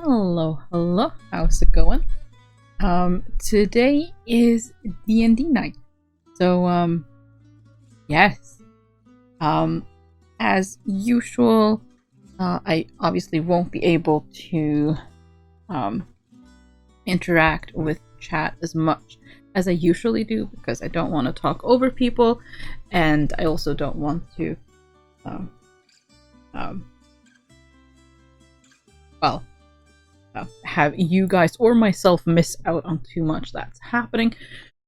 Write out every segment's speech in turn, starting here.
Hello, how's it going? Today is D&D night. So, yes. As usual, I obviously won't be able to, interact with chat as much as I usually do because I don't want to talk over people, and I also don't want to, have you guys or myself miss out on too much that's happening.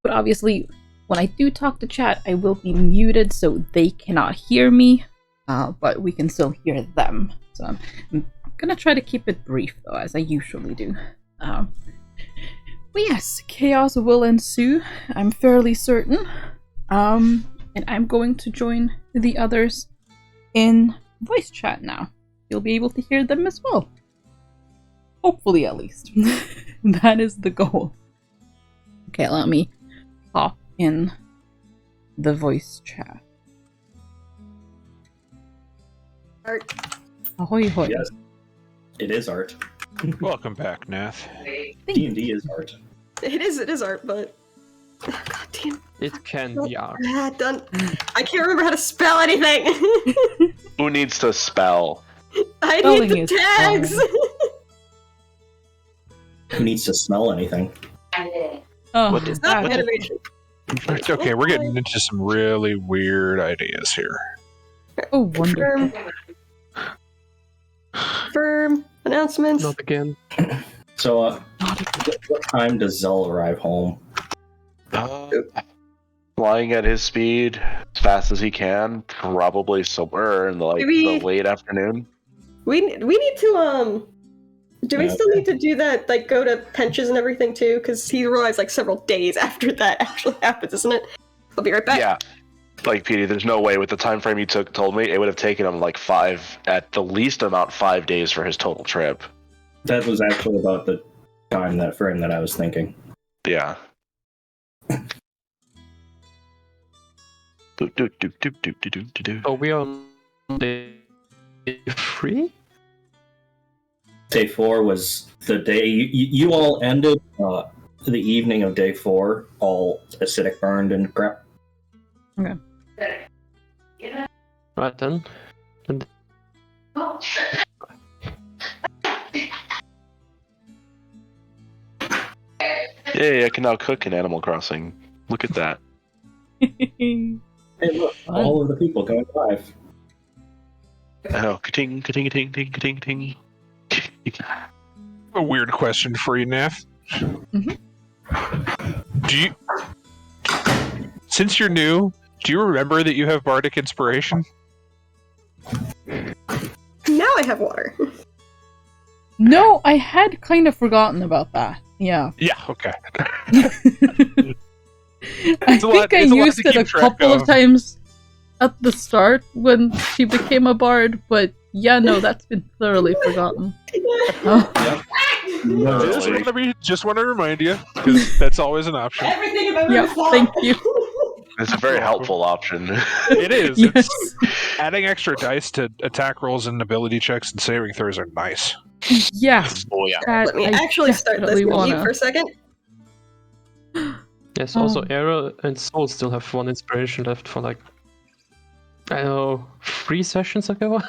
But obviously, when I do talk to chat, I will be muted so they cannot hear me, but we can still hear them. So I'm gonna try to keep it brief, though, as I usually do. But yes, chaos will ensue, I'm fairly certain. And I'm going to join the others in voice chat now. You'll be able to hear them as well. Hopefully, at least. That is the goal. Okay, let me pop in the voice chat. Art. Ahoy, hoy. Yes, it is art. Welcome back, Nath. D&D is art. It is art, but God damn. It can be art. I can't remember how to spell anything. Who needs to spell? I Spelling need is the tags. fun. Who needs to smell anything? Oh, What is Not that- animation. Okay, we're getting into some really weird ideas here. Oh, wonderful. Firm announcements. Not again. So, what time does Zell arrive home? Flying at his speed as fast as he can, probably somewhere in the Maybe- the late afternoon. We need to Do we Yeah. still need to do that? Like go to Penches and everything too? Because he arrives like several days after that actually happens, isn't it? I'll be right back. Yeah, like Petey, there's no way with the time frame you told me it would have taken him like 5 days for his total trip. That was actually about the frame that I was thinking. Yeah. Oh, we are on day 3? Day 4 was the day you all ended the evening of day 4, all acidic burned and crap. Okay. Right then. Yay, I can now cook in Animal Crossing. Look at that. Hey, look, all of the people going live. Oh, ka-ting, ka-ting, ka-ting, ka-ting, ka-ting. A weird question for you, Nath. Do you, since you're new, do you remember that you have bardic inspiration? Now I have water. No, I had kind of forgotten about that. Yeah. Yeah. Okay. I It's a lot- think I it's a lot used to it a keep track couple of of. times at the start when she became a bard, but yeah, no, that's been thoroughly forgotten. Oh, No, Just want to remind you, because that's always an option. Everything about yeah, thank you. It's a very helpful option. It is. Yes. It's adding extra dice to attack rolls and ability checks and saving throws are nice. Yeah. Oh yeah. That Let me I actually start this definitely with you wanna. for a second. Yes, also Oh. Arrow and Soul still have 1 inspiration left for like, I don't know, 3 sessions ago?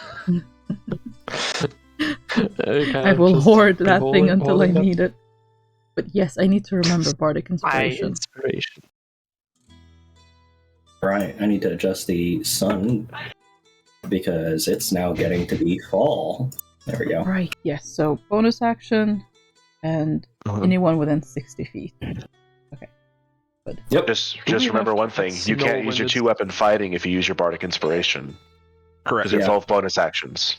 I will hoard that thing until I need it. But yes, I need to remember bardic inspiration. Inspiration. Right, I need to adjust the sun because it's now getting to be fall. There we go. Right, yes, so bonus action and anyone within 60 feet. Okay. Good. Yep. Just we remember have one thing: you snow can't use when your it's- 2-weapon fighting if you use your bardic inspiration, Correct. because it's Yeah. both bonus actions.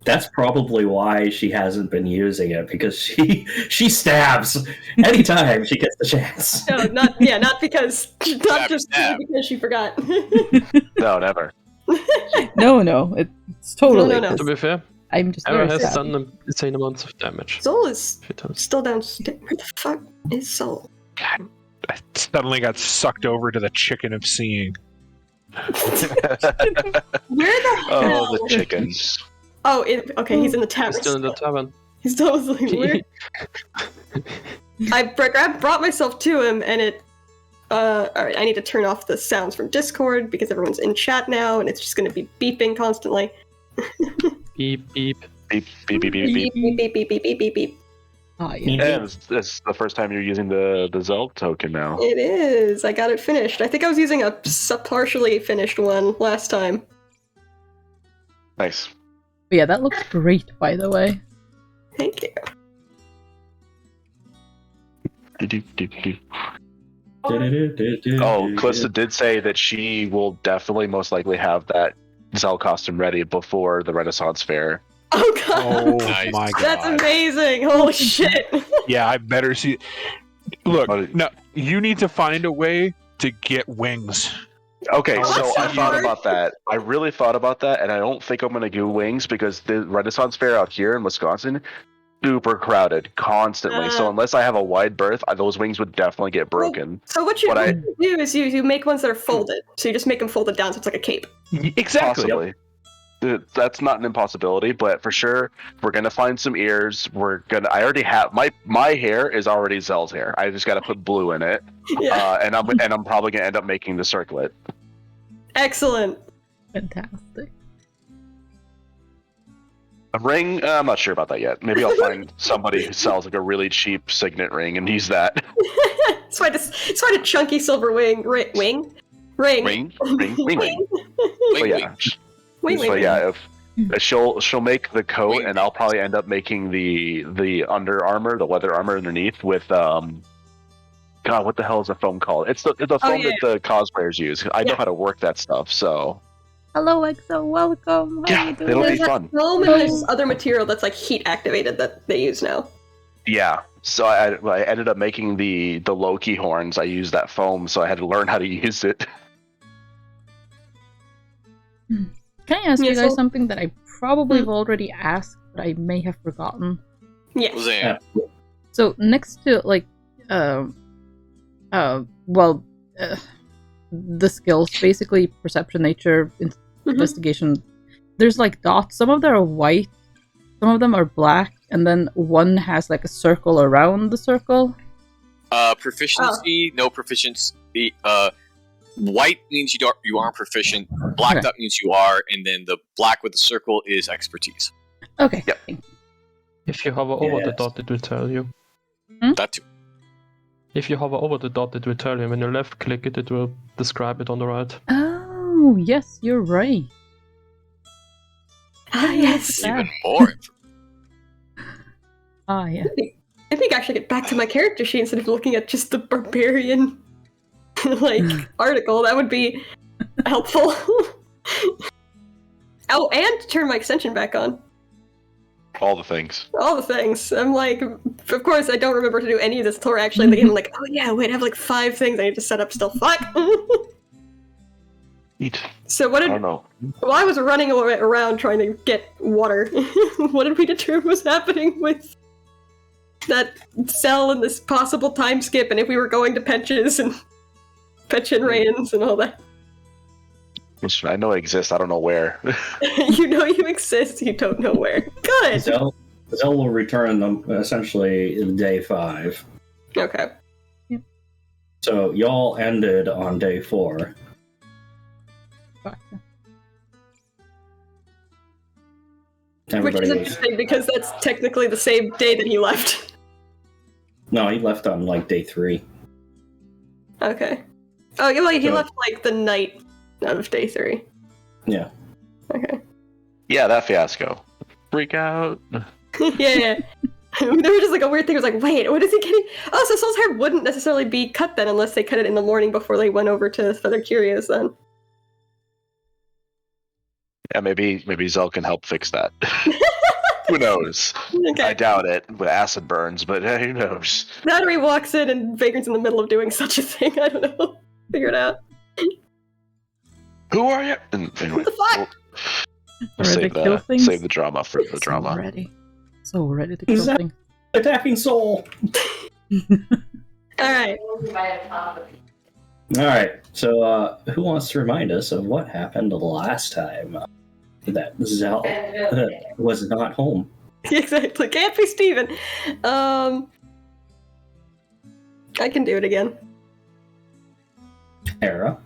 That's probably why she hasn't been using it, because she stabs anytime she gets the chance. No, not because just stab. because she forgot. No, never. No, it's totally. No, no, no. To be fair, I'm just Arrow very has sad. done an insane amounts of damage. Soul is 3 times. still downstairs. Where the fuck is Soul? I suddenly got sucked over to the chicken of seeing. Where the hell? Oh, the chickens. Oh, okay, he's in the He's tavern. still in the tavern. He's totally weird. I brought myself to him, and it. Alright, I need to turn off the sounds from Discord because everyone's in chat now, and it's just going to be beeping constantly. Beep, beep. Beep, beep, beep, beep, beep. Beep, beep, beep, beep, beep, beep, beep. Ah, yeah. And it's the first time you're using the Zelk token now. It is. I got it finished. I think I was using a partially finished one last time. Nice. But yeah, that looks great, by the way. Thank you. Oh, Calista did say that she will definitely most likely have that Zelk costume ready before the Renaissance Fair. Oh god. Oh Nice. my god. That's amazing. Holy shit. Yeah, I better see. Look, What- no, you need to find a way to get wings. Okay, Oh, so that's I thought hard. about that. I really thought about that, and I don't think I'm gonna do wings because the Renaissance Fair out here in Wisconsin, super crowded constantly. So unless I have a wide berth, those wings would definitely get broken. So what you But I- do is you make ones that are folded. So you just make them folded down so it's like a cape. Exactly. Possibly. That's not an impossibility, but for sure we're gonna find some ears. I already have my hair is already Zell's hair. I just gotta put blue in it, Yeah. and I'm probably gonna end up making the circlet. Excellent. Fantastic. A ring? I'm not sure about that yet. Maybe I'll find somebody who sells like a really cheap signet ring and use that. Find a chunky silver ring. Ring. Wing. But yeah, Wing. so yeah, if she'll make the coat, and I'll probably end up making the under armor, the leather armor underneath with God, what the hell is the foam called? It's the foam yeah. that the cosplayers use. I know how to work that stuff, so Hello, EXO. Welcome. How yeah, you doing? it'll be There's that fun. foam and there's this other material that's like heat activated that they use now. Yeah, so I ended up making the Loki horns. I used that foam, so I had to learn how to use it. Can I ask Yeah, you guys so- something that I probably have already asked, but I may have forgotten? Yes. Zan. So next to like, the skills, basically perception, nature, investigation. There's like dots. Some of them are white, some of them are black, and then one has like a circle around the circle. Proficiency, no proficiency. White means you aren't proficient. Blacked Okay. up means you are, and then the black with the circle is expertise. Okay. Yep. If you hover over the Yes. dot, it will tell you. That too. If you hover over the dot, it will tell you. When you left click it, it will describe it on the right. Oh, yes, you're right. Ah, yes. Yeah. Even more. Ah, yeah. I think I should get back to my character sheet instead of looking at just the barbarian article. That would be helpful. Oh, and turn my extension back on. All the things. All the things. I'm like, of course, I don't remember to do any of this until we're actually in the game. I'm like, oh yeah, wait, I have like 5 things I need to set up still. Fuck! Eat. So what I did... don't know. While I was running around trying to get water, what did we determine was happening with that cell and this possible time skip, and if we were going to Penches and Pension Rains and all that? Which I know it exists. I don't know where. You know you exist, you don't know where. Good! Zell will return them essentially in day 5. Okay. So y'all ended on day 4. Gotcha. Which Everybody is was, interesting because that's technically the same day that he left. no, he left on like day 3. Okay. Oh, yeah, like he So- left like the night of day 3. Yeah. Okay. Yeah, that fiasco. Freak out. Yeah. There was just like a weird thing. It was like, wait, what is he getting? Oh, so Soul's hair wouldn't necessarily be cut then unless they cut it in the morning before they went over to Feather Curious then. Yeah, maybe Zell can help fix that. Who knows? I Okay. doubt it with acid burns, but who knows? Battery walks in and Vagrant's in the middle of doing such a thing. I don't know. Figure it out. Who are you? Anyway, What the fuck? we'll Ready to kill things? save the drama for the drama. So ready to kill Is that- things. Attacking Soul! Alright. Alright, so who wants to remind us of what happened last time that Zell was not home? Exactly. Can't be Steven. I can do it again. Era.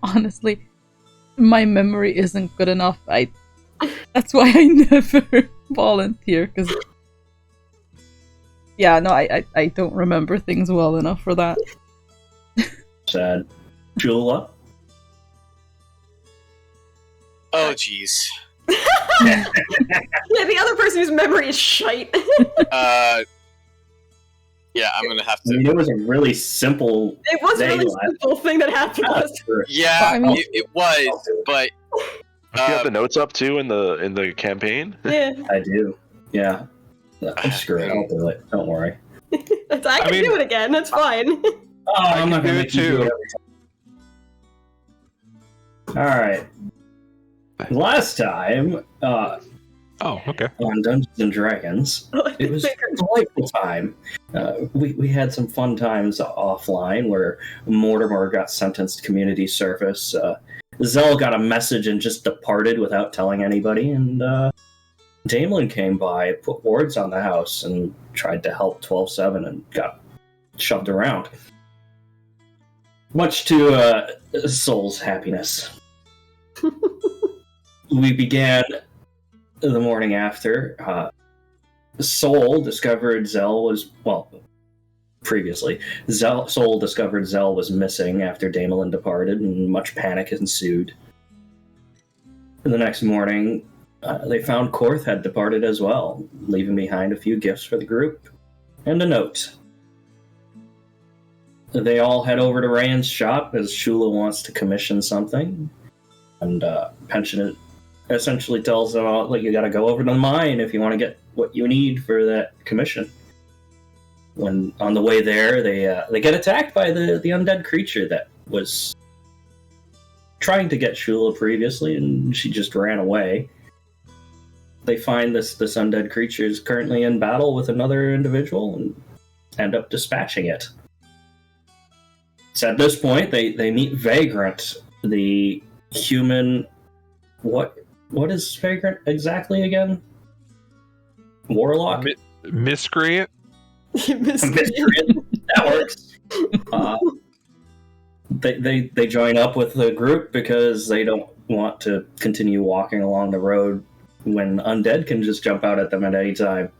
Honestly, my memory isn't good enough. That's why I never volunteer, because yeah, no, I don't remember things well enough for that. Sad. Jula. Oh, jeez. Yeah, the other person whose memory is shite. Yeah, I'm gonna have I mean, to. it was a really simple. It was a day really last simple thing that happened last. Yeah, I mean- it was, but Do you have the notes up too in the campaign? Yeah. I do. Yeah. Screw it. I'll do it. Don't worry. I can do it again, that's fine. Oh, I'm not do gonna it make you do too. it every time. All right. Last time Oh, okay. on Dungeons and Dragons, it was a delightful time. We had some fun times offline where Mortimer got sentenced to community service. Zell got a message and just departed without telling anybody, and Daemon came by, put wards on the house, and tried to help 12-7 and got shoved around. Much to Soul's happiness. We began the morning after. Soul discovered Zell was, well, previously, Soul discovered Zell was missing after Damelin departed, and much panic ensued. The next morning, they found Korth had departed as well, leaving behind a few gifts for the group and a note. They all head over to Rand's shop as Shula wants to commission something, and Pension essentially tells them, like, you gotta go over to the mine if you want to get what you need for that commission. When on the way there, they get attacked by the undead creature that was trying to get Shula previously, and she just ran away. They find this undead creature is currently in battle with another individual and end up dispatching it. So at this point, they meet Vagrant, the human. What is Vagrant exactly again? Warlock? Miscreant? Miscreant. That works. They join up with the group because they don't want to continue walking along the road when undead can just jump out at them at any time.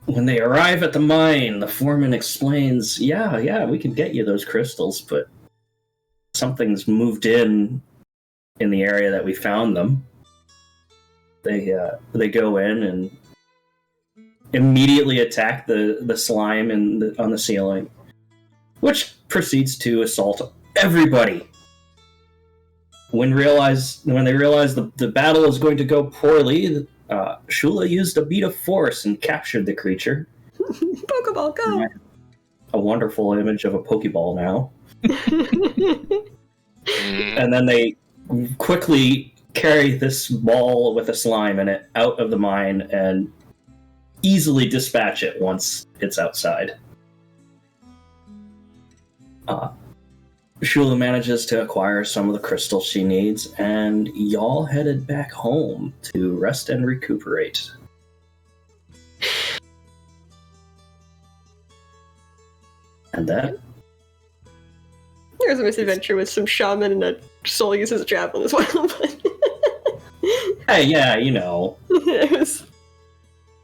When they arrive at the mine, the foreman explains, yeah, we can get you those crystals, but something's moved in the area that we found them. They go in and immediately attack the slime on the ceiling, which proceeds to assault everybody. When they realize the battle is going to go poorly, Shula used a beat of force and captured the creature. Pokeball, go! A wonderful image of a Pokeball now. And then they quickly carry this ball with a slime in it out of the mine and easily dispatch it once it's outside. Shula manages to acquire some of the crystals she needs, and y'all headed back home to rest and recuperate. And that? There's a misadventure with some shaman and a soul uses a javelin as well, but... Hey, yeah, you know. It was...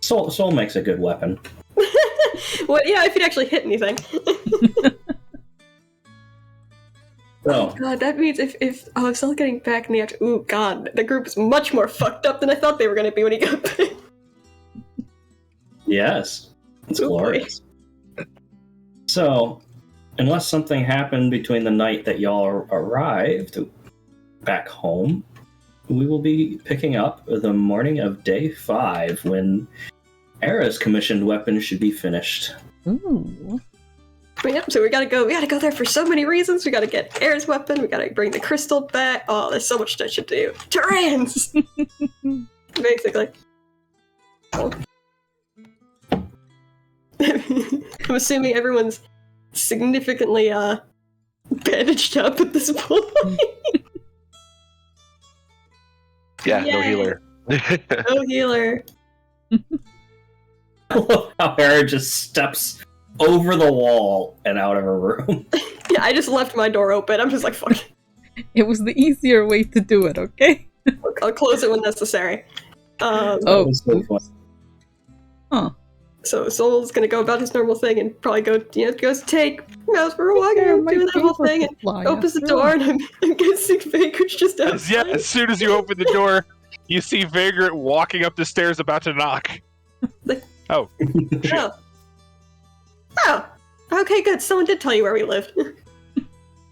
Soul makes a good weapon. Well, yeah, if it actually hit anything. Oh, God, that means if Soul getting back in the after... Ooh, God, the group is much more fucked up than I thought they were going to be when he got back. yes. It's Oh, boy. glorious. So, unless something happened between the night that y'all arrived back home, we will be picking up the morning of day 5 when Era's commissioned weapon should be finished. Ooh. Yep, so we gotta go there for so many reasons. We gotta get Air's weapon, we gotta bring the crystal back. Oh, there's so much that should do. Terrans! Basically. I'm assuming everyone's significantly bandaged up at this point. Yeah, no Yay. healer. No healer. I love how Hera just steps over the wall and out of her room. Yeah, I just left my door open. I'm just like, fuck. It was the easier way to do it, okay? I'll close it when necessary. Oh. That was so fun. Huh. So Soul's gonna go about his normal thing and probably goes to take Mouse for a walk and My do that whole paper thing and fly opens the after door all. and I'm guessing Vagrant's just outside. Yeah, as soon as you open the door, you see Vagrant walking up the stairs about to knock. Oh. Oh. Okay, good. Someone did tell you where we lived.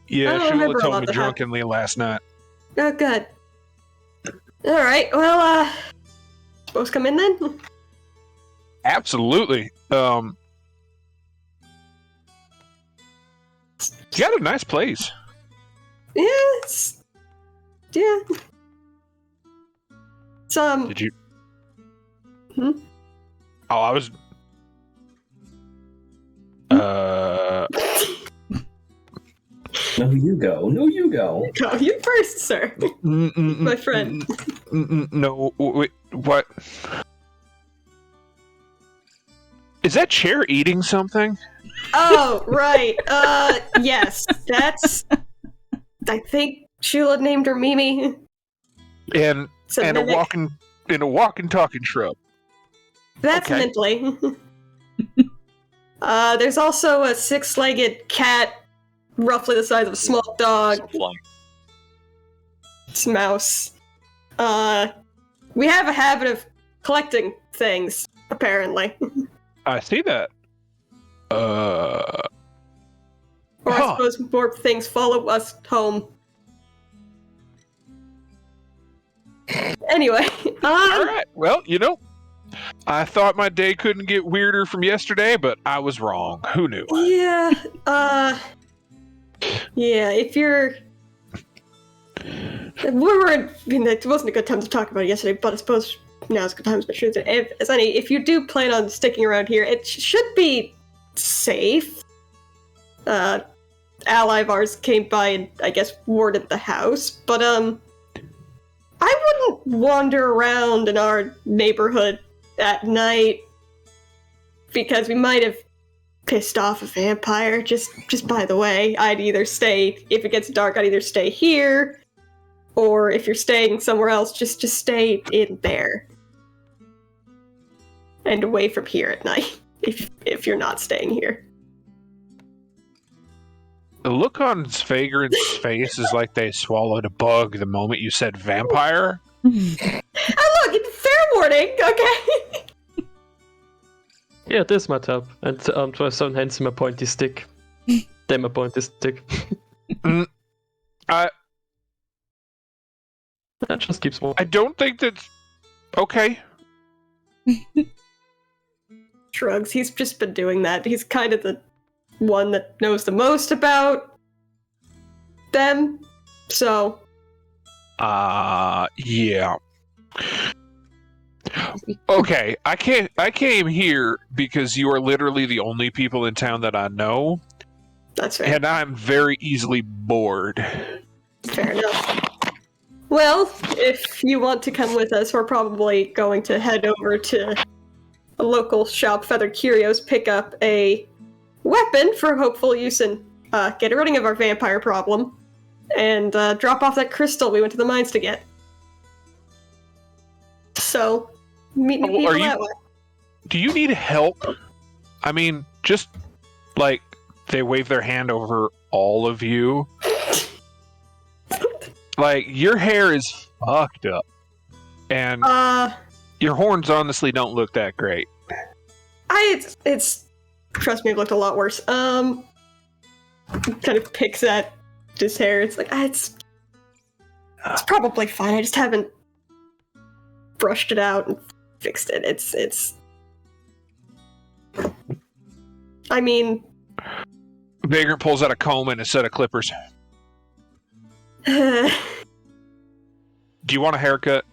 Yeah, I don't remember Shula a told lot me that happened. drunkenly last night. Oh, good. Alright, well, supposed to come in then? Absolutely. You got a nice place. Yes. Yeah. It's, Did you? Hmm? Oh, I was. No, you go. No, you go. Go you first, sir. My friend. No, wait, what? Is that chair eating something? Oh, right. Yes. That's... I think Shula named her Mimi. And It's a and a mimic. walking talking shrub. That's okay. mentally. There's also a six-legged cat, roughly the size of a small dog. Some flying. It's a mouse. We have a habit of collecting things, apparently. I see that. Or I Huh. suppose more things follow us home. Anyway, All right. Well, I thought my day couldn't get weirder from yesterday, but I was wrong. Who knew? yeah, if you're... it wasn't a good time to talk about it yesterday, but I suppose now's a good time to mention it. If you do plan on sticking around here, it should be safe. Ally of ours came by and, I guess, warded the house, but, I wouldn't wander around in our neighborhood at night, because we might have pissed off a vampire, just by the way. I'd either stay, if it gets dark, I'd either stay here, or if you're staying somewhere else, just stay in there. And away from here at night, if you're not staying here. The look on Vagrant's face is like they swallowed a bug the moment you said vampire. Oh look, fair warning, okay? Yeah, it is my tab. And Tristan hands him a pointy stick. Them a pointy stick. I That just keeps walking. I don't think that's okay. Shrugs, he's just been doing that. He's kind of the one that knows the most about them, so... Yeah. Okay, I came here because you are literally the only people in town that I know, That's fair. and I'm very easily bored. Fair enough. Well, if you want to come with us, we're probably going to head over to a local shop, Feather Curios, pick up a weapon for hopeful use and get rid of our vampire problem, and drop off that crystal we went to the mines to get. So, meet new people that way. Do you need help? I mean, just like they wave their hand over all of you. Like, your hair is fucked up. And your horns honestly don't look that great. It's trust me, I've looked a lot worse. Kind of picks at his hair. It's like, it's probably fine. I just haven't brushed it out and fixed it. It's I mean... Vagrant pulls out a comb and a set of clippers. no, Do you want a haircut?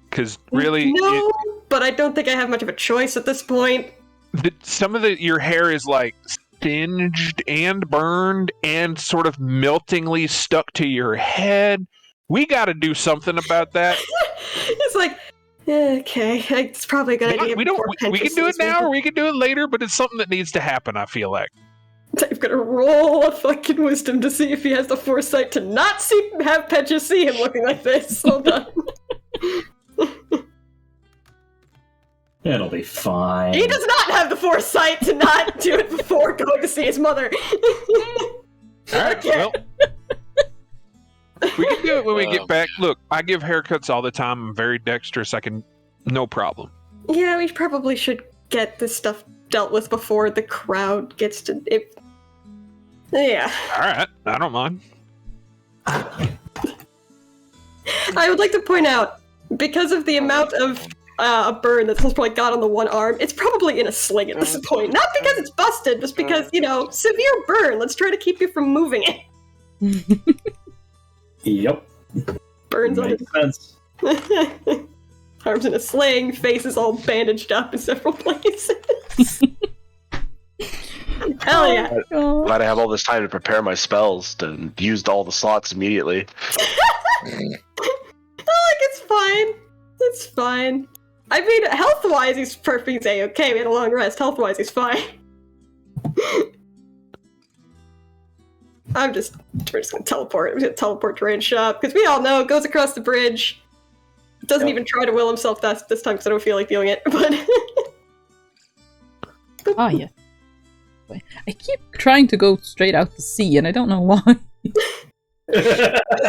Because really... but I don't think I have much of a choice at this point. Some of your hair is like singed and burned and sort of meltingly stuck to your head. We got to do something about that. It's like, okay, it's probably a good idea. We can do it now or we can do it later, but it's something that needs to happen, I feel like. I'm gonna roll a fucking wisdom to see if he has the foresight to not have Petra see him looking like this. Hold on. It'll be fine. He does not have the foresight to not do it before going to see his mother. Alright, Okay. well. We can do it when we get back. Look, I give haircuts all the time. I'm very dexterous. No problem. Yeah, we probably should get this stuff dealt with before the crowd gets to it. Yeah. Alright, I don't mind. I would like to point out, because of the amount of burn that Hillsprite got on the one arm, it's probably in a sling at this point. Not because it's busted, just because, severe burn. Let's try to keep you from moving it. Yep. Burns on Makes sense. it. Arms in a sling, face is all bandaged up in several places. Hell yeah. Oh, Glad I have all this time to prepare my spells and used all the slots immediately. It's fine. It's fine. I mean, health-wise, he's perfect. He's A-okay. We had a long rest. Health-wise, he's fine. We're just gonna teleport. We're gonna teleport to Rand's shop, because we all know it goes across the bridge. Doesn't even try to will himself this time, because I don't feel like doing it, but... ah, yeah. I keep trying to go straight out to sea, and I don't know why.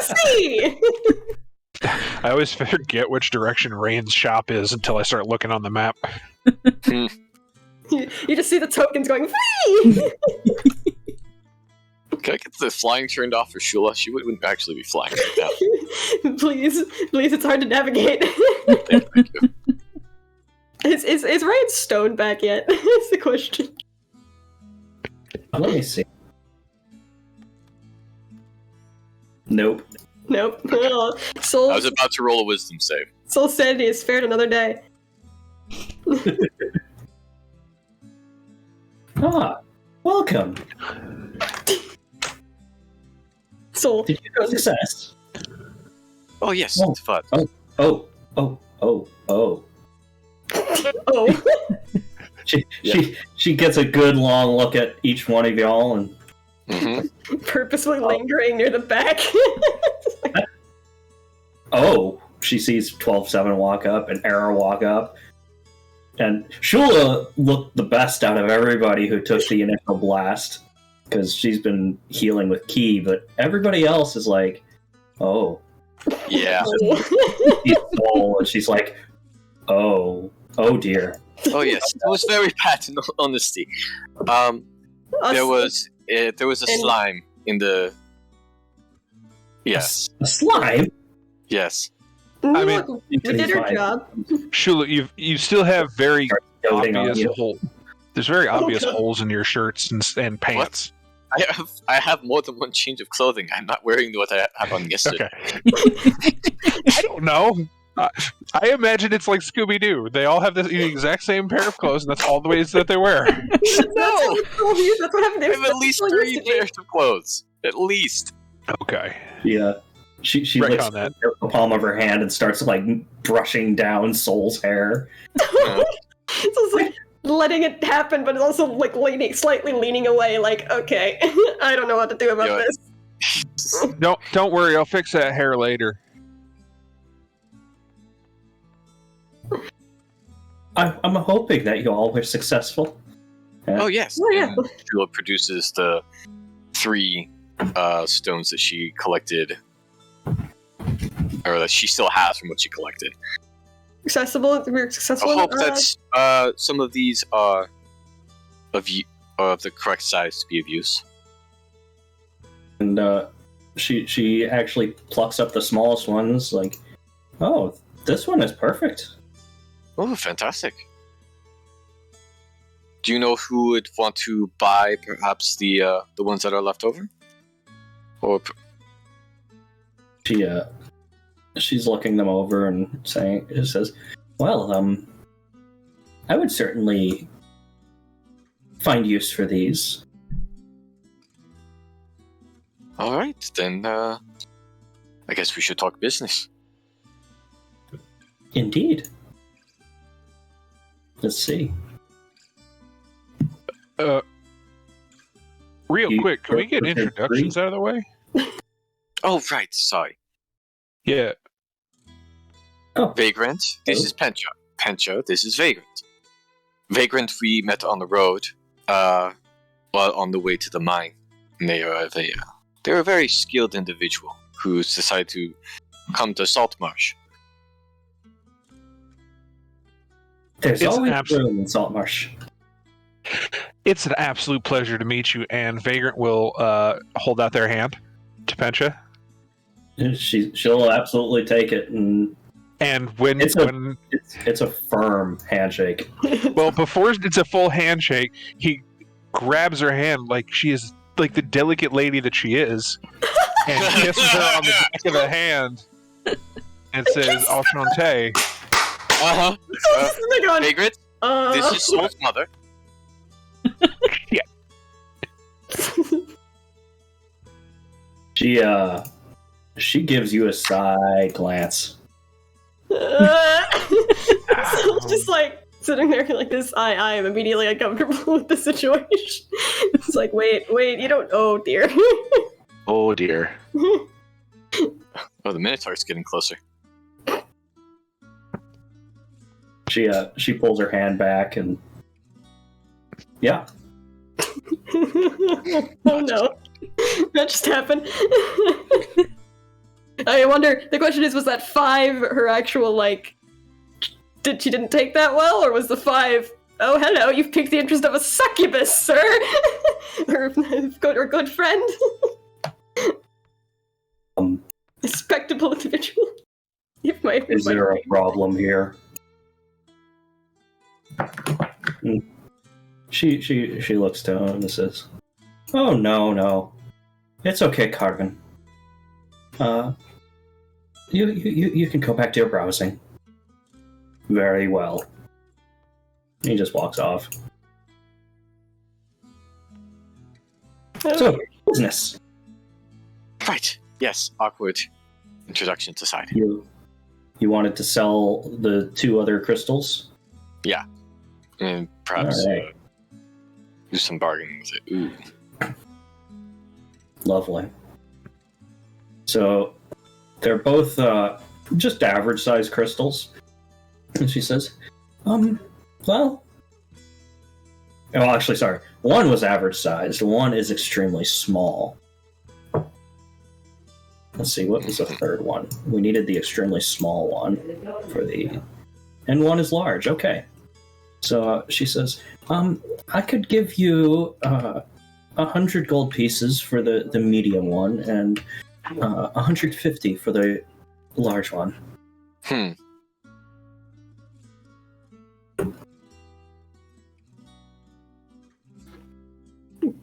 See! I always forget which direction Rain's shop is until I start looking on the map. You just see the tokens going, Whee! Can I get the flying turned off for Shula? She wouldn't actually be flying right now. Please, it's hard to navigate. Yeah, thank you. Is Ryan stoned back yet? That's the question. Let me see. Nope. Nope. Oh, Soul, I was about to roll a wisdom save. Soul sanity is spared another day. Welcome. Soul. Did you have success? Oh, yes, Oh. it's fun. Oh. Oh. She gets a good long look at each one of y'all and Purposely lingering near the back. she sees 12-7 walk up and Era walk up. And Shula looked the best out of everybody who took the initial blast, because she's been healing with Ki, but everybody else is like, oh. Yeah. She's full, and she's like, oh dear. Oh, yes. That was very bad, in all honesty. There was a slime in the... Yes. A slime? Yes. I mean, we did our job. Shula, you still have very Doting on obvious you. holes. There's very obvious God. holes in your shirts and pants. I have more than one change of clothing. I'm not wearing what I had on yesterday. Okay. I don't know. I imagine it's like Scooby-Doo. They all have the exact same pair of clothes, and that's all the ways that they wear. No! That's what happened. I have at least 3 pairs of clothes. At least. Okay. Yeah. She Right licks on that. the palm of her hand and starts like brushing down Soul's hair. It's like letting it happen, but it's also like slightly leaning away. Like, okay, I don't know what to do about Yeah. this. Don't worry. I'll fix that hair later. I'm hoping that you all were successful. Oh, yes. Oh, yeah. And Shula produces the 3 stones that she collected, or that she still has from what she collected. Accessible. We're successful. I hope that some of these are of the correct size to be of use. And she actually plucks up the smallest ones, like, oh, this one is perfect. Oh, fantastic. Do you know who would want to buy perhaps the ones that are left over? Or She's looking them over and says, well, I would certainly find use for these. all right, then I I guess we should talk business. Indeed. Let's see. Real You- quick, can we get okay, introductions out of the way? Oh, right. Sorry. Yeah. Vagrant, this is Pencha. Pencha, this is Vagrant. Vagrant, we met on the road, while on the way to the mine. And they're a very skilled individual who's decided to come to Saltmarsh. There's It's always absolute- room in Saltmarsh. It's an absolute pleasure to meet you, and Vagrant will hold out their hand to Pencha. She'll absolutely take it, and When it's a firm handshake. before it's a full handshake, he grabs her hand like she is like the delicate lady that she is, and kisses her on the back of the hand, and says "Enchanté." Uh-huh. They're going, Vagrant, this is Soul's mother. She gives you a side glance. Soul's just like sitting there like this. I am immediately uncomfortable with the situation. It's like, wait, you don't. Oh dear. Oh dear. Oh, the Minotaur's getting closer. She pulls her hand back and yeah. Oh no, that just happened. I wonder. The question is, was that 5 her actual like? She didn't take that well, or was the 5? Oh, hello! You've piqued the interest of a succubus, sir, or good friend, respectable individual. Is there a problem here? She looks down and says, "Oh no, it's okay, Carvin. You can go back to your browsing. Very well." He just walks off. So, business. Right. Yes. Awkward introduction to side. You wanted to sell the 2 other crystals? And perhaps Alright. do some bargaining with it. Ooh. Lovely. So, they're both just average-sized crystals. And she says, well... Oh, actually, sorry. One was average-sized. One is extremely small. Let's see, what was the third one? We needed the extremely small one for the... And one is large, okay. So she says, I could give you 100 gold pieces for the medium one and 150 for the large one.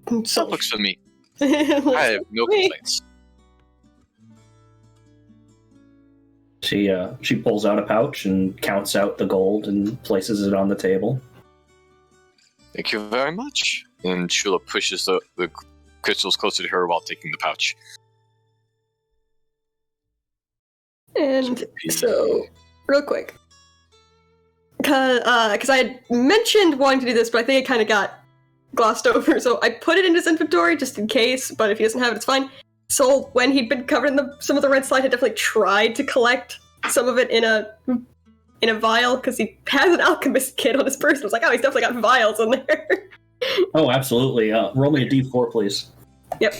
That looks for me. I have no complaints. She pulls out a pouch and counts out the gold and places it on the table. Thank you very much. And Shula pushes the crystals closer to her while taking the pouch. And so, real quick, because I had mentioned wanting to do this, but I think it kind of got glossed over, so I put it in his inventory just in case, but if he doesn't have it, it's fine. So when he'd been covered in some of the red slide, he definitely tried to collect some of it in a vial, because he has an alchemist kit on his person. I was like, oh, he's definitely got vials in there. Oh, absolutely. Roll me a d4, please. Yep.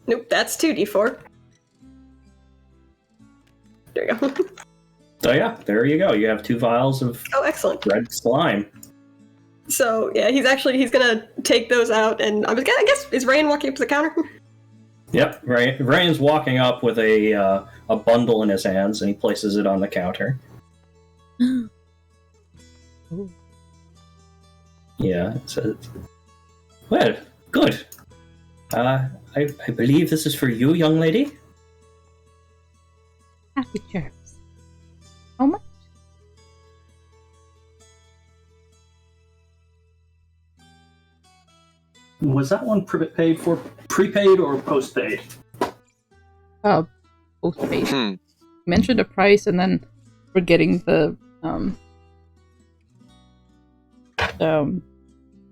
Nope, that's 2d4. There you go. So yeah, there you go. You have 2 vials of Oh, excellent. red slime. So yeah, he's gonna take those out, and I guess is Rain walking up to the counter? Yep, Ryan's walking up with a bundle in his hands, and he places it on the counter. Yeah, it says, well, good. I believe this is for you, young lady. Happy germs. How much? Was that one prepaid or postpaid? postpaid. Hmm. Mentioned a price, and then we're getting the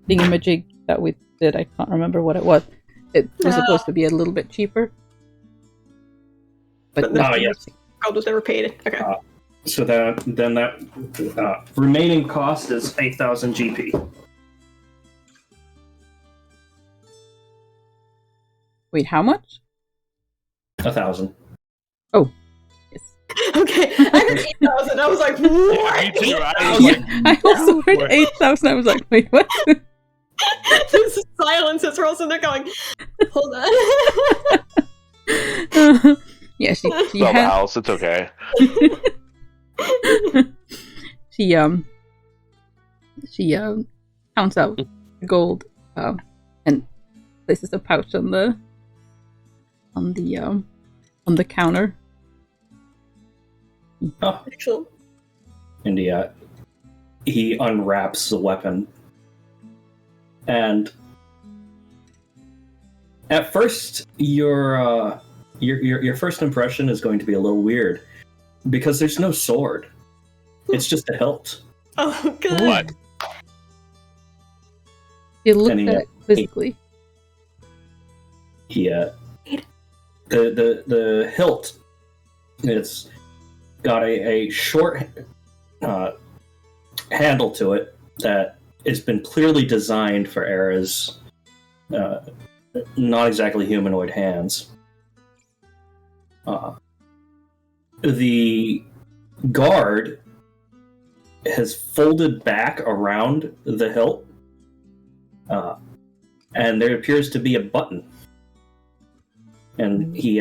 thingamajig that we did. I can't remember what it was. It was supposed to be a little bit cheaper, but yes. Gold was never paid. Okay. So then that remaining cost is 8,000 GP. Wait, how much? 1,000. Oh, yes. Okay, I heard 8,000. I was like, what? Me too. I was like, I also heard 8,000. I was like, wait, what? There's silence as we're all sitting there going, hold on. Yeah, she Sell the had, house. It's okay. she counts out the gold and places a pouch on the counter. Oh, Excellent. and he unwraps the weapon, and at first your first impression is going to be a little weird because there's no sword. It's just a hilt. Oh, good. what? You look And at it quizzically. The hilt, it's got a short handle to it that has been clearly designed for Era's not exactly humanoid hands. The guard has folded back around the hilt, and there appears to be a button. And he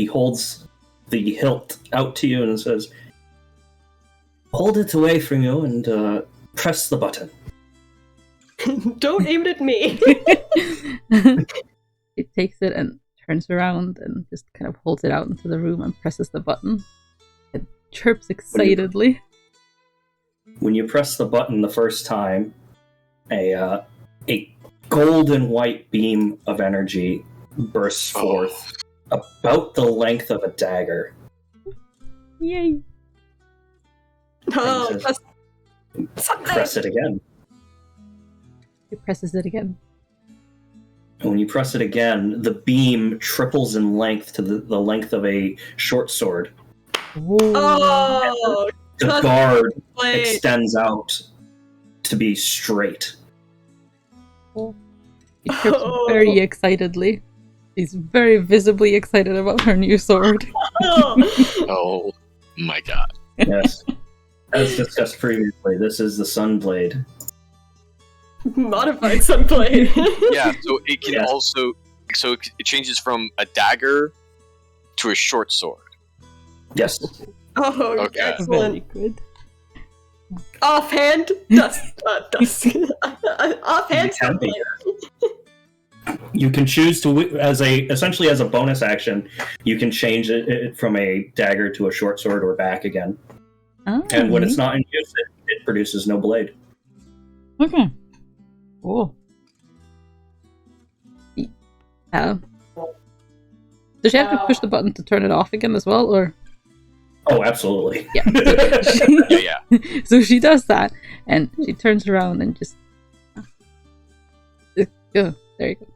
holds the hilt out to you and says, "Hold it away from you and press the button." Don't aim it at me. It takes it and turns around and just kind of holds it out into the room and presses the button. It chirps excitedly. When you press the button the first time, a golden white beam of energy bursts forth, about the length of a dagger. Yay! Oh, Says, press it again. It presses it again. And when you press it again, the beam triples in length to the length of a short sword. Oh, The that's guard played. extends out to be straight. She chirps very excitedly. She's very visibly excited about her new sword. Oh. Oh my god. Yes. As discussed previously, this is the Sunblade. Modified sunblade. Yeah, so it can Yes. also. So it changes from a dagger to a short sword. Yes. Oh, Okay. Very excellent. good. Offhand, dust. Offhand You can be. sunblade. You can choose to, essentially as a bonus action, you can change it from a dagger to a short sword or back again. Oh, And when it's neat. not in use, it produces no blade. Okay. Cool. Does she have to push the button to turn it off again as well, or? Oh, absolutely. Yeah. Yeah. So she does that, and she turns around and just. Oh, there you go.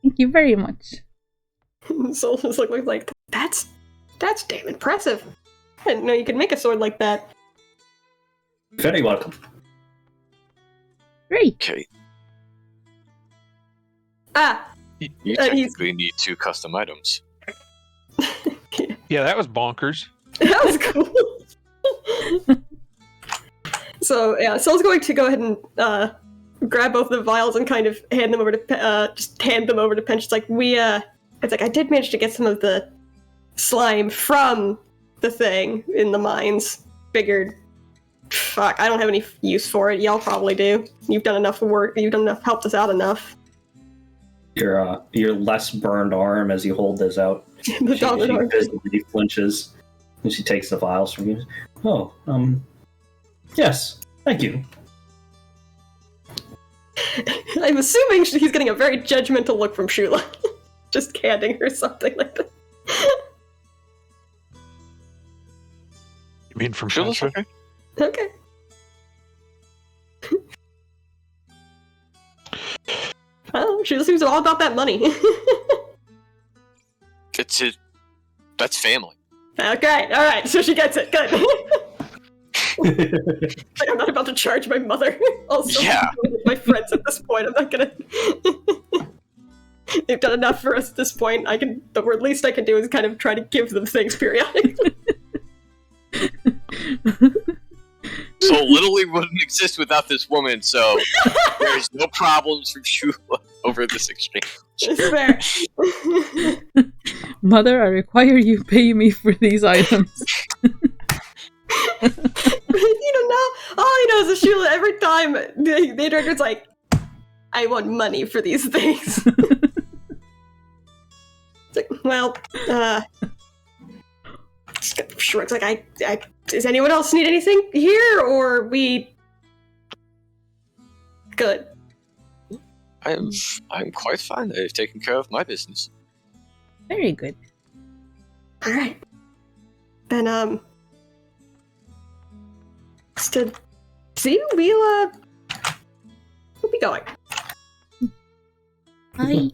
Thank you very much. Soul just looked like that's damn impressive. I didn't know you could make a sword like that. Very welcome. Great. Okay. Ah, You he's- technically need 2 custom items. Yeah, that was bonkers. that was cool. So yeah, Soul's going to go ahead and grab both the vials and kind of hand them over to just hand them over to Pench. It's like it's like I did manage to get some of the slime from the thing in the mines. Figured, fuck, I don't have any use for it. Y'all probably do. You've done enough work. You've done enough, helped us out enough. Your less burned arm as you hold this out. The She dominant arm. visibly flinches, and she takes the vials from you. Oh, yes, thank you. I'm assuming he's getting a very judgmental look from Shula. just handing her something like that. You mean from Shula's Pencha? Okay. Oh, she seems all about that money. It's it. That's family. Okay, alright, so she gets it. Good. Like, I'm not about to charge my mother. Also, Yeah. my friends at this point. I'm not gonna. They've done enough for us at this point. The least I can do is kind of try to give them things periodically. So Little League wouldn't exist without this woman, so there's no problems from Shula over this exchange. It's fair. Mother, I require you pay me for these items. You don't know. All he knows is Shula. Every time the director's like, "I want money for these things." It's like, well, shrugs like, I does anyone else need anything here, or we good? I'm quite fine. I've taken care of my business. Very good. All right. Then to see you, we'll be going. Hi.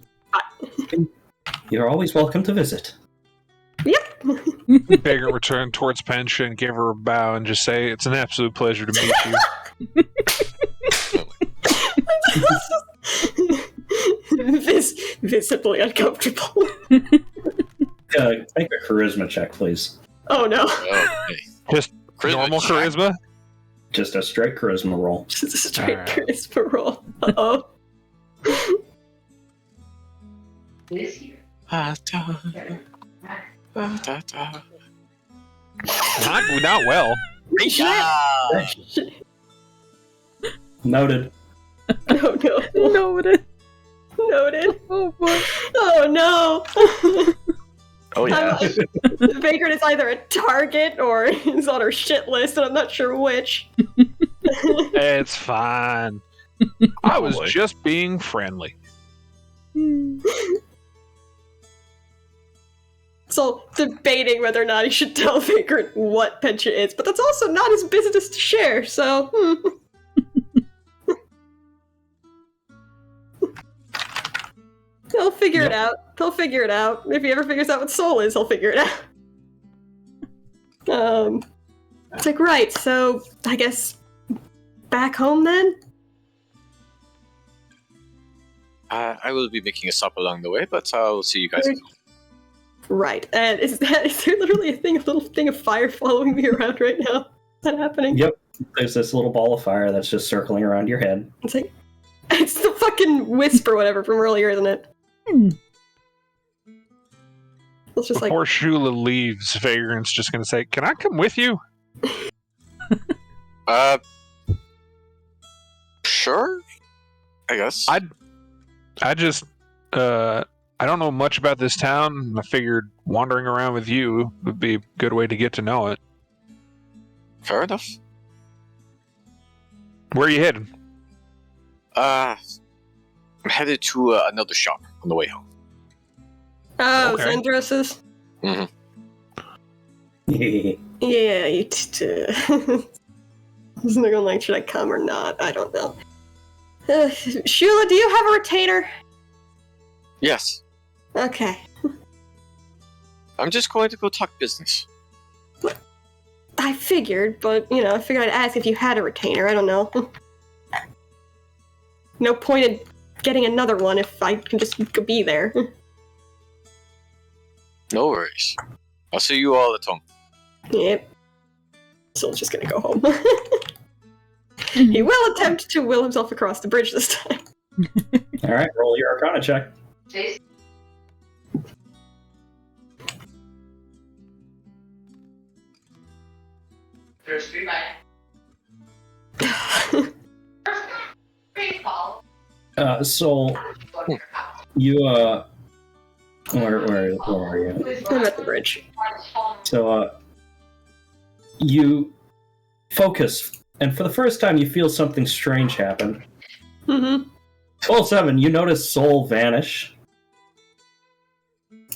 You're always welcome to visit. Yep. Vagrant returned towards Pencha and gave her a bow and just say, "It's an absolute pleasure to meet you." Visibly uncomfortable. Make a charisma check, please. Oh no. Okay. Just Charisma normal check. charisma? Just a straight charisma roll. Just a straight Alright. charisma roll. Uh-oh. Not well. Yeah. Noted. Oh no. Noted. Noted. Oh boy. Oh no. Oh yeah. The vagrant is either a target or is on her shit list, and I'm not sure which. It's fine. I was Probably. just being friendly. So debating whether or not he should tell Vagrant what Pencha is, but that's also not his business to share, so He'll figure it out. He'll figure it out. If he ever figures out what soul is, he'll figure it out. It's like, right, so I guess back home then? I will be making a stop along the way, but I'll see you guys. Right. And is there literally a little thing of fire following me around right now? Is that happening? Yep. There's this little ball of fire that's just circling around your head. It's like, it's the fucking wisp or whatever from earlier, isn't it? It's just like, Before Shula leaves, Vagrant's just going to say, "Can I come with you?" Sure. I guess. I just, I don't know much about this town. I figured wandering around with you would be a good way to get to know it. Fair enough. Where are you headed? I'm headed to another shop on the way home. oh, Okay. Sandros's? Mm-hmm. Yeah, you Isn't it going like, should I come or not? I don't know. Shula, do you have a retainer? Yes. Okay. I'm just going to go talk business. I figured, but, I figured I'd ask if you had a retainer. I don't know. No point in getting another one if I can just be there. No worries. I'll see you all at home. Yep. Soul's just gonna go home. He will attempt to will himself across the bridge this time. Alright, roll your Arcana check. So you where are you? I'm at the bridge. So you focus, and for the first time you feel something strange happen. Mm-hmm. 12-7, you notice Soul vanish.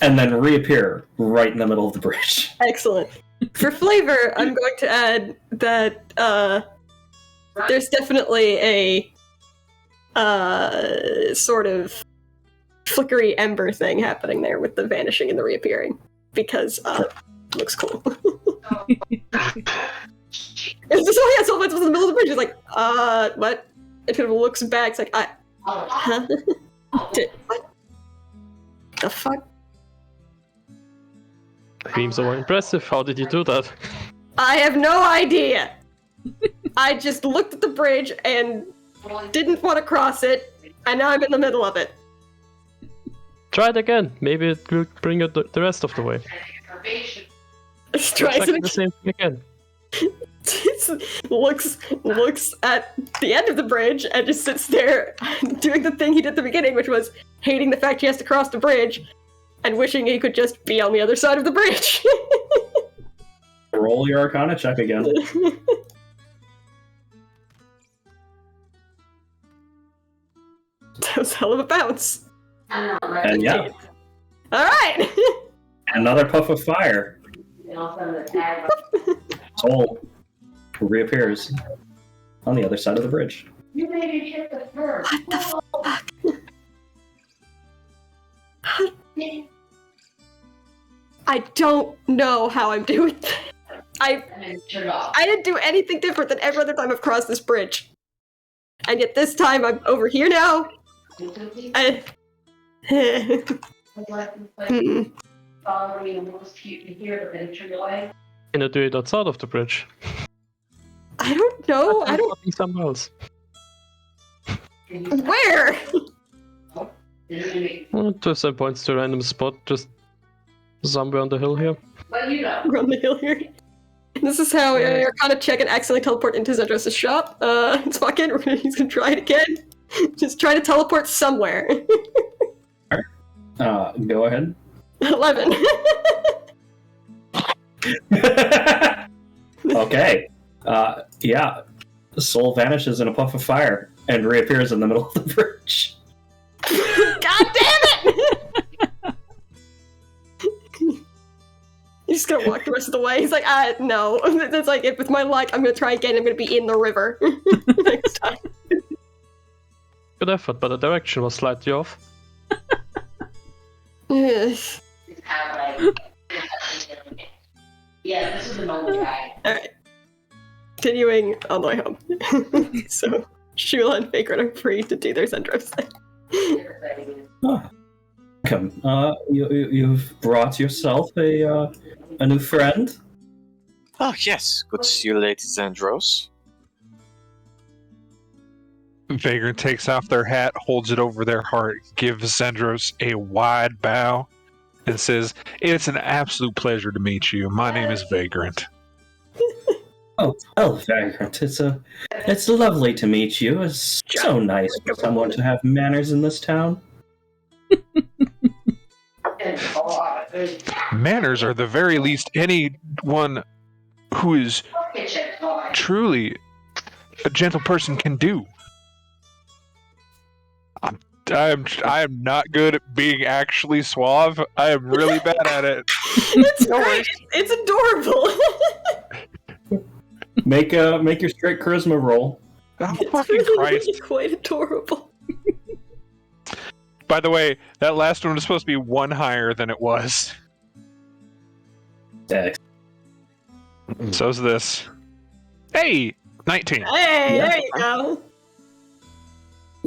and then reappear right in the middle of the bridge. Excellent. For flavor, I'm going to add that there's definitely a sort of flickery ember thing happening there with the vanishing and the reappearing, because it looks cool. It's just, oh yeah, so it's in the middle of the bridge. It's like, what? It kind of looks back. It's like, huh? What? The fuck? Seems so impressive. How did you do that? I have no idea. I just looked at the bridge and didn't want to cross it, and now I'm in the middle of it. Try it again. Maybe it will bring you the rest of the way. Let's try Exactly it the same thing again. looks at the end of the bridge and just sits there doing the thing he did at the beginning, which was hating the fact he has to cross the bridge and wishing he could just be on the other side of the bridge. Roll your Arcana check again. That was a hell of a bounce. And yeah, Alright! another puff of fire. Soul reappears on the other side of the bridge. What the fuck? I don't know how I'm doing this. I didn't do anything different than every other time I've crossed this bridge. And yet this time I'm over here now. Can you do it outside of the bridge? I don't know. I don't. Somewhere else. Where? Well, to some points to a random spot, just somewhere on the hill here. Run the hill here. This is how you're kind of check and accidentally teleport into Zendros' shop. It's fucking. He's gonna try it again. Just try to teleport somewhere. Go ahead. 11. Okay. Yeah. The soul vanishes in a puff of fire and reappears in the middle of the bridge. God damn it! He's just gonna walk the rest of the way. He's like, no. It's like, if with my luck, I'm gonna try again. I'm gonna be in the river next time. Good effort, but the direction was slightly off. Yes. Yeah, this is the moment guy. Alright. Continuing on the way home. So, Shula and Vagrant are free to do their Zendros thing. Oh. Come. You've brought yourself a new friend? Oh, yes. Good to see you, Lady Zandros. Vagrant takes off their hat, holds it over their heart, gives Zendros a wide bow, and says, "It's an absolute pleasure to meet you. My name is Vagrant." Oh, Vagrant. It's lovely to meet you. It's so nice for someone to have manners in this town. Manners are the very least anyone who is truly a gentle person can do. I am not good at being actually suave. I am really bad at it. It's great. It's adorable. Make your straight charisma roll. Oh, It's fucking really, Christ. really quite adorable. By the way, that last one was supposed to be one higher than it was. Dex. So's this. Hey! 19. Hey, Yeah. there you go.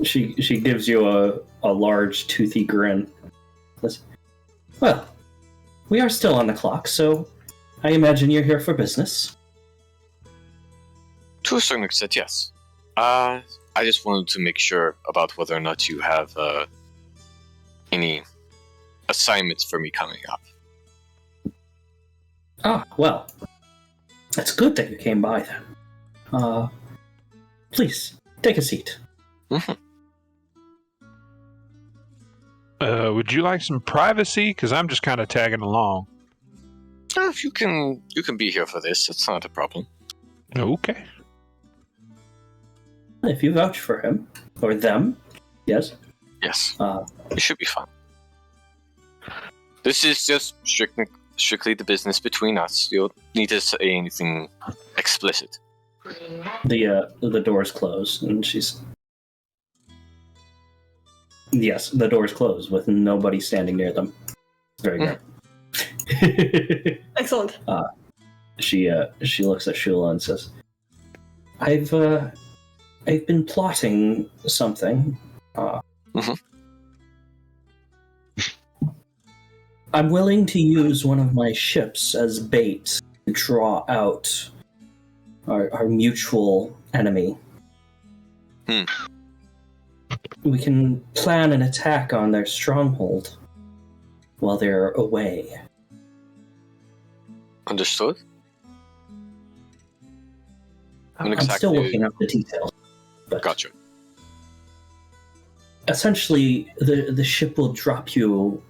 She gives you a large toothy grin. Listen. Well, we are still on the clock, so I imagine you're here for business. To a certain extent, yes. I just wanted to make sure about whether or not you have any assignments for me coming up. Ah, well. It's good that you came by then. Please, take a seat. Mm-hmm. Would you like some privacy? Because I'm just kind of tagging along. If you can be here for this. It's not a problem. Okay. If you vouch for him, or them, yes. Yes, it should be fun. This is just strictly the business between us. You don't need to say anything explicit. The doors close, and she's... Yes, the doors close with nobody standing near them. Very good. Excellent. She looks at Shula and says, I've been plotting something. I'm willing to use one of my ships as bait to draw out our mutual enemy. We can plan an attack on their stronghold while they're away. Understood? I'm still working out the details. But Gotcha. essentially, the ship will drop you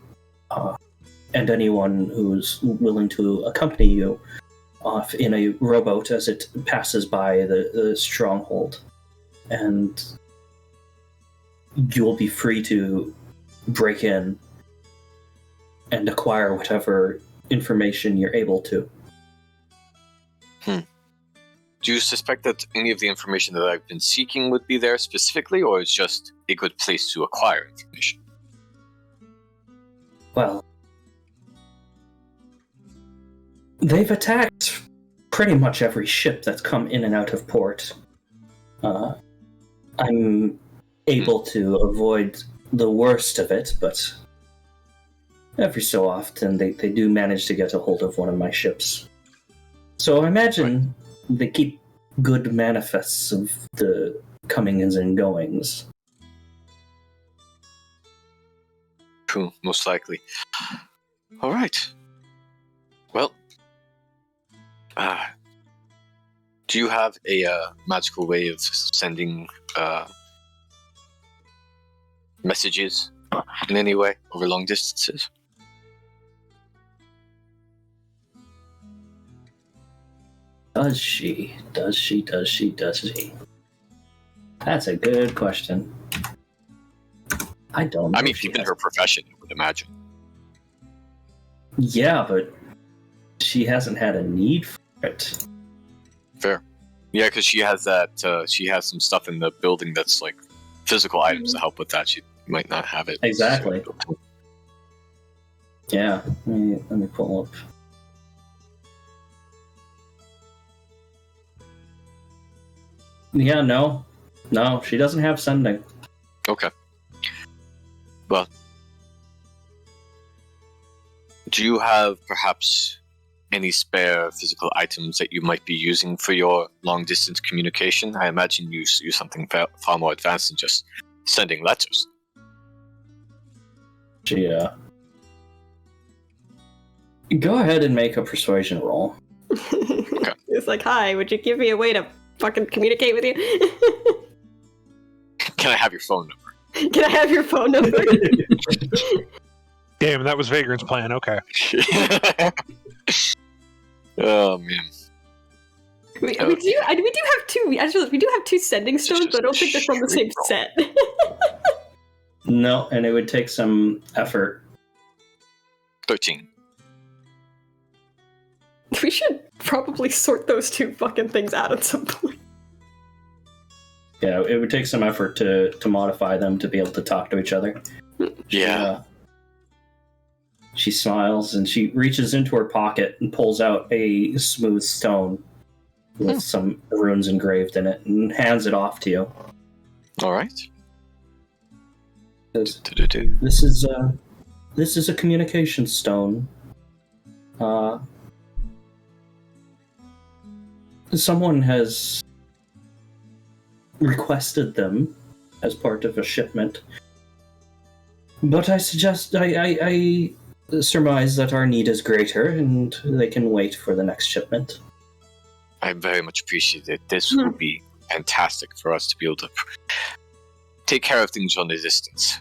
and anyone who's willing to accompany you off in a rowboat as it passes by the stronghold. And you'll be free to break in and acquire whatever information you're able to. Do you suspect that any of the information that I've been seeking would be there specifically, or is just a good place to acquire information? Well, they've attacked pretty much every ship that's come in and out of port. I'm able to avoid the worst of it, but every so often they do manage to get a hold of one of my ships. So I imagine they keep good manifests of the comings and goings. True, most likely. All right. Well, do you have a magical way of sending messages in any way over long distances? Does she? That's a good question. I don't know. I mean, given her profession, I would imagine. Yeah, but she hasn't had a need for it. Fair. Yeah, because she has that. She has some stuff in the building that's like physical items to help with that. She might not have it. Exactly. Yeah. Let me pull up. Yeah, no, she doesn't have sending. Okay. Well, do you have perhaps any spare physical items that you might be using for your long-distance communication? I imagine you use something far more advanced than just sending letters. She, go ahead and make a persuasion roll. Okay. It's like, hi, would you give me a way to fucking communicate with you? Can I have your phone number? Can I have your phone number? Damn, that was Vagrant's plan. Okay. Oh man. We do have two. We do have two sending stones, but I don't think they're from the same set. No, and it would take some effort. 13. We should probably sort those two fucking things out at some point. Yeah, it would take some effort to modify them to be able to talk to each other. Yeah. She smiles and she reaches into her pocket and pulls out a smooth stone with some runes engraved in it and hands it off to you. All right. This is a communication stone. Someone has requested them as part of a shipment, but I suggest I surmise that our need is greater and they can wait for the next shipment. I very much appreciate it. This would be fantastic for us to be able to take care of things on the distance.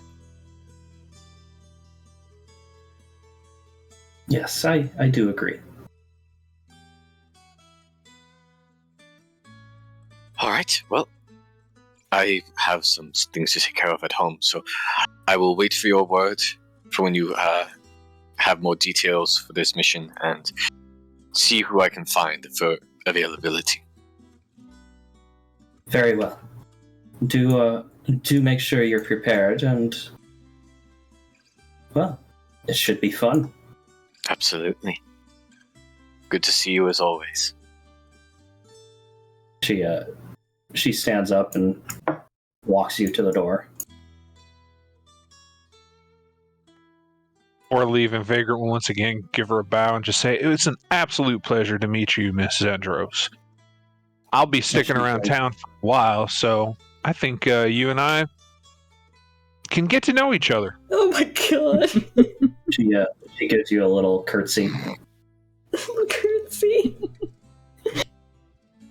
Yes, I do agree. All right. Well, I have some things to take care of at home, so I will wait for your word for when you have more details for this mission and see who I can find for availability. Very well. Do make sure you're prepared, and well, it should be fun. Absolutely. Good to see you as always. She stands up and walks you to the door. Or leave, and Vagrant will once again give her a bow and just say, "It's an absolute pleasure to meet you, Miss Zendros. I'll be sticking around town for a while, so I think you and I can get to know each other." Oh my god. She gives you a little curtsy. Curtsy.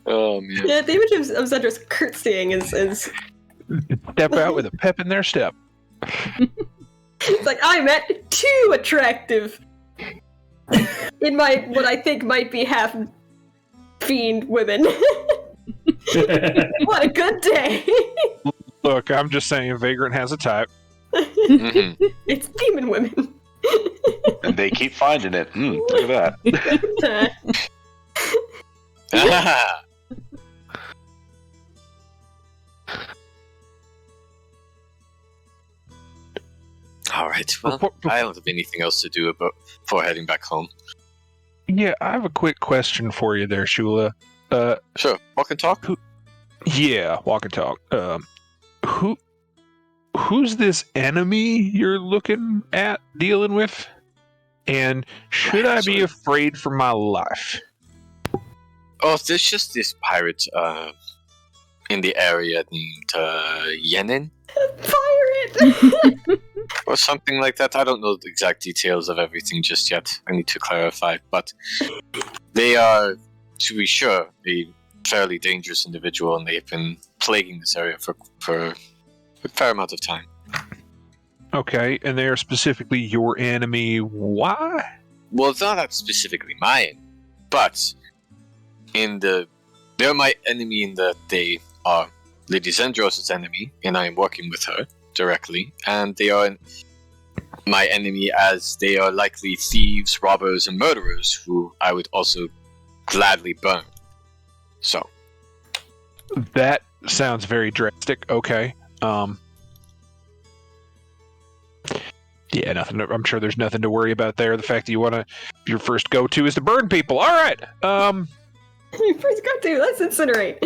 Oh man. Yeah, the image of Zendros curtsying is Step out with a pep in their step. it's like I met two attractive in my what I think might be half fiend women. What a good day. Look, I'm just saying, Vagrant has a type. Mm-hmm. It's demon women. And they keep finding it. Look at that. All right. Well, I don't have anything else to do before heading back home. Yeah, I have a quick question for you there, Shula. Sure. Walk and talk. Yeah, walk and talk. Who's this enemy you're looking at dealing with? And should I be afraid for my life? Oh, there's just this pirate in the area named Yenin Pirate. or something like that. I don't know the exact details of everything just yet. I need to clarify, but they are, to be sure, a fairly dangerous individual, and they've been plaguing this area for a fair amount of time. Okay, and they are specifically your enemy. Why? Well, it's not that specifically my enemy, but they're my enemy in that they are Lady Zendros' enemy, and I am working with her directly, and they are my enemy as they are likely thieves, robbers, and murderers who I would also gladly burn. So. That sounds very drastic. Okay. Yeah, nothing. I'm sure there's nothing to worry about there. The fact that your first go-to is to burn people. All right. Your first go-to, let's incinerate.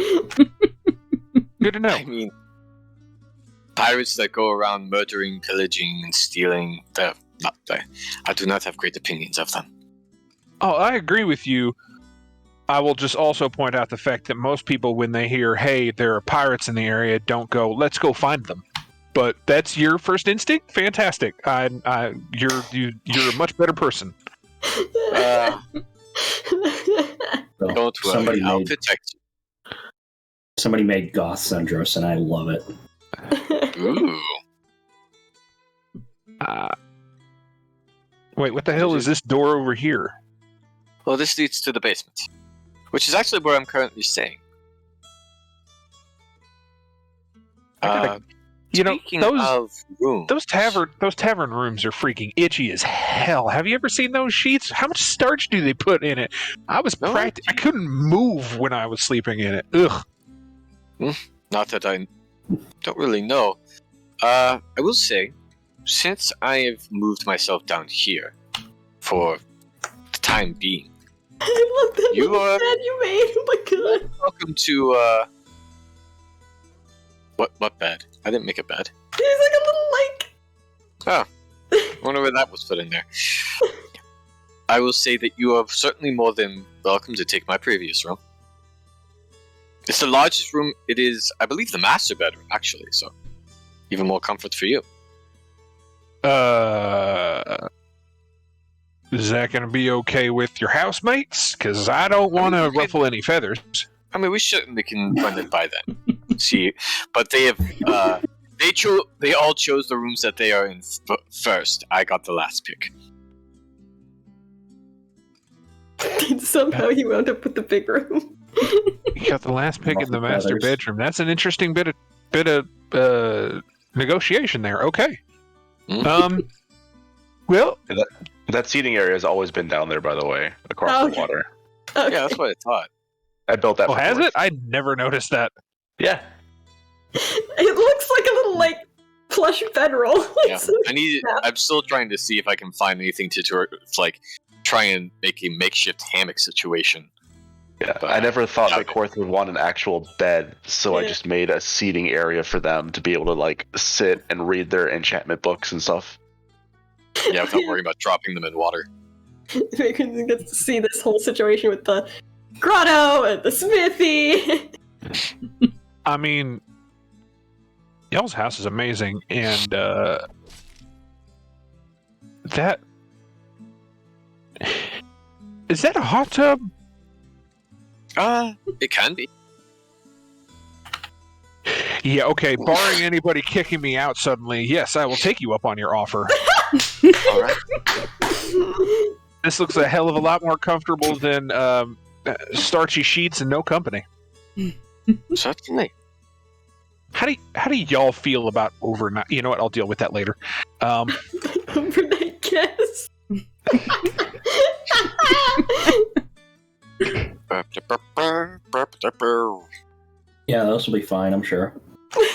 Good to know. I mean, pirates that go around murdering, pillaging, and stealing, I do not have great opinions of them. Oh, I agree with you. I will just also point out the fact that most people, when they hear, "Hey, there are pirates in the area," don't go, "Let's go find them." But that's your first instinct? Fantastic. You're a much better person. Don't worry, I'll protect you. Somebody made Goth Zendros, and I love it. Ooh. Wait, what the hell is this door over here? Well, this leads to the basement, which is actually where I'm currently staying. You know, Speaking of rooms, those tavern rooms are freaking itchy as hell. Have you ever seen those sheets? How much starch do they put in it? I couldn't move when I was sleeping in it. Ugh. Not that I don't really know. I will say, since I have moved myself down here for the time being, I love that little bed you made. Oh my god. Welcome to what bed? I didn't make a bed. There's like a little Oh. I wonder where that was put in there. I will say that you are certainly more than welcome to take my previous room. It's the largest room. It is, I believe, the master bedroom, actually, so even more comfort for you. Is that going to be okay with your housemates? Because I don't want to ruffle any feathers. I mean, we certainly can run it by them. See, but they have, they all chose the rooms that they are in first. I got the last pick. And somehow you wound up with the big room. You got the last pick in the master bedroom. That's an interesting bit of negotiation there. Okay. Well, That seating area has always been down there, by the way, across the water. Okay. Yeah, that's what I thought. I built that. oh, for has Dwarf. it? I never noticed that. Yeah. It looks like a little like plush bedroll. Yeah, I'm still trying to see if I can find anything to like try and make a makeshift hammock situation. Yeah, But I never thought yeah. that Korth would want an actual bed, so I just made a seating area for them to be able to like sit and read their enchantment books and stuff. Yeah, without worrying about dropping them in water. Bacon gets to see this whole situation with the grotto and the smithy. I mean, y'all's house is amazing, and that is that a hot tub? It can be. Yeah, okay. Barring anybody kicking me out suddenly, yes, I will take you up on your offer. All right. This looks a hell of a lot more comfortable than starchy sheets and no company. Certainly. How do y'all feel about overnight? You know what? I'll deal with that later. Overnight guest. Yeah, those will be fine, I'm sure.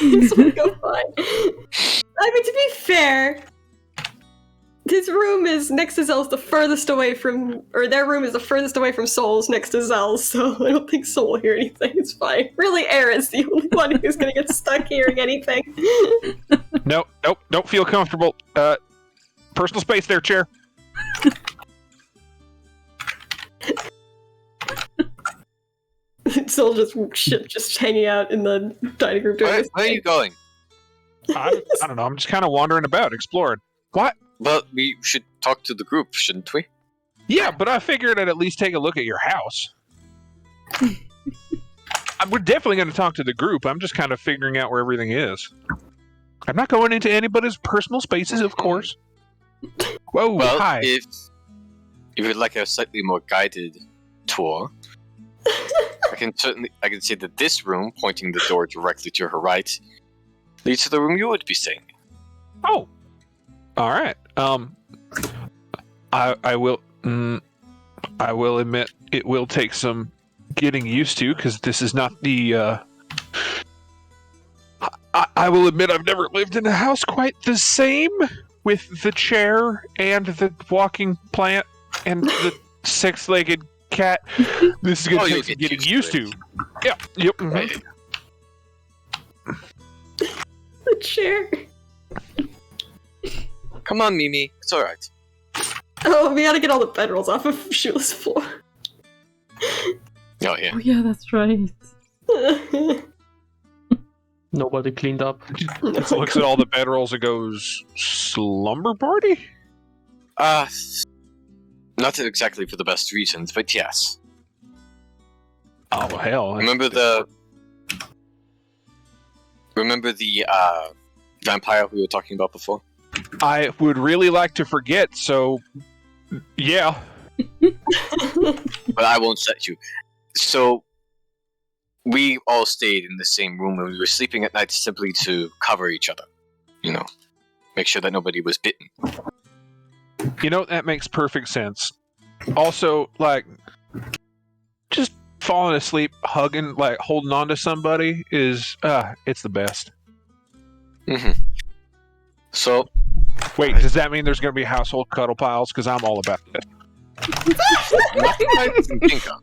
This will go fine. I mean, to be fair, his room is next to Zell's the furthest away from, or their room is the furthest away from Soul's next to Zell's, so I don't think Soul will hear anything. It's fine. Really, Aaron's the only one who's gonna get stuck hearing anything. Nope, don't feel comfortable. Personal space there, chair. Soul just hanging out in the dining room. Where are you going? I don't know. I'm just kind of wandering about, exploring. What? Well, we should talk to the group, shouldn't we? Yeah, but I figured I'd at least take a look at your house. We're definitely going to talk to the group. I'm just kind of figuring out where everything is. I'm not going into anybody's personal spaces, of course. Whoa, Well, hi. if you would like a slightly more guided tour, I can say that this room, pointing the door directly to her right, leads to the room you would be staying. Oh, all right. I will. I will admit it will take some getting used to because this is not the. I will admit I've never lived in a house quite the same with the chair and the walking plant and the six-legged cat. This is gonna take some getting used to. Yeah. Yep. mhm. Right. The chair. Come on, Mimi. It's alright. Oh, we gotta get all the bedrolls off of Shula's floor. Oh, yeah. Oh yeah, that's right. Nobody cleaned up. Just looks at all the bedrolls and goes, "Slumber party." Not exactly for the best reasons, but yes. Oh hell! Remember the vampire we were talking about before? I would really like to forget. So, yeah. But I won't let you. So, we all stayed in the same room and we were sleeping at night simply to cover each other. You know, make sure that nobody was bitten. You know, that makes perfect sense. Also, like, just falling asleep, hugging, like, holding on to somebody is, it's the best. Mm-hmm. So, Wait, does that mean there's going to be household cuddle piles? Because I'm all about it. nothing I can think of.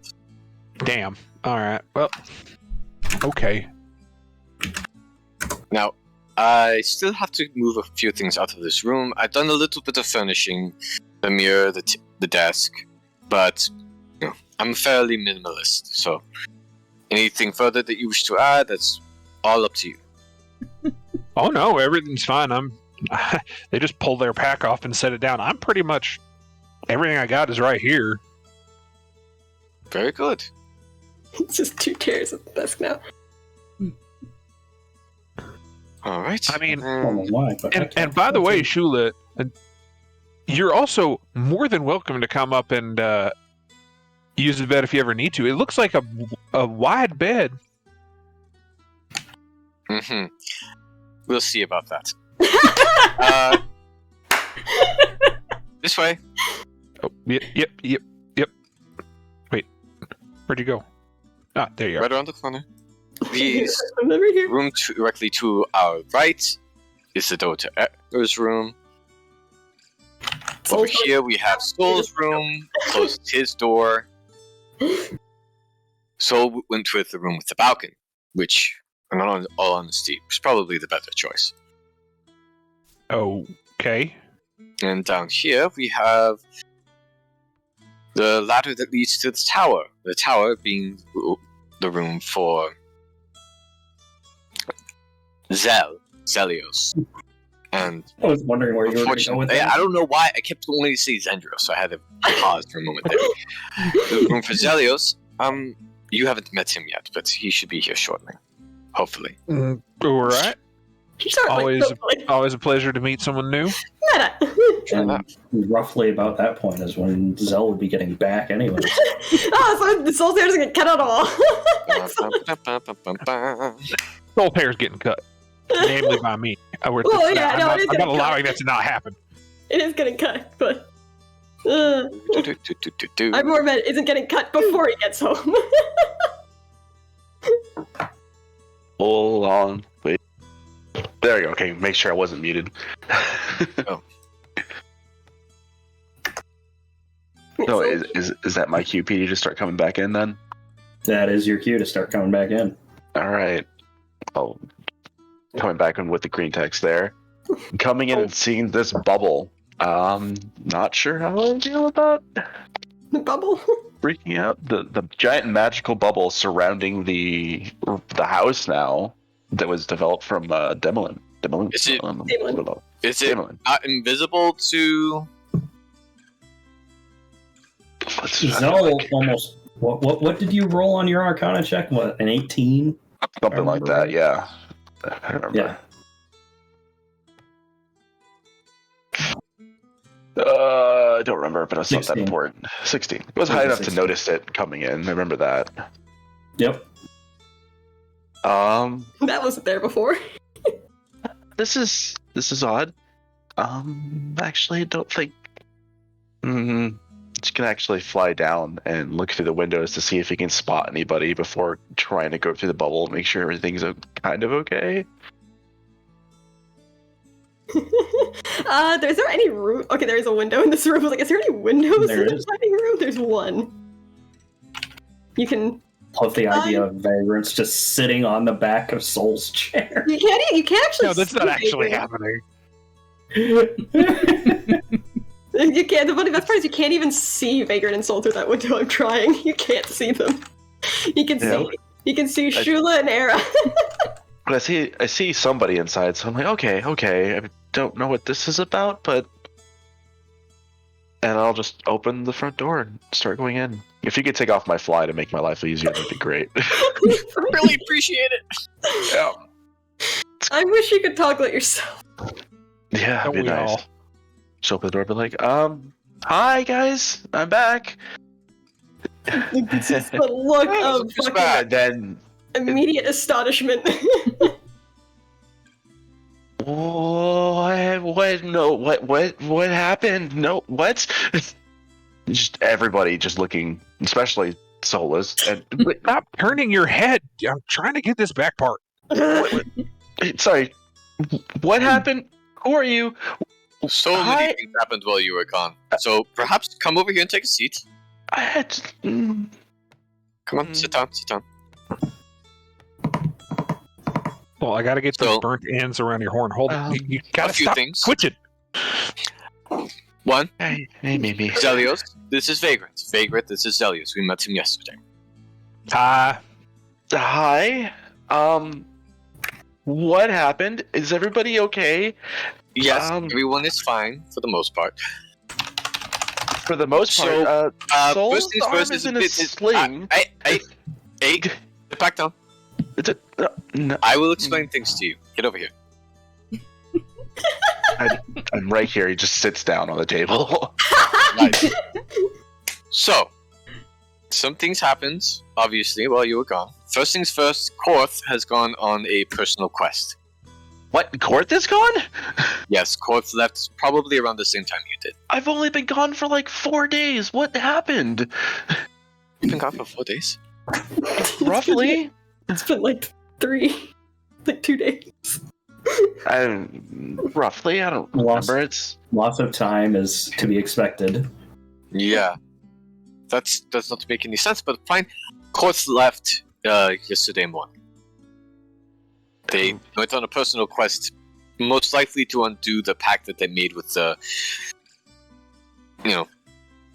Damn. Alright, well, okay. Now, I still have to move a few things out of this room. I've done a little bit of furnishing, the mirror, the desk, but you know, I'm fairly minimalist. So, anything further that you wish to add, that's all up to you. Oh no, everything's fine. They just pull their pack off and set it down. I'm pretty much, everything I got is right here. Very good. It's just two chairs at the desk now. All right. I mean, I don't know why, but and by the way, Shula, you're also more than welcome to come up and use the bed if you ever need to. It looks like a wide bed. Mm-hmm. We'll see about that. This way. Oh, yep. Wait, where'd you go? Ah, there you are. Right around the corner. These I'm over here. room directly to our right is the door to Edgar's room. Over here we have Soul's room, close to his door. Soul went with the room with the balcony, which, in all honesty, was probably the better choice. Okay. And down here we have the ladder that leads to the tower. The tower being the room for Zelios. And I was wondering where you were going to go with that. I don't know why I kept wanting to say Zendros, so I had to pause for a moment there. The room for Zelios, you haven't met him yet, but he should be here shortly. Hopefully. All right. Shortly, Always a pleasure to meet someone new. And roughly about that point is when Zell would be getting back anyway. Oh, so the Soul's hair doesn't get cut at all. Soul hair's getting cut, namely by me. I'm not allowing that to not happen. It is getting cut, but I more meant isn't getting cut before he gets home. Hold on. Wait. There you go. Okay, make sure I wasn't muted. Oh. No, is that my cue, Petey, to start coming back in then? That is your cue to start coming back in. Alright. Oh, coming back in with the green text there. Coming in and seeing this bubble. Not sure how I feel about The bubble? freaking out. The giant magical bubble surrounding the house now that was developed from Demolin. Is it- Demolin. Is it Demolin. not invisible to... Zell almost. What did you roll on your Arcana check? What, an 18? Something like that, yeah. I remember. Yeah. I don't remember, but it's not that 16. important. 16. It was high enough to 16. notice it coming in. I remember that. Yep. That wasn't there before. This is odd. Actually, I don't think. Just gonna actually fly down and look through the windows to see if he can spot anybody before trying to go through the bubble and make sure everything's kind of okay. Is there any room? Okay, there is a window in this room. Like, is there any windows There in the is. dining room? There's one. You can. Love the idea of Vagrant's just sitting on the back of Soul's chair. You can't actually. No, that's not see actually Vagrant. happening. You can't. The funny best part is you can't even see Vagrant and Soul through that window. I'm trying. You can't see them. You can Yeah. see. You can see Shula and Era. But I see somebody inside, so I'm like, okay. I don't know what this is about, but. And I'll just open the front door and start going in. If you could take off my fly to make my life easier, that'd be great. Really appreciate it. Yeah. I wish you could toggle it yourself. Yeah, Don't it'd be we nice. all? Just open the door, be like, hi guys, I'm back. It's just the look of Just fucking bad. And then, immediate astonishment. what happened? No, what? Just everybody just looking, especially Solus. And Stop turning your head. I'm trying to get this back part. sorry, what happened? Who are you? So many things happened while you were gone. So perhaps come over here and take a seat. I had. Come on, sit down. Well, I gotta get So- those burnt ends around your horn. Hold on. You gotta a few stop things. twitching. One, Hey, maybe. Zelios. This is Vagrant. Vagrant, this is Zelios. We met him yesterday. Hi. What happened? Is everybody okay? Yes, everyone is fine for the most part. For the most part, So, Soul's first things arm first is is in a bit- sling. Hey, sit back down. It's no, I will explain things to you. Get over here. I'm right here. He just sits down on the table. Nice. So, some things happened, obviously, while you were gone. First things first, Korth has gone on a personal quest. What? Korth is gone? Yes, Korth left probably around the same time you did. I've only been gone for like 4 days. What happened? You've been gone for 4 days? Roughly. It's been like 2 days. Roughly. I don't Lost. remember. It's Loss of time is to be expected. Yeah. That does not make any sense, but fine. Courts left yesterday morning. They went on a personal quest, most likely to undo the pact that they made with the,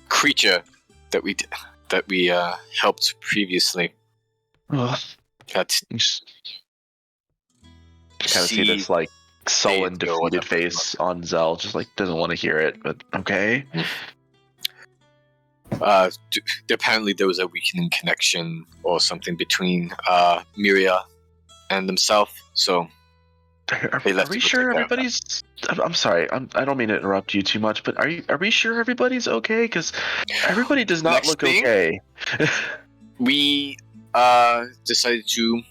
creature that we helped previously. ugh. That's You kind of see this like sullen, They- or whatever. defeated face on Zell, just like doesn't want to hear it. But okay. apparently there was a weakening connection or something between Miria and themselves. So Are They left we to go sure take care of everybody's? I'm sorry. I don't mean to interrupt you too much, but are we sure everybody's okay? Because everybody does not Next look thing? okay. we decided to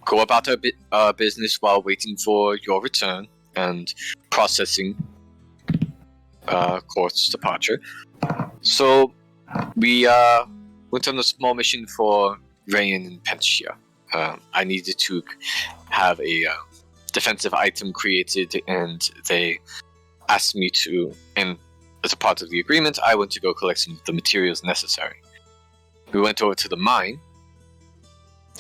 go about our business while waiting for your return and processing Court's departure. So we went on a small mission for Rayan and Pentia. I needed to have a defensive item created, and they asked me to, and as a part of the agreement, I went to go collect some of the materials necessary. We went over to the mine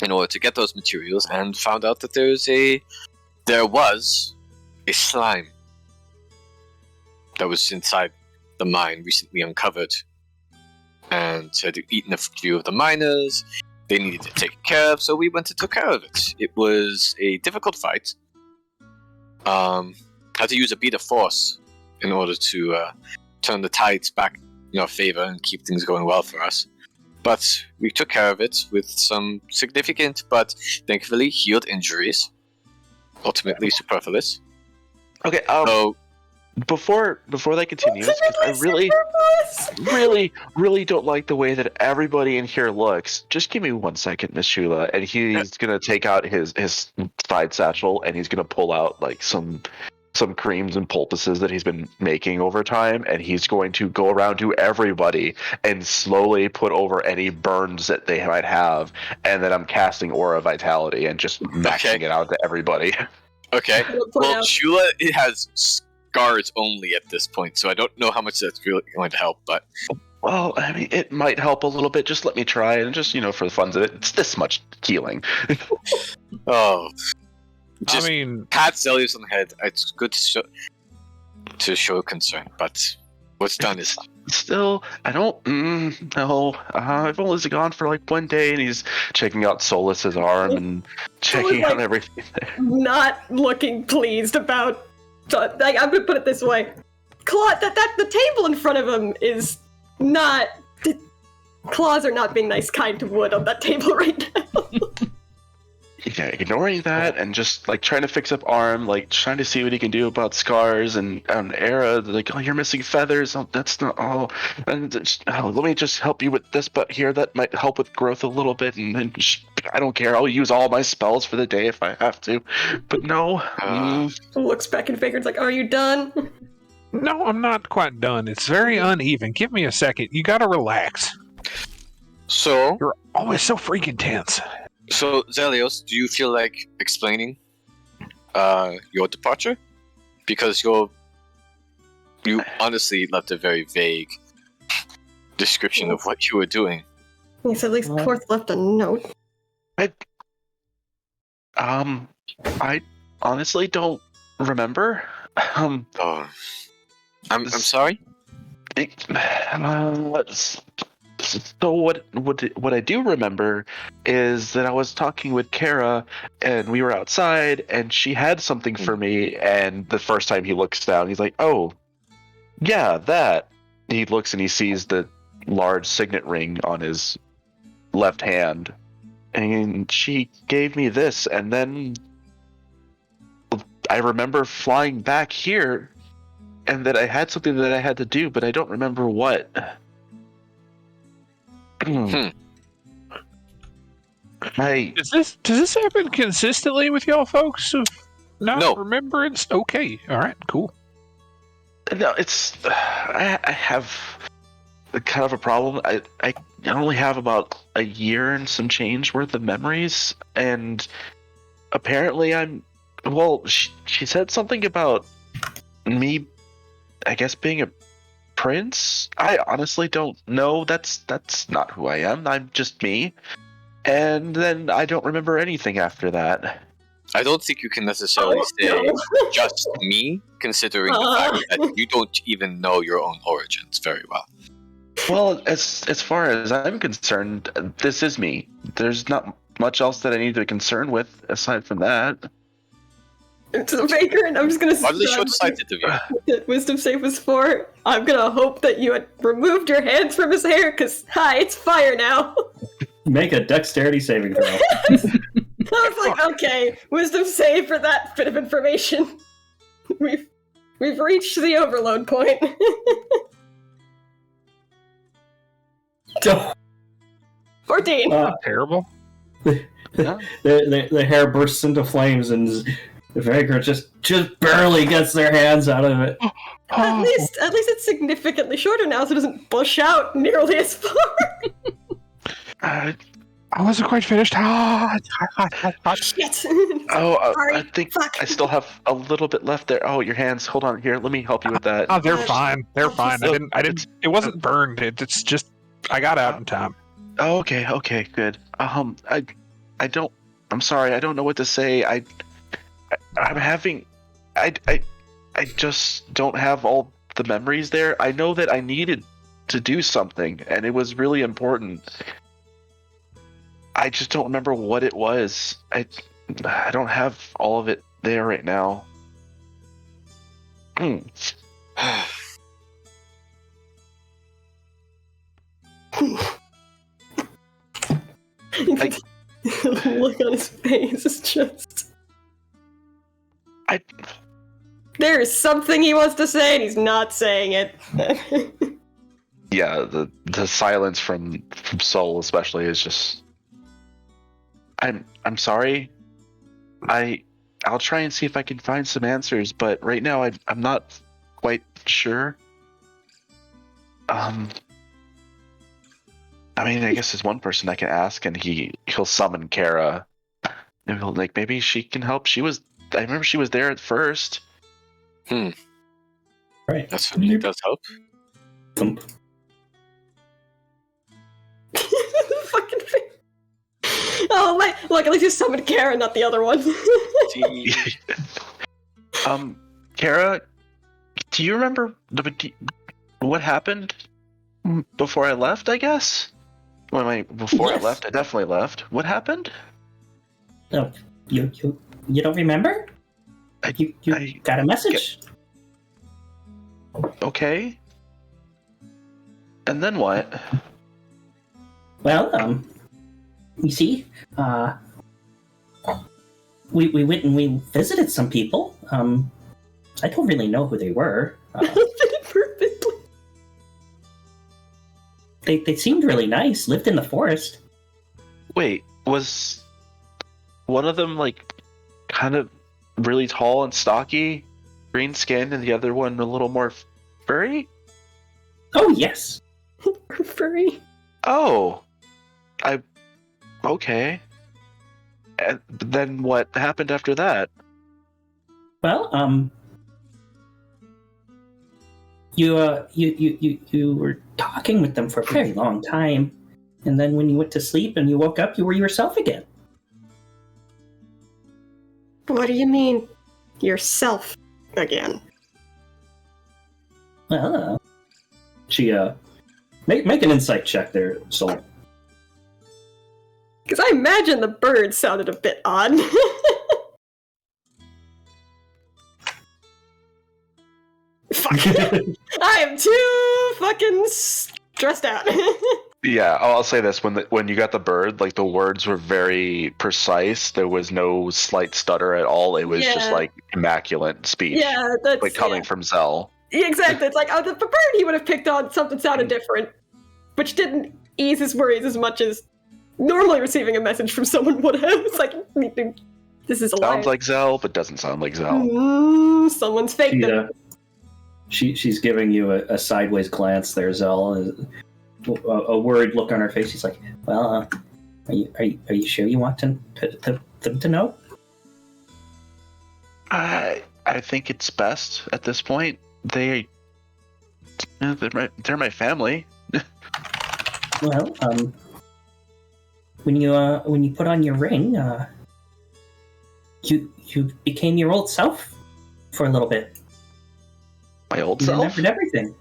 in order to get those materials and found out that there was a slime that was inside the mine, recently uncovered, and had eaten a few of the miners. They needed to take care of, so we went and took care of it. It was a difficult fight. Had to use a beat of force in order to turn the tides back in our favor and keep things going well for us. But we took care of it with some significant but thankfully healed injuries. Ultimately superfluous. Okay. So Before that continues, because I really don't like the way that everybody in here looks. Just give me 1 second, Miss Shula, and he's gonna take out his side satchel and he's gonna pull out like some creams and poultices that he's been making over time, and he's going to go around to everybody and slowly put over any burns that they might have, and then I'm casting Aura Vitality and just maxing it out to everybody. okay. Point Well, out- Shula it has scars only at this point, so I don't know how much that's really going to help, but Well, I mean, it might help a little bit. Just let me try, and just for the funs of it, it's this much healing. oh, I just mean, pat Zelius on the head. It's good to show concern, but what's done is done. Still, I don't know. I've only gone for like 1 day, and he's checking out Solus's arm and checking out everything there. Not looking pleased about. Like, I'm gonna put it this way: Claw, the table in front of him is not. Claws are not being nice, kind to wood on that table right now. Yeah, ignoring that and just like trying to fix up arm, like trying to see what he can do about scars and Era. Like, oh, you're missing feathers. Oh, that's not all. And let me just help you with this, but here that might help with growth a little bit. And then I don't care. I'll use all my spells for the day if I have to. But no. Looks back and Vagrant's like, "Are you done?" no, I'm not quite done. It's very uneven. Give me a second. You gotta relax. So, You're always so freaking tense. So, Zelios, do you feel like explaining your departure? Because you honestly left a very vague description of what you were doing. Yes, at least Quarth left a note. I honestly don't remember. Oh, I'm sorry. So what I do remember is that I was talking with Kara and we were outside and she had something for me, and the first time he looks down he's like, "Oh yeah, that." He looks and he sees the large signet ring on his left hand, and she gave me this, and then I remember flying back here and that I had something that I had to do, but I don't remember what. Hmm. Does this happen consistently with y'all folks? Of not No. remembrance? Okay. All right. Cool. No, it's I have kind of a problem. I only have about a year and some change worth of memories, and apparently she said something about me, I guess, being a prince. I honestly don't know. That's not who I am. I'm just me. And then I don't remember anything after that. I don't think you can necessarily say just me, considering the fact that you don't even know your own origins very well. Well, as far as I'm concerned, this is me. There's not much else that I need to be concerned with aside from that. So, Vagrant, I'm just gonna Oddly short-sighted of you. that wisdom save was 4. I'm gonna hope that you had removed your hands from his hair, because, hi, it's fire now. Make a dexterity saving throw. I was like, okay, wisdom save for that bit of information. We've reached the overload point. 14. Terrible. The hair bursts into flames and the Vagrant just barely gets their hands out of it. At least it's significantly shorter now, so it doesn't bush out nearly as far. I wasn't quite finished. Shit. I think I still have a little bit left there. Oh, your hands. Hold on here. Let me help you with that. Oh, they're fine. They're fine. I didn't. It wasn't burned. It's just I got out in time. Oh, okay, good. I don't. I'm sorry. I don't know what to say. I'm having. I just don't have all the memories there. I know that I needed to do something, and it was really important. I just don't remember what it was. I don't have all of it there right now. The look on his face is just... There is something he wants to say, and he's not saying it. Yeah, the silence from Soul especially is just... I'm sorry. I'll try and see if I can find some answers, but right now I'm not quite sure. I mean, I guess there's one person I can ask, and he'll summon Kara. And he'll maybe she can help. I remember she was there at first. Right. That certainly does help. Fucking thing. Oh, look, at least you summoned Kara, not the other one. Kara, do you remember what happened before I left, I guess? Before I left, I definitely left. What happened? Oh, you don't remember? You got a message. Okay. And then what? Well, you see, we went and we visited some people. I don't really know who they were. They seemed really nice. Lived in the forest. Wait, was one of them kind of really tall and stocky, green skin, and the other one a little more furry? Oh yes. Furry. Oh, okay. And then what happened after that? Well, you were talking with them for a very long time, and then when you went to sleep and you woke up, you were yourself again. What do you mean, yourself again? Well, She make an insight check there, Soul. Because I imagine the bird sounded a bit odd. Fuck. I am too fucking stressed out. Yeah, I'll say this: when you got the bird, the words were very precise. There was no slight stutter at all. It was just immaculate speech. Yeah, that's coming from Zell. Yeah, exactly. It's like the bird he would have picked on something sounded different, which didn't ease his worries as much as normally receiving a message from someone would have. It's like, this is a lie. Sounds like Zell, but doesn't sound like Zell. Someone's faked it. She's giving you a sideways glance there, Zell. A worried look on her face. She's like, "Well, are you sure you want them to know?" I think it's best at this point. They're my family. Well, when you put on your ring, you became your old self for a little bit. My old You self? remembered everything.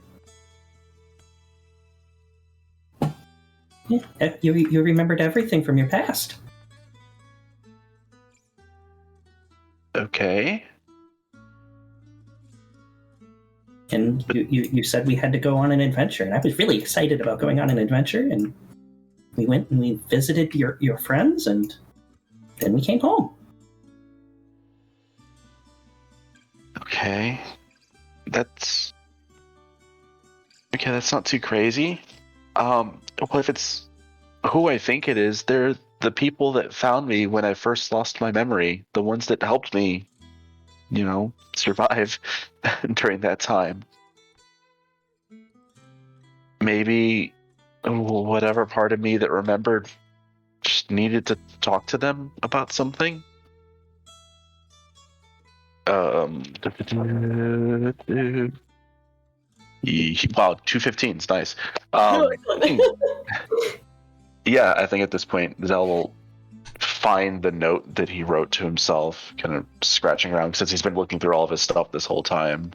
Yeah, you remembered everything from your past. Okay. And you said we had to go on an adventure, and I was really excited about going on an adventure, and we went and we visited your friends, and then we came home. Okay. That's not too crazy. Well, if it's who I think it is, they're the people that found me when I first lost my memory, the ones that helped me, survive during that time. Maybe whatever part of me that remembered just needed to talk to them about something. Wow, 215 is nice. Yeah, I think at this point Zell will find the note that he wrote to himself, kind of scratching around since he's been looking through all of his stuff this whole time.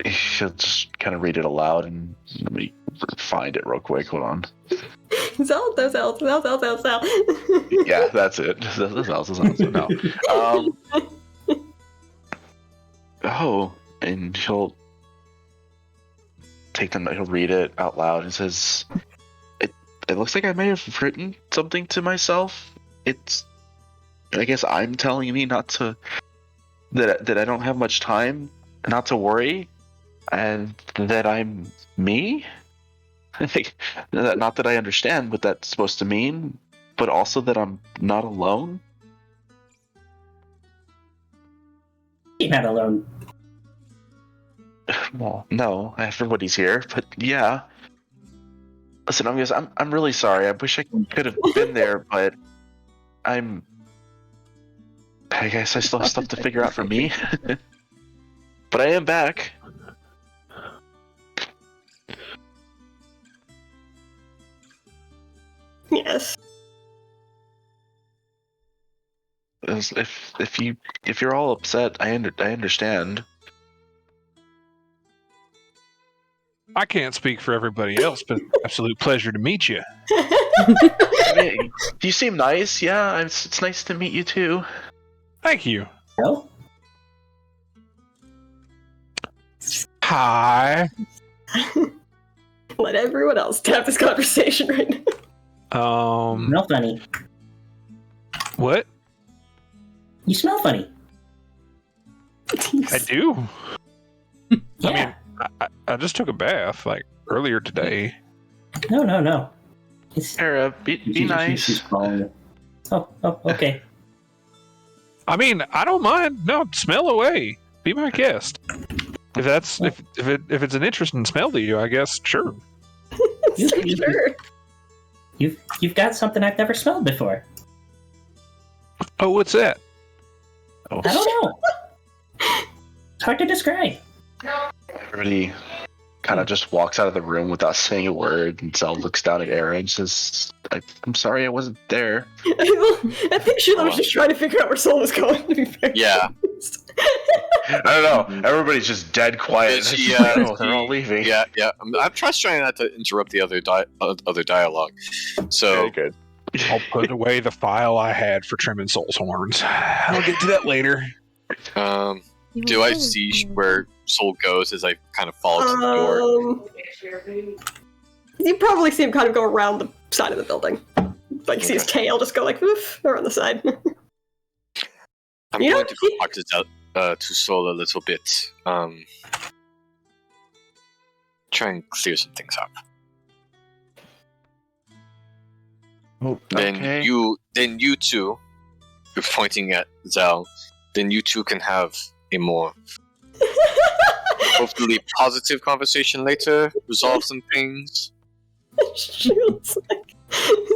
He'll just kind of read it aloud, and let me find it real quick. Hold on. Zell. Yeah, that's it. No. Oh, and he'll take the note. He'll read it out loud. It says, "It looks like I may have written something to myself. I guess I'm telling me not to. That I don't have much time, not to worry, and that I'm me. Not that I understand what that's supposed to mean, but also that I'm not alone." You're not alone. Well, no, everybody's here, but yeah. Listen, I'm really sorry. I wish I could have been there, but I guess I still have stuff to figure out for me. But I am back. Yes. If you're all upset, I understand. I can't speak for everybody else, but absolute pleasure to meet you. I mean, you seem nice. Yeah, it's nice to meet you too. Thank you. No? Hi. Let everyone else have this conversation right now. You smell funny. What? You smell funny. I do. Yeah. I mean, I just took a bath like earlier today. No. It's Sarah, be nice. She's calling. Oh, okay. I mean, I don't mind. No, smell away. Be my guest. If that's if it's an interesting smell to you, I guess sure. Sure. You've got something I've never smelled before. Oh, what's that? Oh, I don't know. It's hard to describe. everybody kind of just walks out of the room without saying a word, and Zell looks down at Aaron and says, I'm sorry I wasn't there. I think Sheila was just trying to figure out where Soul was going, to be fair. Yeah. I don't know. Everybody's just dead quiet. They're all leaving. Yeah. I'm trying not to interrupt the other dialogue. So Very good. I'll put away the file I had for trimming Soul's horns. I'll get to that later. Do I see where Soul goes as I kind of follow to the door? You probably see him kind of go around the side of the building. Like, you see his tail just go like, woof, around the side. I'm going to go talk to Soul a little bit. Try and clear some things up. Oh, Then okay. you two, you're pointing at Zell, then you two can have a more hopefully positive conversation later, resolve some things. It's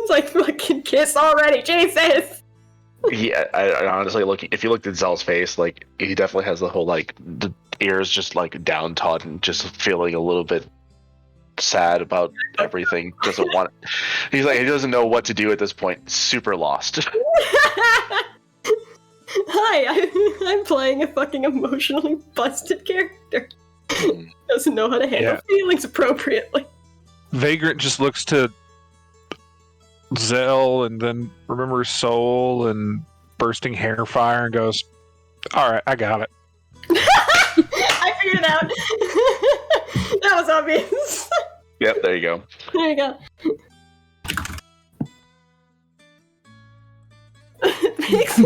like fucking kiss already, Jesus! Yeah, I honestly if you looked at Zell's face, like he definitely has the whole like the ears just like downtrodden, just feeling a little bit sad about everything. Doesn't want. He's like he doesn't know what to do at this point. Super lost. Hi, I'm playing a fucking emotionally busted character. Doesn't know how to handle feelings appropriately. Vagrant just looks to Zell and then remembers Soul and bursting hair fire and goes, "All right, I got it." I figured it out. That was obvious. Yep, there you go. There you go. Thanks.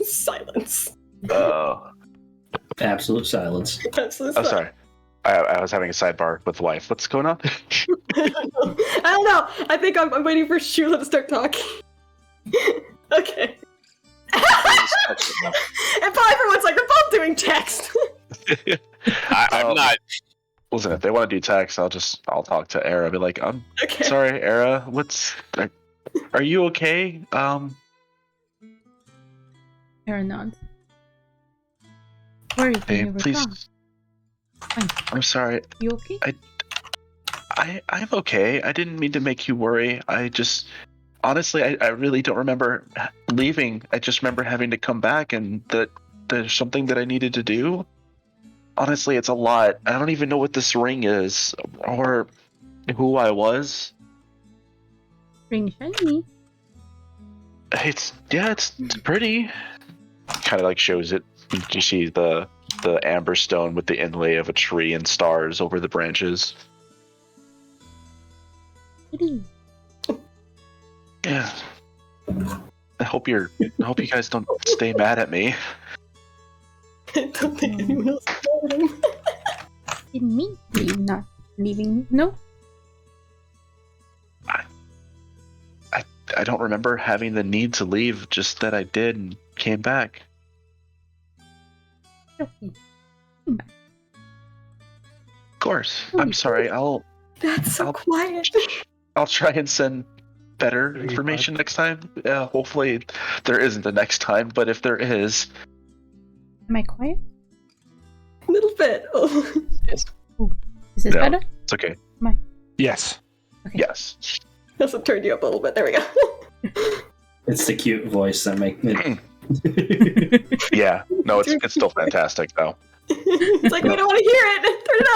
Silence. Oh. Absolute silence. Absolute Oh, silence. sorry. I was having a sidebar with the wife. What's going on? I don't know. I think I'm waiting for Shula to start talking. Okay. And Paul, everyone's like, we're both doing text. I'm not. Listen, if they want to do text, I'll talk to Era. Be like, I'm Okay. sorry, Era. Are you okay? Aaron nods. Where are you Hey, you were please. gone? Fine. I'm sorry. You okay? I'm okay. I didn't mean to make you worry. I just honestly, I really don't remember leaving. I just remember having to come back and that there's something that I needed to do. Honestly, it's a lot. I don't even know what this ring is or who I was. Ring shiny. It's pretty. Kind of like shows it. You see the amber stone with the inlay of a tree and stars over the branches. Pretty. Yeah. I hope you guys don't stay mad at me. I don't think anyone else told him. Didn't mean for you not leaving. No. I don't remember having the need to leave, just that I did and came back. Okay. Of course. I'm sorry. That's so quiet. I'll try and send better information next time. Hopefully there isn't a next time, but if there is. Am I quiet? A little bit. Yes. Ooh. Is this No. better? It's okay. Yes. Okay. Yes. Also turned you up a little bit. There we go. It's the cute voice that makes it. Yeah. No, it's still fantastic though. It's like, we don't want to hear it. Turn it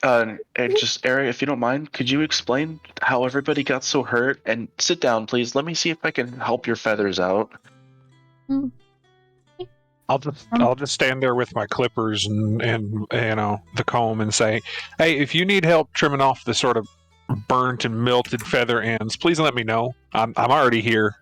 up. And just Ari, if you don't mind, could you explain how everybody got so hurt? And sit down, please. Let me see if I can help your feathers out. I'll just stand there with my clippers and you know the comb and say, "Hey, if you need help trimming off the sort of burnt and melted feather ends, please let me know. I'm already here."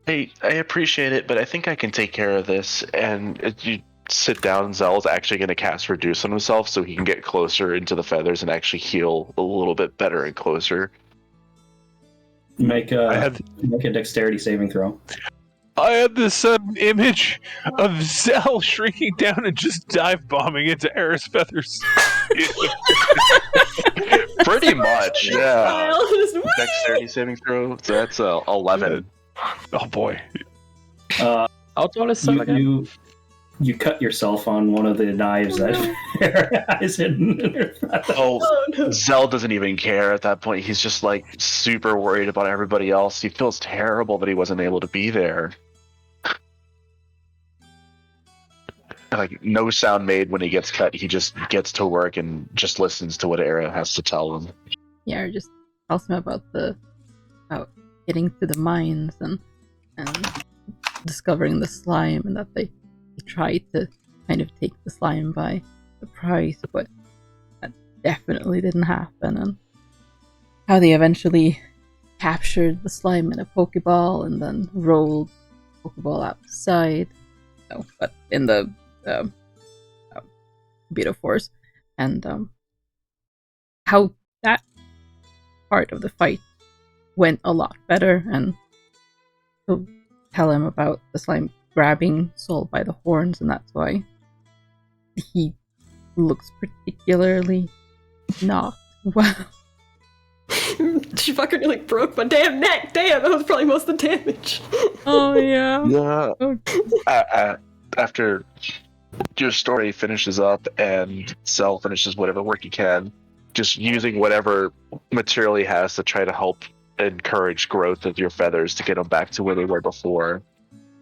Hey, I appreciate it, but I think I can take care of this. And you sit down, Zell's actually going to cast Reduce on himself so he can get closer into the feathers and actually heal a little bit better and closer. Make a dexterity saving throw. I had this sudden image of Zell shrinking down and just dive bombing into Era's feathers. Pretty much, yeah. Kyle just- Dexterity saving throw, so that's 11. Oh boy. Outlaw is son again. You cut yourself on one of the knives that is hidden in her feather. Oh, no. Zell doesn't even care at that point. He's just like super worried about everybody else. He feels terrible that he wasn't able to be there. Like, no sound made when he gets cut. He just gets to work and just listens to what Era has to tell him. Yeah, or just tells him about getting to the mines and discovering the slime, and that they tried to kind of take the slime by surprise, but that definitely didn't happen, and how they eventually captured the slime in a Pokeball and then rolled the Pokeball outside. No, but in the Beetle Force, and how that part of the fight went a lot better, and he'll tell him about the slime grabbing Soul by the horns, and that's why he looks particularly not well. She fucking nearly broke my damn neck. Damn, that was probably most of the damage. Oh yeah. Yeah. Oh. After your story finishes up and Cell finishes whatever work he can, just using whatever material he has to try to help encourage growth of your feathers to get them back to where they were before,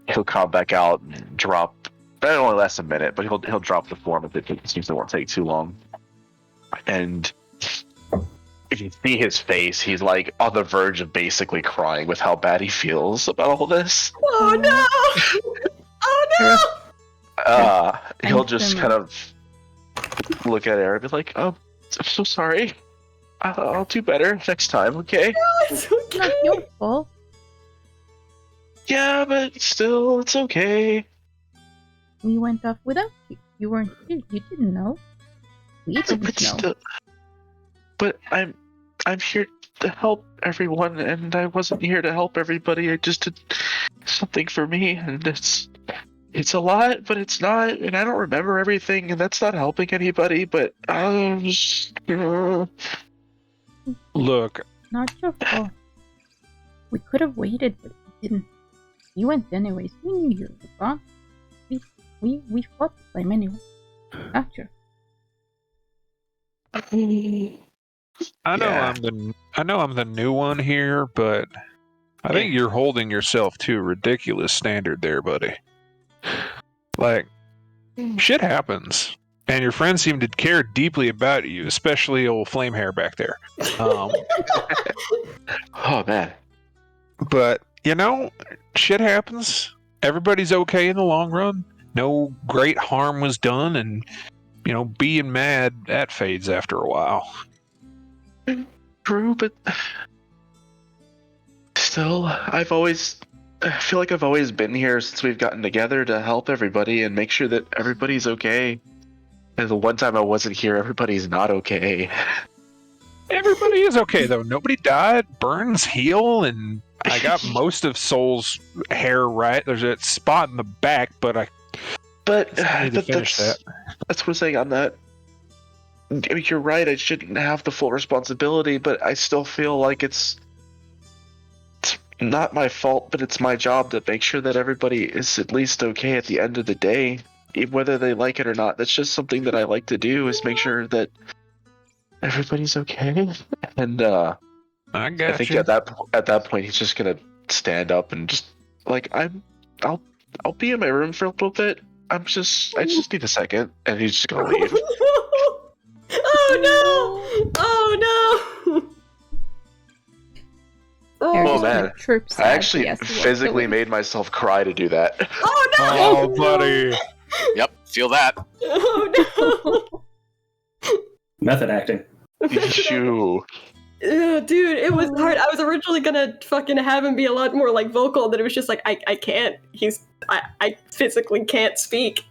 he'll come back out and drop. It only lasts a minute, but he'll drop the form if it seems it won't take too long. And if you see his face, he's like on the verge of basically crying with how bad he feels about all this. Oh no! Oh no! He'll just kind of look at Era and be like, "Oh, I'm so sorry. I'll do better next time, okay?" No, it's okay. Not your fault. Yeah, but still, it's okay. We went off without you. You weren't here. You didn't know. We didn't But know. still, but I'm here to help everyone, and I wasn't here to help everybody. I just did something for me, and it's a lot, but it's not, and I don't remember everything, and that's not helping anybody. But Look, Not your fault. We could have waited, but we didn't. You went anyways. We knew you were gone. We fought the flame anyway. Not your. I know I'm the new one here, but I think you're holding yourself to a ridiculous standard there, buddy. Like, shit happens. And your friends seem to care deeply about you, especially old flame hair back there. oh man. But, you know, shit happens. Everybody's okay in the long run. No great harm was done, and, you know, being mad, that fades after a while. True, but still, I feel like I've always been here since we've gotten together to help everybody and make sure that everybody's okay. And the one time I wasn't here, everybody's not okay. Everybody is okay, though. Nobody died. Burns heal, and I got most of Soul's hair right. There's a spot in the back, but I need to finish that. That's what I'm saying on that. I mean, you're right, I shouldn't have the full responsibility, but I still feel like it's not my fault, but it's my job to make sure that everybody is at least okay at the end of the day, whether they like it or not. That's just something that I like to do, is make sure that everybody's okay. And I think at that point he's just gonna stand up and just like I'll be in my room for a little bit. I just need a second, and he's just gonna leave. Oh no! Oh no! Oh man, I actually physically made myself cry to do that. Oh no! Oh, buddy. Yep, feel that. Oh no! Method acting. Shoo. Dude, it was hard. I was originally gonna fucking have him be a lot more like vocal, but it was just like I can't. I physically can't speak.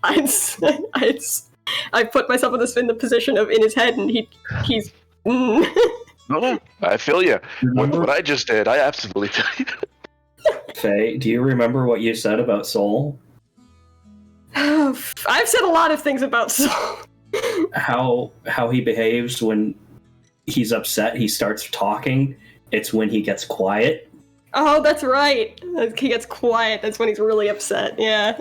I put myself in the position of in his head, and he's. No, I feel you. What I just did, I absolutely feel you. Faye, do you remember what you said about Soul? I've said a lot of things about Soul. How he behaves when he's upset, he starts talking. It's when he gets quiet. Oh, that's right. He gets quiet. That's when he's really upset. Yeah.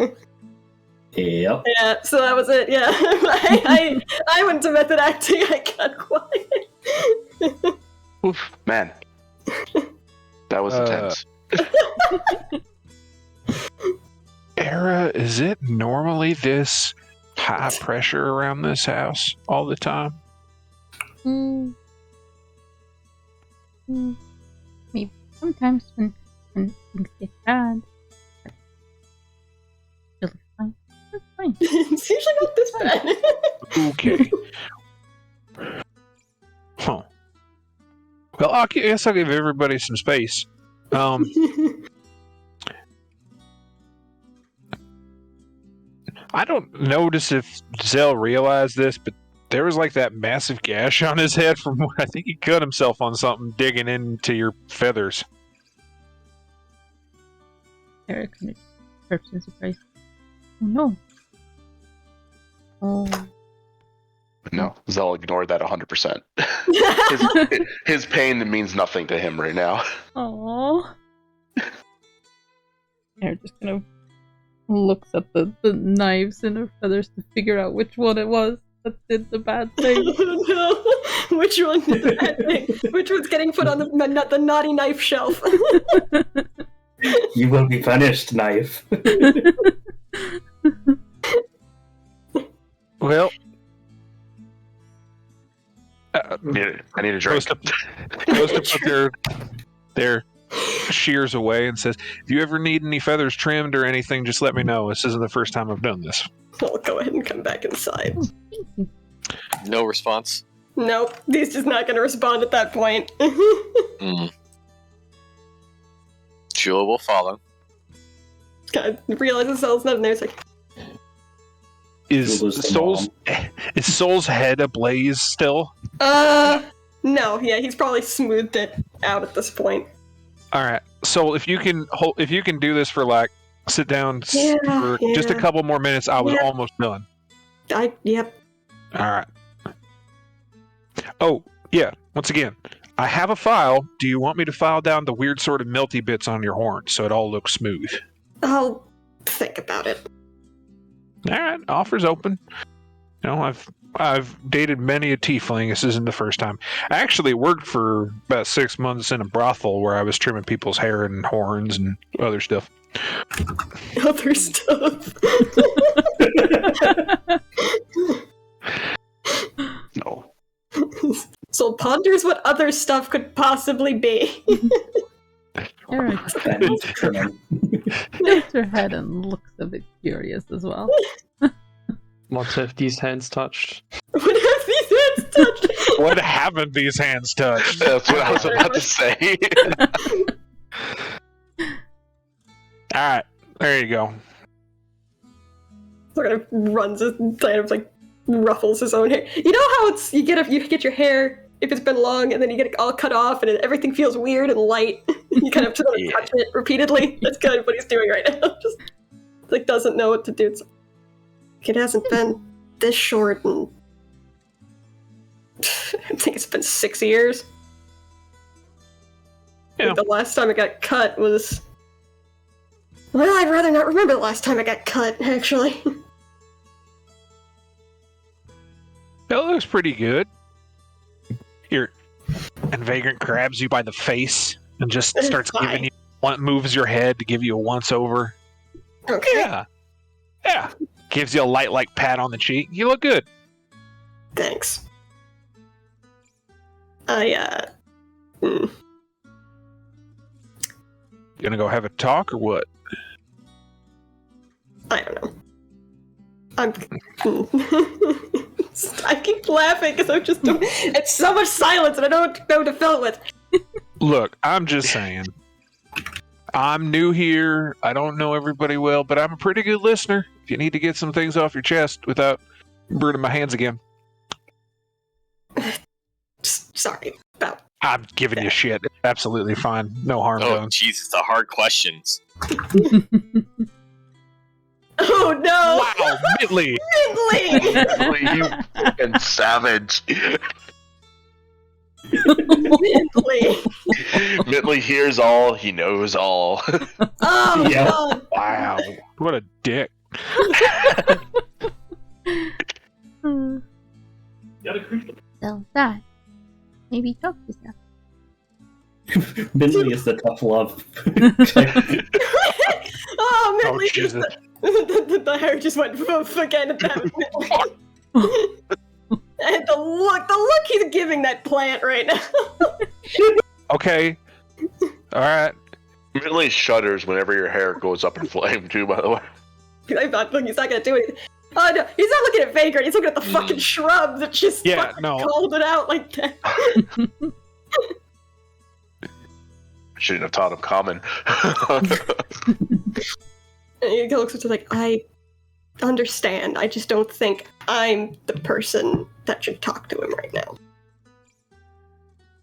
Yep. Yeah. So that was it. Yeah. I went to method acting. I got quiet. Oof, man. That was intense. Era, is it normally this high pressure around this house all the time? Maybe sometimes when things get bad. It's fine. It's fine. It's usually not this bad. Okay. Huh. Well, I guess I'll give everybody some space. I don't notice if Zell realized this, but there was like that massive gash on his head from I think he cut himself on something digging into your feathers. Eric perps in surprise. Oh no. Oh. No, Zell ignored that 100%. His pain means nothing to him right now. Aww. Eric just kind of looks at the knives and her feathers to figure out which one it was that did the bad thing. Oh no! Which one did the bad thing? Which one's getting put on the naughty knife shelf? You will be punished, knife. Well, I need a drink. Goes to put their shears away and says, "If you ever need any feathers trimmed or anything, just let me know. This isn't the first time I've done this." I'll go ahead and come back inside. No response. Nope, he's just not going to respond at that point. Shula will follow. God, realizes Cell's not in there. It's like, Is Soul's head ablaze still? no, yeah, he's probably smoothed it out at this point. All right, Soul, if you can do this for like sit down for just a couple more minutes, I was almost done. Yep. All right. Oh yeah, once again, I have a file. Do you want me to file down the weird sort of melty bits on your horn so it all looks smooth? I'll think about it. All right, offer's open. You know, I've dated many a tiefling. This isn't the first time. I actually worked for about 6 months in a brothel where I was trimming people's hair and horns and other stuff. Other stuff. No. So ponders what other stuff could possibly be. Eric tilts her head and looks a bit curious as well. What have these hands touched? What have these hands touched? What haven't these hands touched? That's what I was about to say. Alright, there you go. Sort of runs kind of like ruffles his own hair. You know how it's you get your hair if it's been long and then you get it all cut off and everything feels weird and light. You kind of sort of touch it repeatedly. That's kind of what he's doing right now. Just like doesn't know what to do. It's, it hasn't been this short and I think it's been 6 years. Yeah. The last time it got cut was... Well, I'd rather not remember the last time I got cut, actually. That looks pretty good. Here, and Vagrant grabs you by the face and just starts giving you moves your head to give you a once over. Okay. Yeah. Gives you a light like pat on the cheek. You look good. Thanks. You gonna go have a talk or what? I don't know. I keep laughing because I'm just... It's so much silence and I don't know what to fill it with. Look, I'm just saying. I'm new here. I don't know everybody well, but I'm a pretty good listener. If you need to get some things off your chest without burning my hands again. Sorry about... I'm giving you shit. It's absolutely fine. No harm Oh, done. Jesus, the hard questions. Oh no! Wow, Midley! Midley! You fucking savage. Midley! Midley hears all, he knows all. Oh Yeah. God! Wow, what a dick. So that. Maybe talk to yourself. Midley is the tough love. Oh, Oh, Midley! Jesus. The hair just went poof again at that Midley. And the look he's giving that plant right now. Okay. Alright. Midley shudders whenever your hair goes up in flame, too, by the way. I thought he's not gonna do anything. Oh no, he's not looking at Vagrant, he's looking at the fucking shrub that just fucking called it out like that. Shouldn't have taught him common. And he looks at you like, I understand. I just don't think I'm the person that should talk to him right now.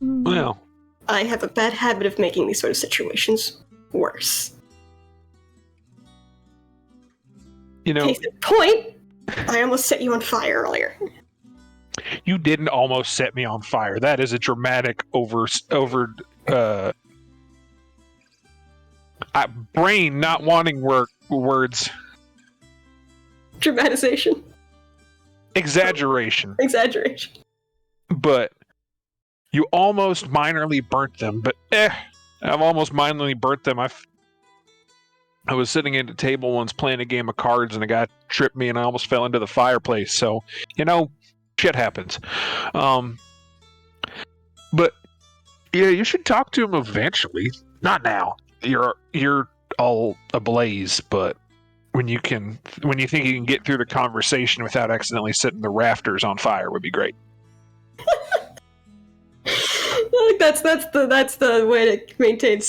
Well, I have a bad habit of making these sort of situations worse. you know, Case in point, I almost set you on fire earlier. you didn't almost set me on fire. That is a dramatic brain not wanting words. Dramatization. Exaggeration. Exaggeration. But you almost minorly burnt them. But I've almost minorly burnt them. I was sitting at a table once playing a game of cards, and a guy tripped me, and I almost fell into the fireplace. So, shit happens. But yeah, you should talk to him eventually. Not now. You're all ablaze, but when you think you can get through the conversation without accidentally setting the rafters on fire would be great. Like that's the way to maintain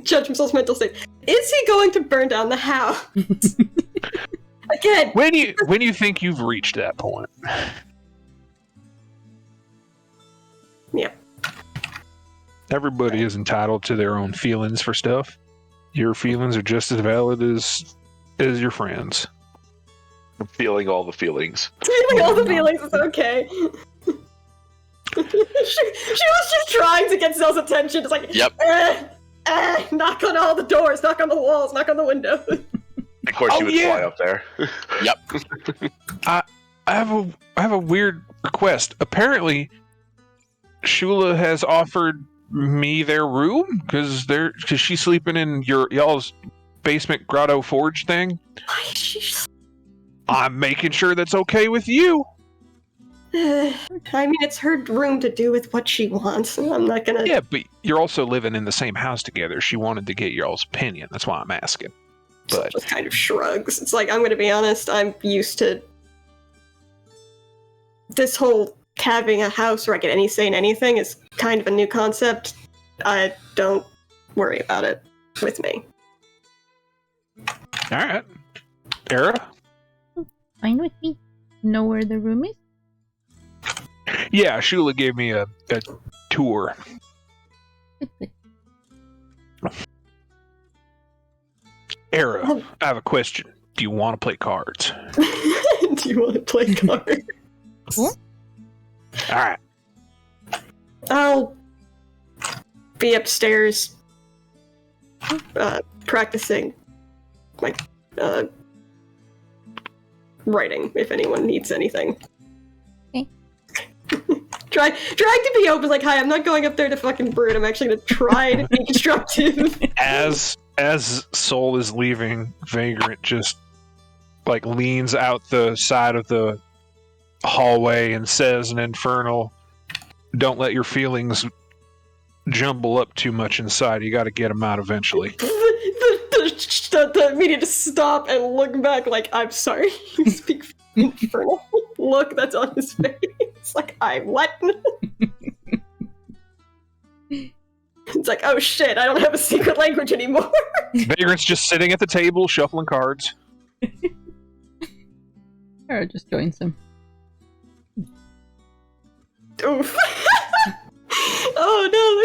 judge soul's mental state. Is he going to burn down the house? Again. When you think you've reached that point. Yeah. Everybody is entitled to their own feelings for stuff. Your feelings are just as valid as your friends. I'm feeling all the feelings. Feeling all the feelings is okay. she was just trying to get Zell's attention. It's like, yep. Knock on all the doors, knock on the walls, knock on the window. Of course, you would fly up there. Yep. I have a weird request. Apparently, Shula has offered me their room because she's sleeping in y'all's basement grotto forge thing. Why is she? I'm making sure that's okay with you. I mean, it's her room to do with what she wants. I'm not gonna. Yeah, but you're also living in the same house together. She wanted to get y'all's opinion. That's why I'm asking. But just kind of shrugs. It's like, I'm gonna be honest. I'm used to this whole having a house where I get any say in anything is kind of a new concept. I don't worry about it with me. All right, Era. Fine with me. Know where the room is? Yeah, Shula gave me a tour. Era, I have a question. Do you want to play cards? Do you want to play cards? What? All right. I'll be upstairs practicing my writing if anyone needs anything. Okay. Trying to be open, like, hi, I'm not going up there to fucking brood. I'm actually gonna try to be constructive. As Soul is leaving, Vagrant just leans out the side of the hallway and says an infernal, "Don't let your feelings jumble up too much inside. You got to get them out eventually." The immediate stop and look back like, I'm sorry, you speak infernal. Look that's on his face. Like, I'm what? It's like, oh shit, I don't have a secret language anymore. Vagrant's just sitting at the table, shuffling cards. Or just joins him. Oof. Oh no,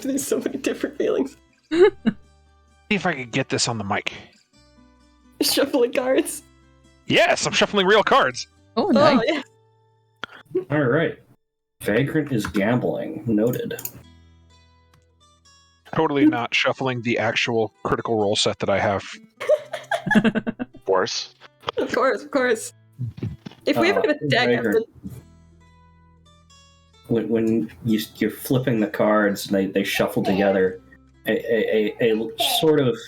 there's so many different feelings. See if I can get this on the mic. Shuffling cards. Yes, I'm shuffling real cards. Oh, nice. Oh, yeah. All right. Vagrant is gambling. Noted. Totally not shuffling the actual Critical Role set that I have. Of course. Of course. If we ever get a deck, Vagrant, when you're flipping the cards and they shuffle together, a sort of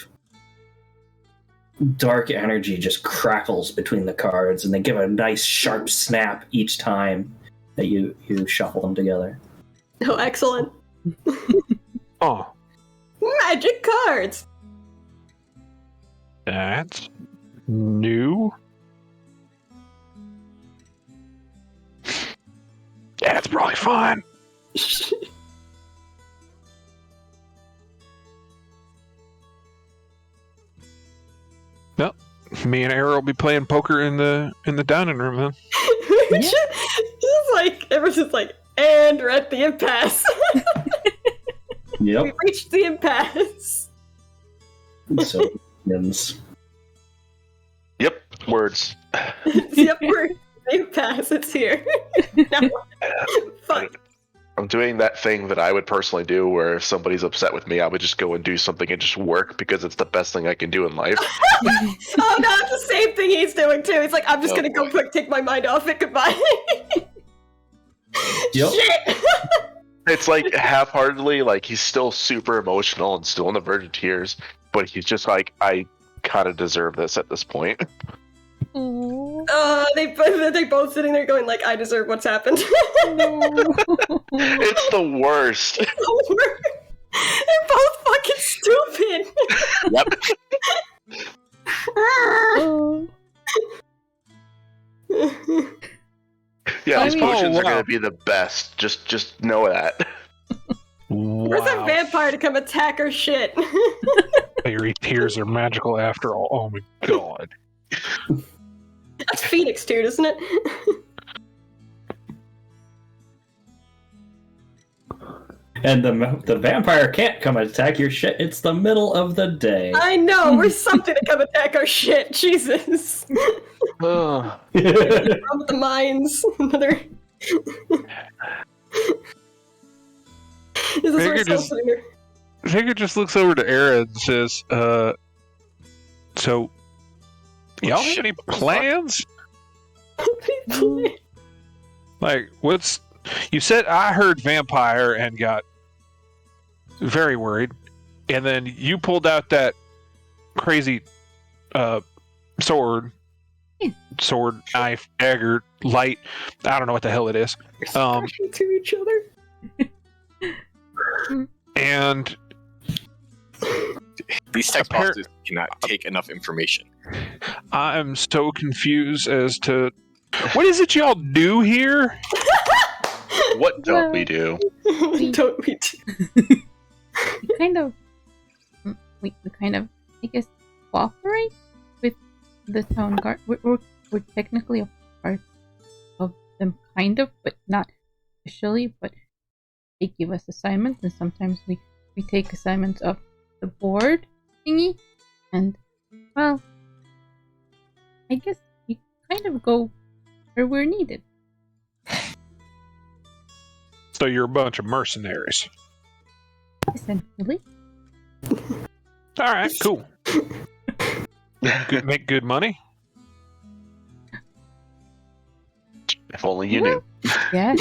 dark energy just crackles between the cards, and they give a nice sharp snap each time that you shuffle them together. oh, excellent. Oh, Magic cards. that's new. Yeah, it's probably fine. Me and Arrow will be playing poker in the dining room, huh? Just like everyone's just like, and we're at the impasse. Yep. We reached the impasse. So it begins. Yep, words. Yep, we're at the impasse. It's here. Now, fuck. I'm doing that thing that I would personally do where if somebody's upset with me, I would just go and do something and just work because it's the best thing I can do in life. Oh no, it's the same thing he's doing too. He's like, I'm just gonna go quick, take my mind off it, goodbye. Yep. Shit! It's like half-heartedly, like he's still super emotional and still on the verge of tears, but he's just like, I kind of deserve this at this point. They both sitting there going like, I deserve what's happened. It's the worst. They're both fucking stupid. Yep. Yeah, these potions are gonna be the best. Just know that. Where's that vampire to come attack our shit? Fairy tears are magical after all. Oh my god. That's Phoenix tear, isn't it? And the vampire can't come attack your shit. It's the middle of the day. I know, where's something to come attack our shit? Jesus. From the mines. Another. This is where it's sitting there. Vigor just looks over to Era and says, so, y'all have any plans? Like, you said I heard vampire and got very worried, and then you pulled out that crazy sword, knife, dagger, light, I don't know what the hell it is. To each other. And these text boxes cannot take enough information. I'm so confused as to what is it y'all do here? What don't we do? Don't we do? we kind of, I guess, cooperate with the town guard. We're technically a part of them, kind of, but not officially. But they give us assignments, and sometimes we take assignments off the board thingy, and well, I guess we kind of go where we're needed. So you're a bunch of mercenaries. Essentially. Alright, cool. Make good money? If only you knew. Yes.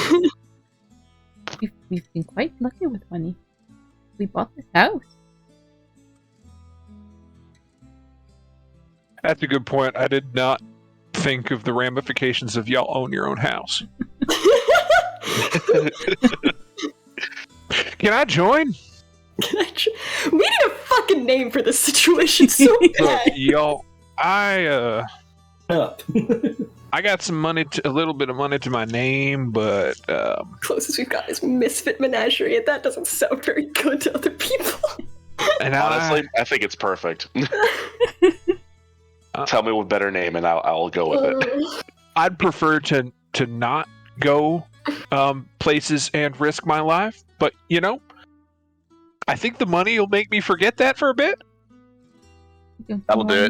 We've been quite lucky with money. We bought this house. That's a good point. I did not think of the ramifications of y'all own your own house. Can I join? We need a fucking name for this situation so bad. Y'all, I got some money, a little bit of money to my name, but closest we've got is Misfit Menagerie, and that doesn't sound very good to other people. And honestly, I think it's perfect. Tell me what better name, and I'll go with it. I'd prefer to not go places and risk my life, but you know, I think the money will make me forget that for a bit. That'll do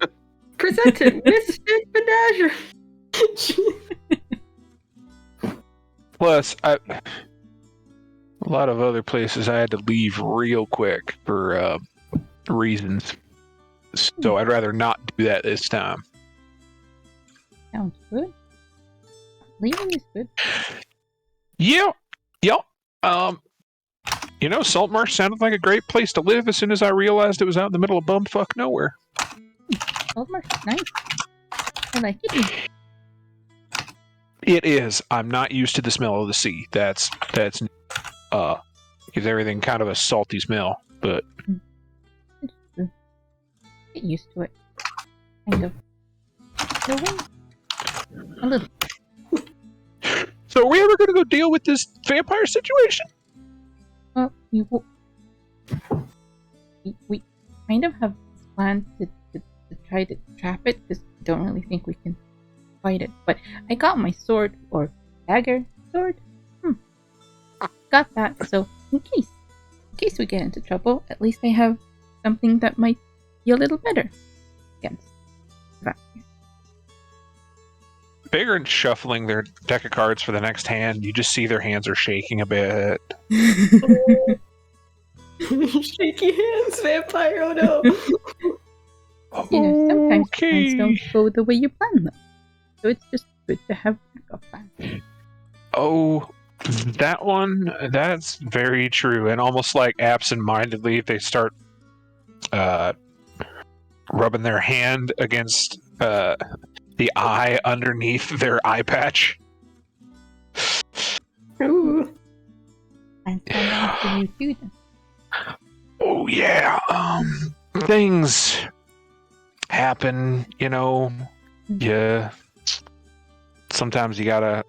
it. Presented Misfit Menagerie. Plus, a lot of other places I had to leave real quick for reasons. So I'd rather not do that this time. Sounds good. Leaving is good. Yeah. You know, Saltmarsh sounded like a great place to live as soon as I realized it was out in the middle of bumfuck nowhere. Saltmarsh is nice. I like it. It is. I'm not used to the smell of the sea. That's gives everything kind of a salty smell, but Get used to it. Kind of. A little. So are we ever going to go deal with this vampire situation? Well, we kind of have planned to try to trap it because I don't really think we can fight it. But I got my sword, or dagger sword. Got that, so in case we get into trouble, at least I have something that might be a little better against that. Vagrant shuffling their deck of cards for the next hand. You just see their hands are shaking a bit. Shaky hands, vampire. Oh no. Sometimes plans don't go the way you plan them, so it's just good to have backup plans. Oh, that one, that's very true. And almost like absent-mindedly, they start rubbing their hand against the eye underneath their eye patch. Ooh. And how do you do them? Oh, yeah. Things happen, you know. Yeah. Sometimes you gotta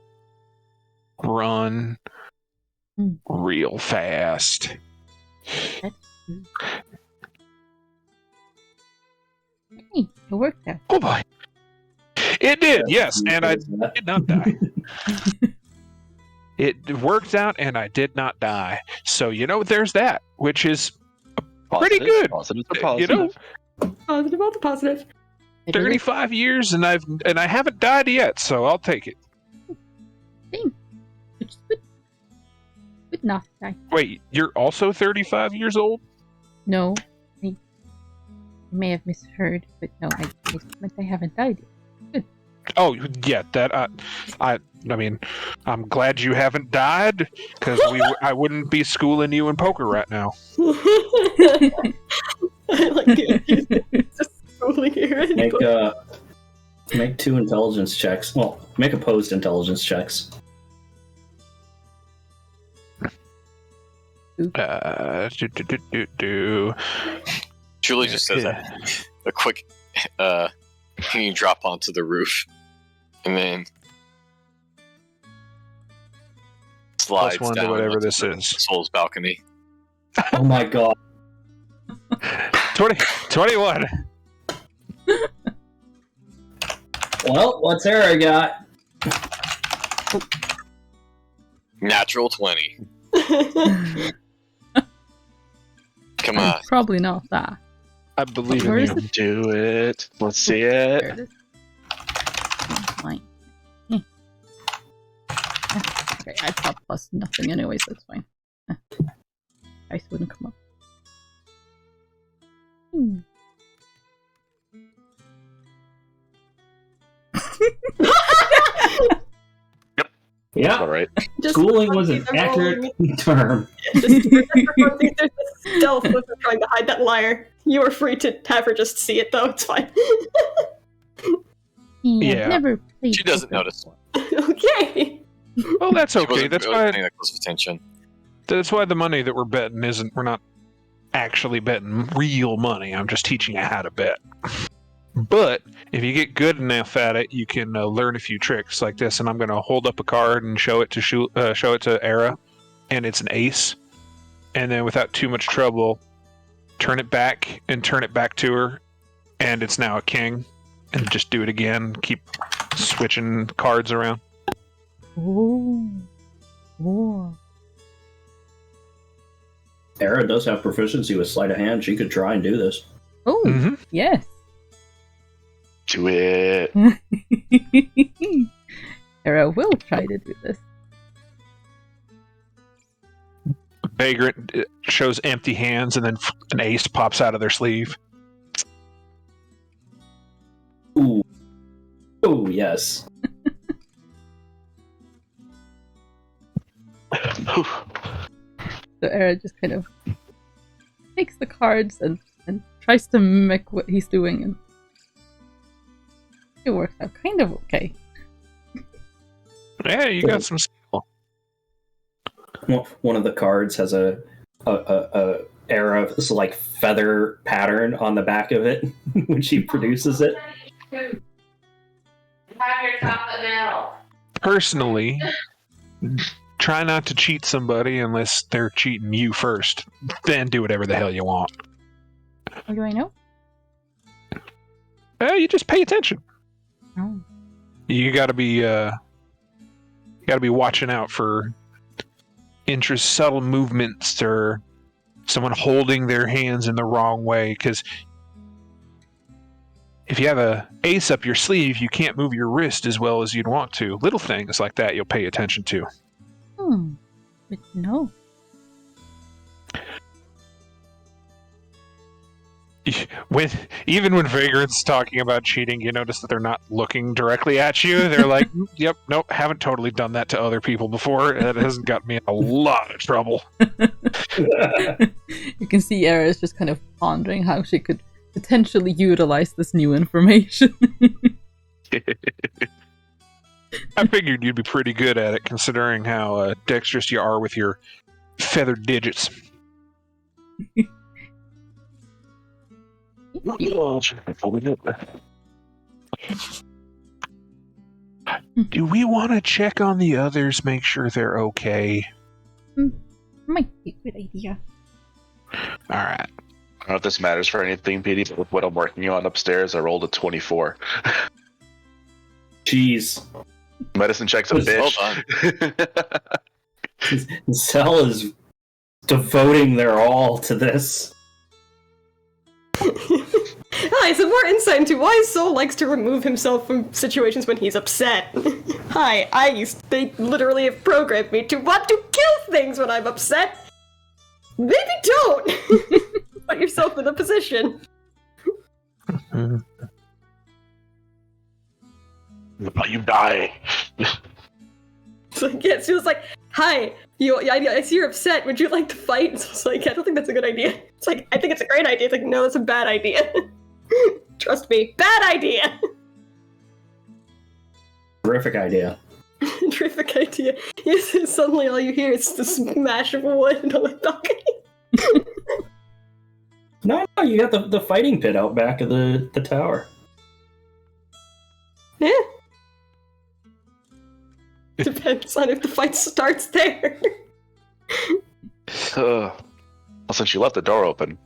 run real fast. That's true. Hey, it worked out. Oh boy. It did, yes, and I did not die. It worked out and I did not die. So, you know, there's that, which is pretty good. Positive to positive. You know, Positive, all the positive. 35 years and I haven't died yet, so I'll take it. Same. Which is good. Good not to die. Wait, you're also 35 years old? No, I may have misheard, but no, I meant I haven't died yet. Good. Oh, yeah, that I mean, I'm glad you haven't died, because I wouldn't be schooling you in poker right now. I like it. Just totally hear it. Make 2 intelligence checks. Well, make opposed intelligence checks. Julie just says a quick can you drop onto the roof and then slides +1 down to whatever onto this the is. Soul's balcony. Oh my god. 21. Well, what's Sarah got? Natural 20. Come on. Probably not that. I believe Where in is you. Do it. Let's see There it. it is. Oh, fine. Okay, I thought plus nothing anyways, that's fine. Dice wouldn't come up. Yeah, All right. schooling was an accurate term. There's a stealth with her trying to hide that liar. You are free to have her just see it, though. It's fine. Yeah. I've never played She doesn't poker. notice. Okay. Well, that's She okay. wasn't That's really why. paying that close of attention. That's why the money that we're betting isn't. We're not actually betting real money. I'm just teaching you how to bet. But if you get good enough at it, you can learn a few tricks like this. And I'm going to hold up a card and show it to Era, and it's an ace. And then, without too much trouble, turn it back and turn it back to her, and it's now a king. And just do it again. Keep switching cards around. Oh. Oh. Era does have proficiency with sleight of hand. She could try and do this. Oh, Mm-hmm. yes. Do it. Sarah will try to do this. Vagrant shows empty hands, and then an ace pops out of their sleeve. Ooh. Oh, yes. So Era just kind of takes the cards and tries to mimic what he's doing, and it works out kind of okay. Yeah, you got some skill. One of the cards has a Era this like feather pattern on the back of it when she produces it. Have your chocolate milk. Personally, try not to cheat somebody unless they're cheating you first. Then do whatever the hell you want. How do I know? You just pay attention. Oh. You gotta be watching out for subtle movements or someone holding their hands in the wrong way, because if you have a ace up your sleeve, you can't move your wrist as well as you'd want to. Little things like that you'll pay attention to. But no. Even when Vagrant's talking about cheating, you notice that they're not looking directly at you. They're like, yep, nope, haven't totally done that to other people before. That hasn't got me in a lot of trouble. You can see Era is just kind of pondering how she could potentially utilize this new information. I figured you'd be pretty good at it, considering how dexterous you are with your feathered digits. Do we want to check on the others, make sure they're okay? Might be a good idea. Alright. I don't know if this matters for anything, Petey, but with what I'm working on upstairs, I rolled a 24. Jeez. Medicine check's a bitch. Zell is devoting their all to this. Hi, some more insight into why Soul likes to remove himself from situations when he's upset. Hi, they literally have programmed me to want to kill things when I'm upset. Maybe don't! Put yourself in a position. You die. So yeah, she was like, hi, I see you're upset, would you like to fight? So it's like, I don't think that's a good idea. It's like, I think it's a great idea. It's like, no, that's a bad idea. Trust me, bad idea. Terrific idea. Terrific idea. Yes, suddenly all you hear is the smash of wood and all the talking. No, you got the fighting pit out back of the tower. Yeah. Depends on if the fight starts there. Well, since you left the door open,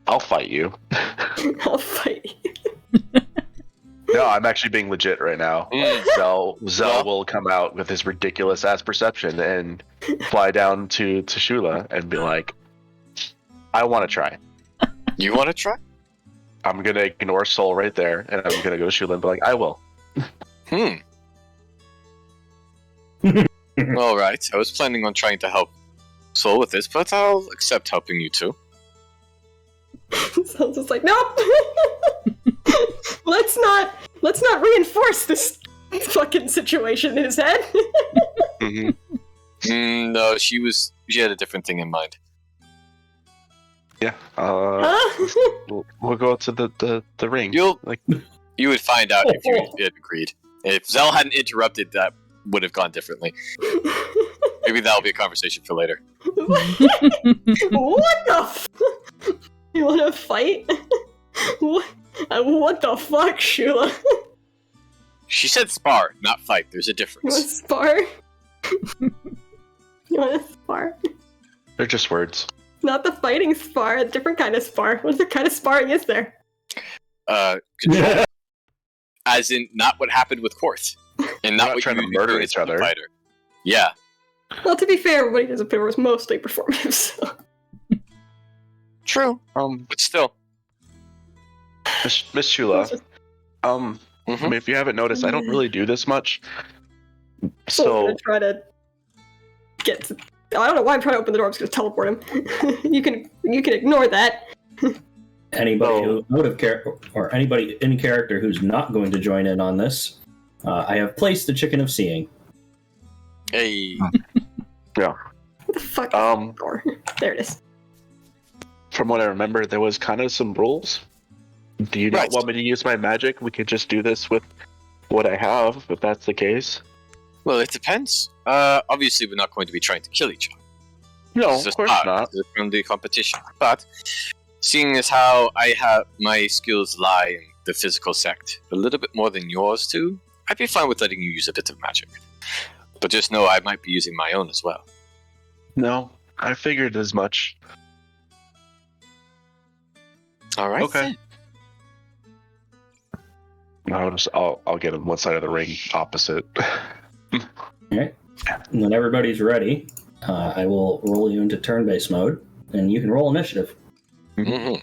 I'll fight you. I'll fight you. No, I'm actually being legit right now. Zell will come out with his ridiculous ass perception and fly down to Shula and be like, I want to try. You want to try? I'm going to ignore Soul right there, and I'm going to go to Shula and be like, I will. Alright, I was planning on trying to help Soul with this, but I'll accept helping you too. So just like, nope! Let's not reinforce this fucking situation in his head. No, she had a different thing in mind. Yeah, we'll go to the ring. You would find out if you had agreed. If Zell hadn't interrupted, that would have gone differently. Maybe that'll be a conversation for later. What the You wanna fight? What the fuck, Shula? She said spar, not fight. There's a difference. You wanna spar? You wanna spar? They're just words. Not the fighting spar, a different kind of spar. What other kind of sparring is there? Control. As in, not what happened with Korth. And not what trying to murder each other. Fighter. Yeah. Well, to be fair, what he did was mostly performative, so. True. But still. Miss Shula, if you haven't noticed, I don't really do this much. So I'm gonna try to get to... I don't know why I'm trying to open the door, I'm just gonna teleport him. you can ignore that. Anybody who out of character, or anybody in character who's not going to join in on this, I have placed the Chicken of Seeing. Hey. Yeah. What the fuck? Door? There it is. From what I remember, there was kind of some rules. Do you not want me to use my magic? We could just do this with what I have, if that's the case. Well, it depends. Obviously, we're not going to be trying to kill each other. No, of course not. It's a friendly competition. But, seeing as how I have my skills lie in the physical sect a little bit more than yours too, I'd be fine with letting you use a bit of magic. But just know I might be using my own as well. No, I figured as much. Alright. Okay. I'll get him one side of the ring opposite. Alright. When everybody's ready, I will roll you into turn-based mode, and you can roll initiative. Mhm.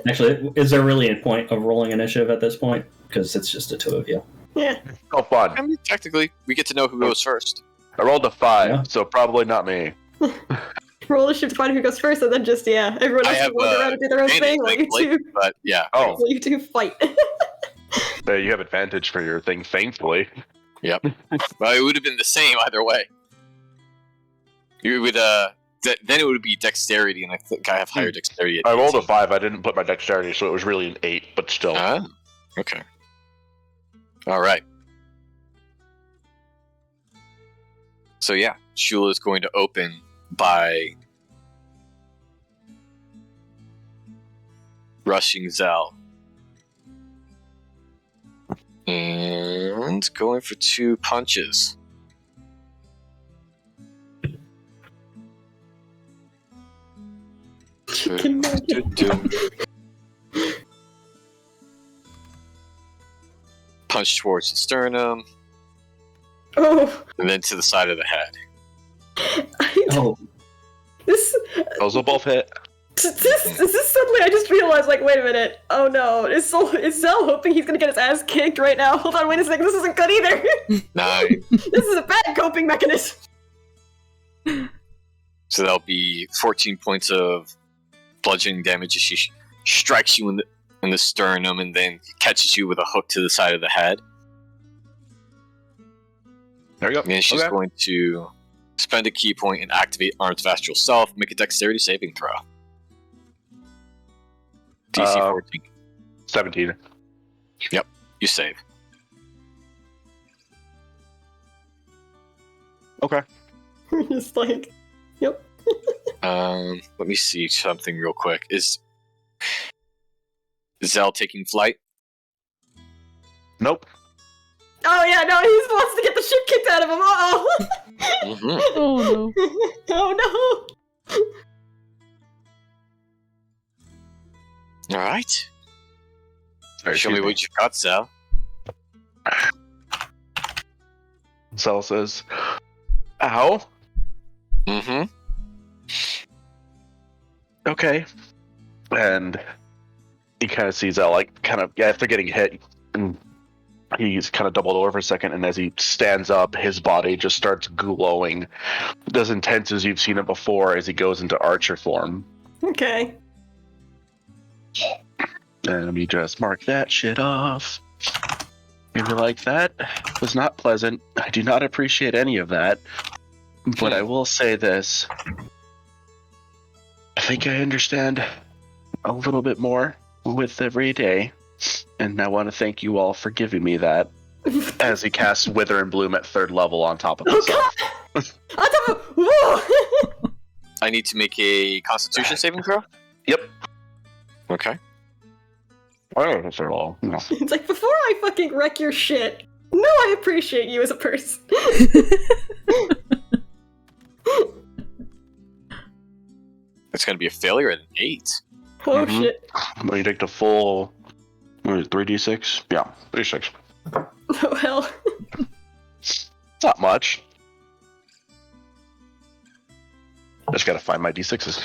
Actually, is there really a point of rolling initiative at this point? Because it's just the two of you. Yeah. Oh, fun. I mean, technically, we get to know who goes first. I rolled a 5, Yeah. so probably not me. Roll a shift to find who goes first, and then just, everyone I else have, can walk around and do their own thing while you thankfully, two, but yeah. Oh, while you two fight. you have advantage for your thing, thankfully. Yep. Well, it would have been the same either way. You would then it would be dexterity, and I think I have higher dexterity. At I rolled a 18. 5. I didn't put my dexterity, so it was really an 8, but still. Ah, okay. All right. So yeah, Shula is going to open by rushing Zell. And going for 2 punches. Chicken nugget. Punch towards the sternum, Oh, and then to the side of the head. Oh, this Those will both hit. suddenly I just realized, like, wait a minute. Oh no, is Zell hoping he's gonna get his ass kicked right now? Hold on, wait a second, this isn't good either. Nine. This is a bad coping mechanism. So that'll be 14 points of bludgeoning damage as she strikes you in the sternum and then catches you with a hook to the side of the head. There you go. And then she's going to spend a key point and activate Arm's Astral Self. Make a dexterity saving throw. DC 14. 17. Yep, you save. Okay. Just like, yep. Let me see something real quick. Is Zell taking flight? Nope. Oh yeah, no, he wants to get the shit kicked out of him. Uh-oh. Mm-hmm. Oh no. Oh no. All right. Show me what you got, Zell. Zell says, ow. Mm-hmm. Okay. And he kind of sees Zell, like, after getting hit, and he's kind of doubled over for a second, and as he stands up, his body just starts glowing as intense as you've seen it before as he goes into archer form. Okay. And let me just mark that shit off. Maybe like that was not pleasant. I do not appreciate any of that. But I will say this. I think I understand a little bit more with every day. And I want to thank you all for giving me that. As he casts Wither and Bloom at 3rd level on top of himself. On top of, whoa! I need to make a Constitution saving throw? Yep. Okay. I don't know if they're all. No. It's like, before I fucking wreck your shit, no, I appreciate you as a person. It's going to be a failure at an 8. Oh Mhm. shit. When you take the full 3d6? Yeah, 3d6. Oh hell. It's not much. I just gotta find my d6s.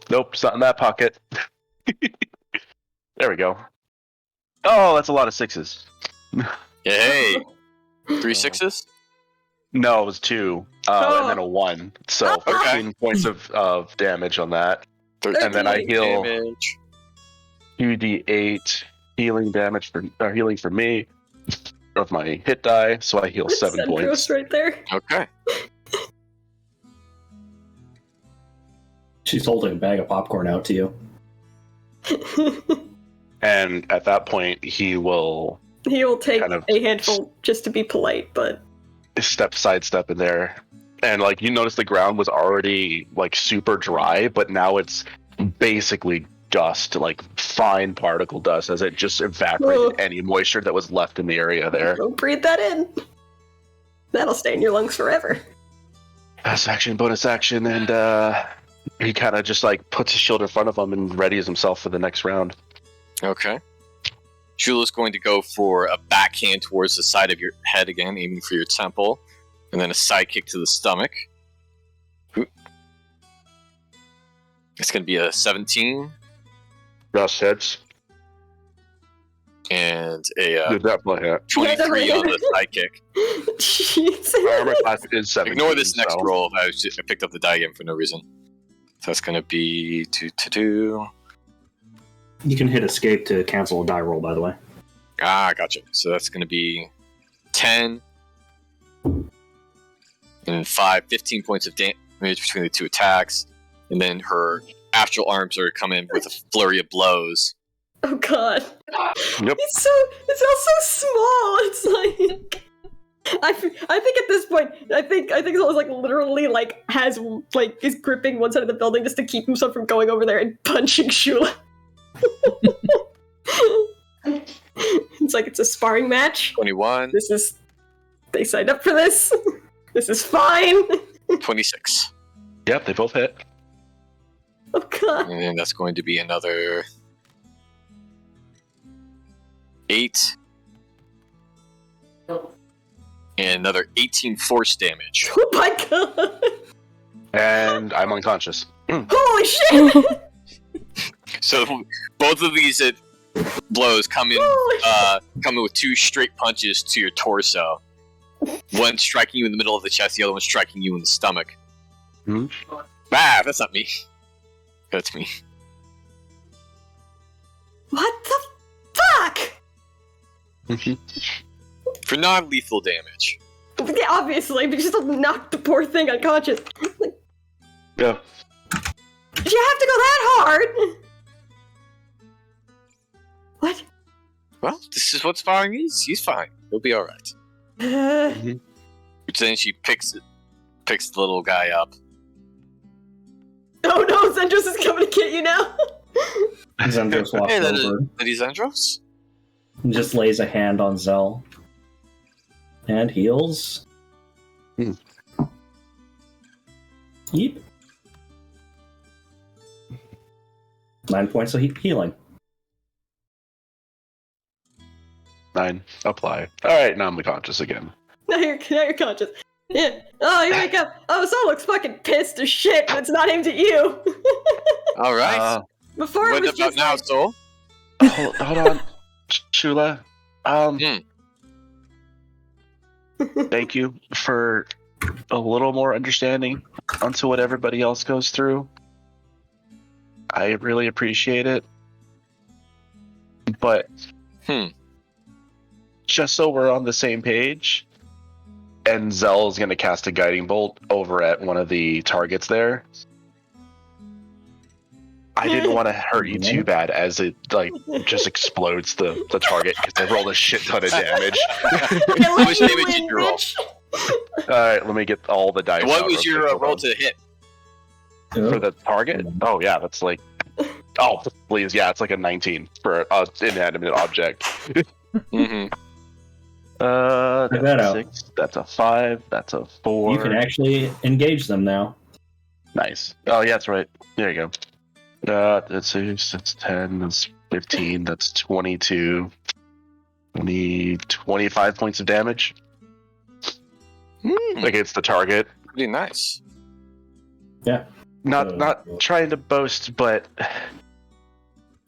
Nope, it's not in that pocket. There we go. Oh, that's a lot of 6s. Hey! 3 6s? No, it was 2, and then a 1. So Okay. 13 points of damage on that. 13 And then I heal damage. 2d8 healing damage for healing for me of my hit die, so I heal 7 Send points. Gross right there. Okay. she's holding a bag of popcorn out to you. And at that point, he will He will take Kind of- a handful just to be polite, but sidestep in there. And like you notice the ground was already like super dry, but now it's basically dust, like fine particle dust, as it just evaporated Whoa. any moisture that was left in the area there. don't breathe that in. That'll stay in your lungs forever. Pass action, bonus action, and he kind of just like puts his shield in front of him and readies himself for the next round. Okay. Shula's going to go for a backhand towards the side of your head again, aiming for your temple, and then a side kick to the stomach. It's going to be a 17. Just hits. And a You definitely hit. 23 on the side kick. Jeez. My armor class is 17. Ignore this next roll. I picked up the die again for no reason. So that's going to be 2. You can hit escape to cancel a die roll, by the way. Ah, gotcha. So that's going to be 10 and 5, 15 points of damage between the two attacks. And then her astral arms are coming with a flurry of blows. Oh god. Yep. It's all so small. It's like I think at this point, I think Zola's like literally like is gripping one side of the building just to keep himself from going over there and punching Shula. It's like it's a sparring match. 21. They signed up for this. This is fine. 26. Yep, they both hit. Oh god. And then that's going to be another 8. And another 18 force damage. Oh my god. And I'm unconscious. Holy shit. So both of these blows come in with 2 straight punches to your torso. One striking you in the middle of the chest, the other one striking you in the stomach. Mm-hmm. Ah, that's not me. That's me. What the fuck? For non-lethal damage. Yeah, obviously, but you just knocked the poor thing unconscious. Yeah. Did you have to go that hard? What? Well, this is what sparring is. He's fine. He'll be alright. Which then she picks the little guy up. Oh no, Zendros is coming to get you now. Zendros walks Hey, that over. is Zendros? And just lays a hand on Zell. And heals. Yep. 9 points of healing. 9. Apply. Alright, now I'm unconscious again. Now you're conscious. Yeah. Oh, you wake up. Oh, Sol looks fucking pissed as shit, but it's not aimed at you. Alright. Before it What was about just now, like, Soul? Hold on. Shula. Thank you for a little more understanding onto what everybody else goes through. I really appreciate it. But just so we're on the same page, and Zell is going to cast a guiding bolt over at one of the targets there. I didn't want to hurt you too bad as it just explodes the target because I rolled a shit ton of damage. How much damage did you roll? Alright, let me get all the dice. What out was real your quick. roll to hit? For the target? Oh yeah, that's like... Oh, please, yeah, it's like a 19 for an inanimate object. Mm-hmm. That's that a out. 6, that's a 5, that's a 4. You can actually engage them now. Nice. Oh yeah, that's right. There you go. That's 6, that's 10, that's 15, that's 22. 25 points of damage against the target. Pretty nice. Yeah. Not trying to boast, but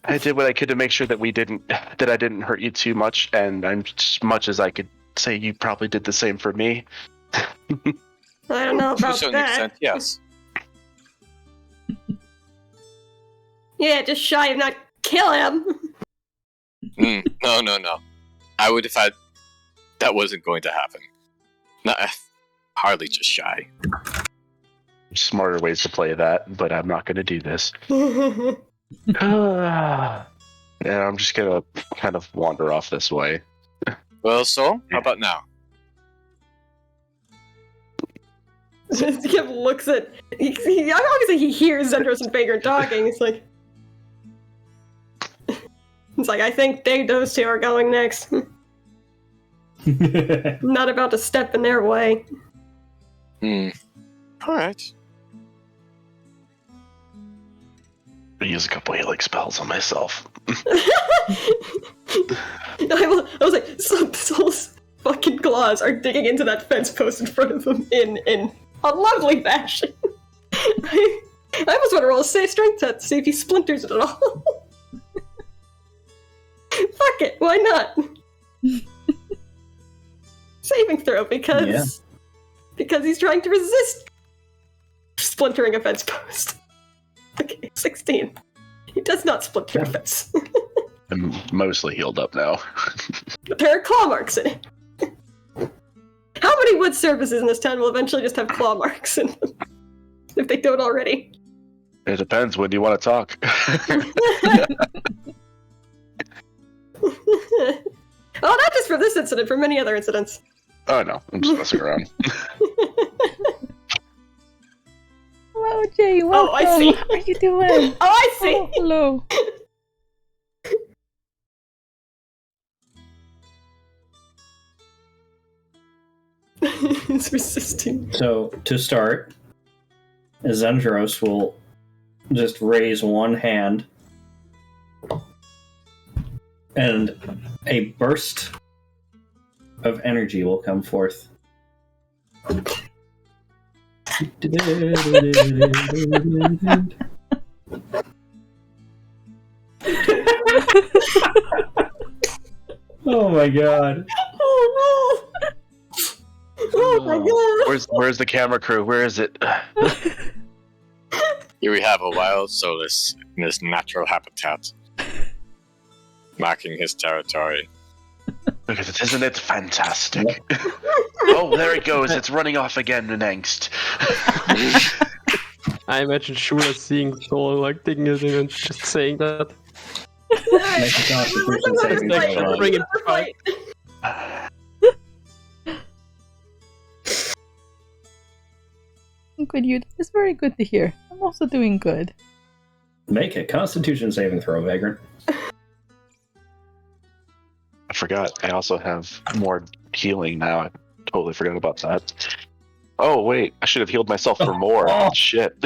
I did what I could to make sure that I didn't hurt you too much, and I'm as much as I could say you probably did the same for me. I don't know To a about certain that. extent, yes. Yeah, just shy of not kill him. No. I would have had... That wasn't going to happen. Hardly just shy. Smarter ways to play that, but I'm not going to do this. And I'm just going to kind of wander off this way. Well, so, how about now? Skip looks at... obviously he hears Zendros and Vagrant talking. It's like... It's like, I think those two are going next. I'm not about to step in their way. Alright. Are you use a couple healing spells on myself. I was like, so those fucking claws are digging into that fence post in front of them in a lovely fashion. I almost want to roll a strength test to see if he splinters it at all. Fuck it, why not? Saving throw because he's trying to resist splintering a fence post. Okay, 16. He does not splinter a fence. I'm mostly healed up now. But there are claw marks in it. How many wood surfaces in this town will eventually just have claw marks in them? If they don't already. It depends. When do you want to talk? Oh, not just for this incident, for many other incidents. Oh no, I'm just messing around. Hello, Jay. Welcome. Oh, I see. How are you doing? Oh, I see. Oh, hello. It's resisting. So, to start, Zendros will just raise one hand, and a burst of energy will come forth. Oh my god. Oh no! Oh my god! Where's the camera crew? Where is it? Here we have a wild Solus in his natural habitat, marking his territory. Look at it, isn't it fantastic? Oh, there it goes. It's running off again in angst. I imagine Shula seeing Solo like digging it in and just saying that. Make a Constitution saving throw. Bring it back. Good, you. It's very good to hear. I'm also doing good. Make a Constitution saving throw, Vagrant. I forgot. I also have more healing now. I totally forgot about that. Oh wait, I should have healed myself for more. Oh. Shit.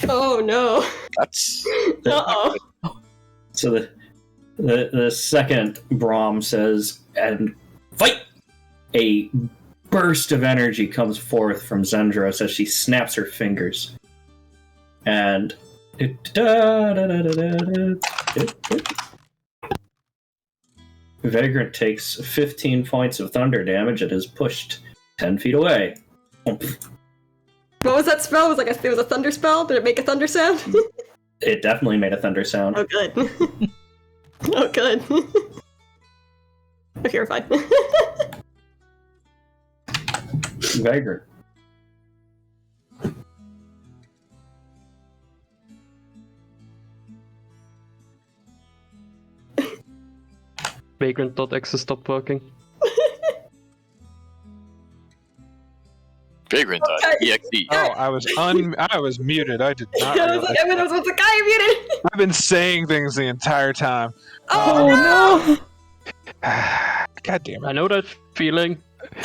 Oh no! That's Uh-oh. So the second Brahm says, and fight! A burst of energy comes forth from Zendros as she snaps her fingers. And Vagrant takes 15 points of thunder damage and is pushed 10 feet away. What was that spell? It was a thunder spell? Did it make a thunder sound? It definitely made a thunder sound. Oh good. Oh good. Okay, we're fine. Vagrant. Vagrant.exe stopped working. Vagrant.exe. Oh, I was muted. I did not. I was like, I was the guy muted. I've been saying things the entire time. Oh no! God damn it. I know that feeling.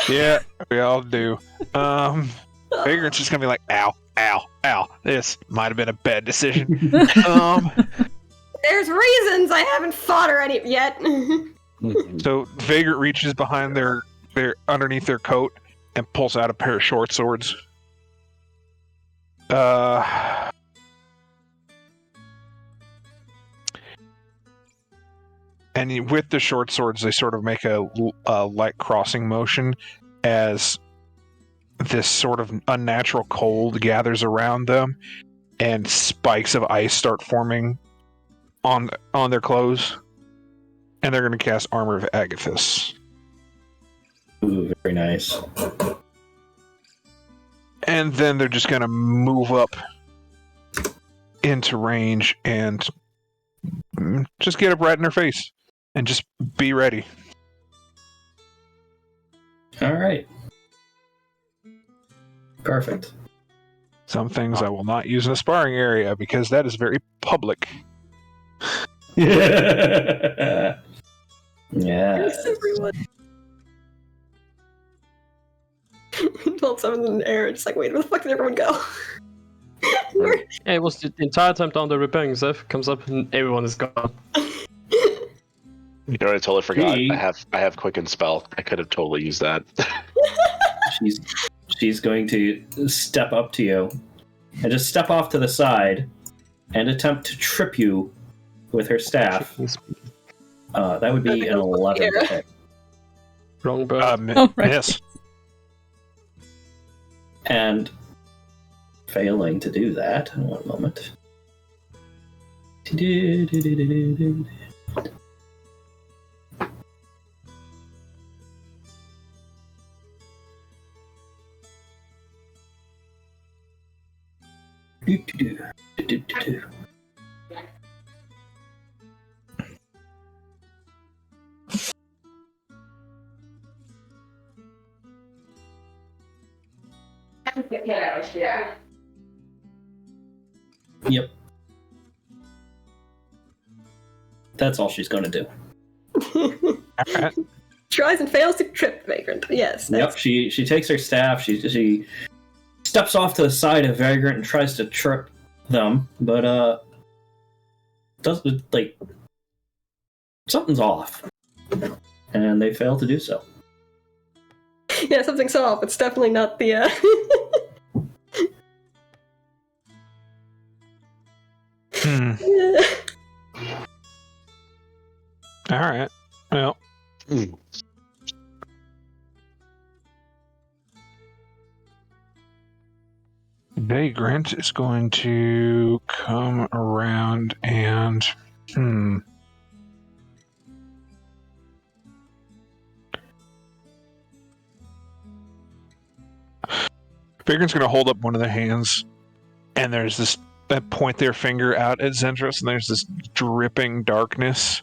Yeah, we all do. Vagrant's just gonna be like, ow, ow, ow. This might have been a bad decision. There's reasons I haven't fought her any yet. So Vagrant reaches behind their underneath their coat and pulls out a pair of short swords. And with the short swords, they sort of make a light crossing motion as this sort of unnatural cold gathers around them, and spikes of ice start forming on their clothes. And they're going to cast Armor of Agathis. Ooh, very nice. And then they're just going to move up into range and just get up right in their face. And just be ready. Alright. Perfect. Some things I will not use in a sparring area because that is very public. Yeah. Thanks, everyone. 12 summons in the air, just like, wait, where the fuck did everyone go? We're- Yeah, it was the entire time down the repairing. Zeph comes up and everyone is gone. You know what I totally forgot? Gee. I have quicken spell. I could have totally used that. She's going to step up to you and just step off to the side and attempt to trip you with her staff. That would be an 11 to hit. Wrong bird. Oh, right. Yes. And failing to do that, one moment. Yeah. Yep. That's all she's going to do. Alright. Tries and fails to trip Vagrant. Yes. Yep, she takes her staff, she steps off to the side of Vagrant and tries to trip them, but doesn't, like, something's off. And they fail to do so. Yeah, something's off. It's definitely not the. Alright. Well, Vagrant is going to come around and Vagrant's going to hold up one of the hands, and there's this that point their finger out at Zendros, and there's this dripping darkness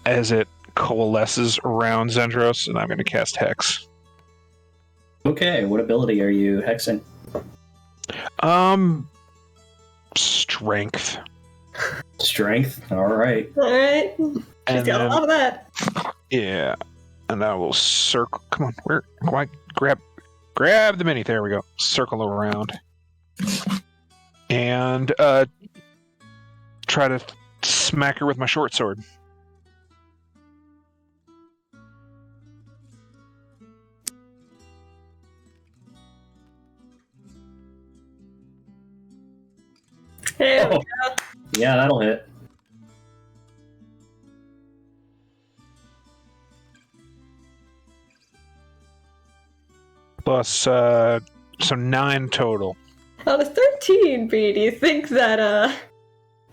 as it coalesces around Zendros, and I'm going to cast Hex. Okay, what ability are you hexing? Strength. Strength? Alright. Alright. She's And got a then- lot of that. Yeah. And I will circle. Come on, where? Why? Grab the mini. There we go. Circle around. And try to smack her with my short sword. Hell Oh. Yeah, that'll hit. Plus, so 9 total. On a 13, B, do you think that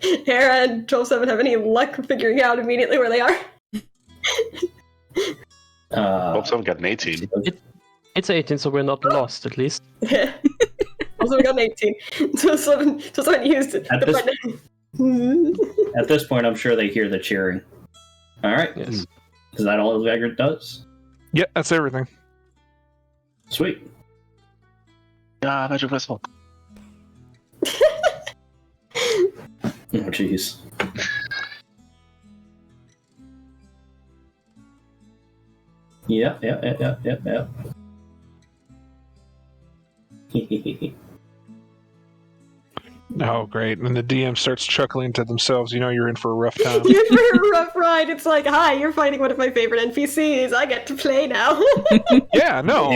Hera and 12-7 have any luck figuring out immediately where they are? Hope someone got an 18. It's 18, so we're not lost at least. Yeah. Also, we got an 18. 12-7 used it. At At this point, I'm sure they hear the cheering. Alright. Yes. Is that all Vagrant does? Yeah, that's everything. Sweet. Ah, magic missile. Oh, jeez. Yep. Oh, great. And the DM starts chuckling to themselves. You know you're in for a rough time. You're for a rough ride. It's like, hi, you're fighting one of my favorite NPCs. I get to play now. Yeah, no.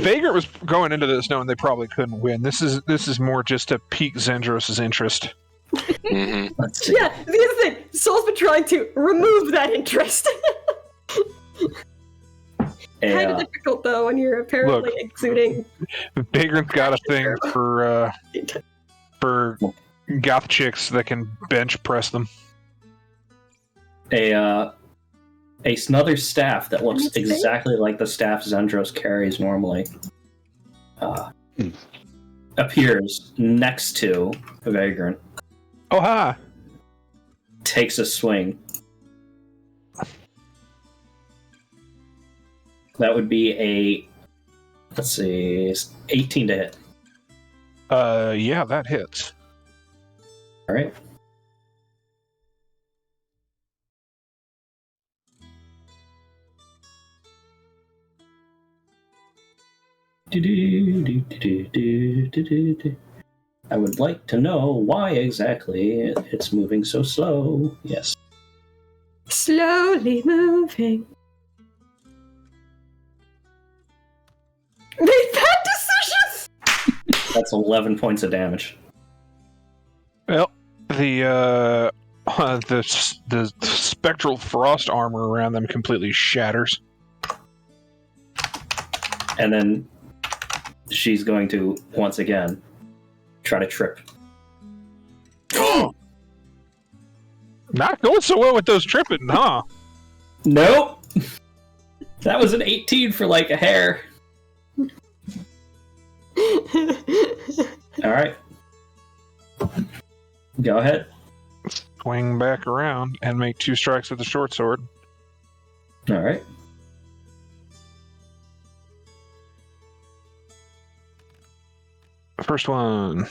Vagrant was going into this knowing they probably couldn't win. This is more just to pique Zendros' interest. Mm-hmm. Let's see. Yeah, the other thing, Soul's been trying to remove that interest. Kind of difficult though when you're apparently exuding. Vagrant's got a thing for goth chicks that can bench press them. Another staff that looks exactly like the staff Zendros carries normally appears next to Vagrant. Oh, hi. Takes a swing. That would be a, let's see, 18 to hit. Yeah, that hits. All right. I would like to know why exactly it's moving so slow. Yes. Slowly moving. Make bad decisions! That's 11 points of damage. Well, the spectral frost armor around them completely shatters. And then she's going to, once again, try to trip. Oh, Not going so well with those tripping, huh? Nope! That was an 18 for like a hair. Alright. Go ahead. Swing back around and make 2 strikes with the short sword. Alright. First one.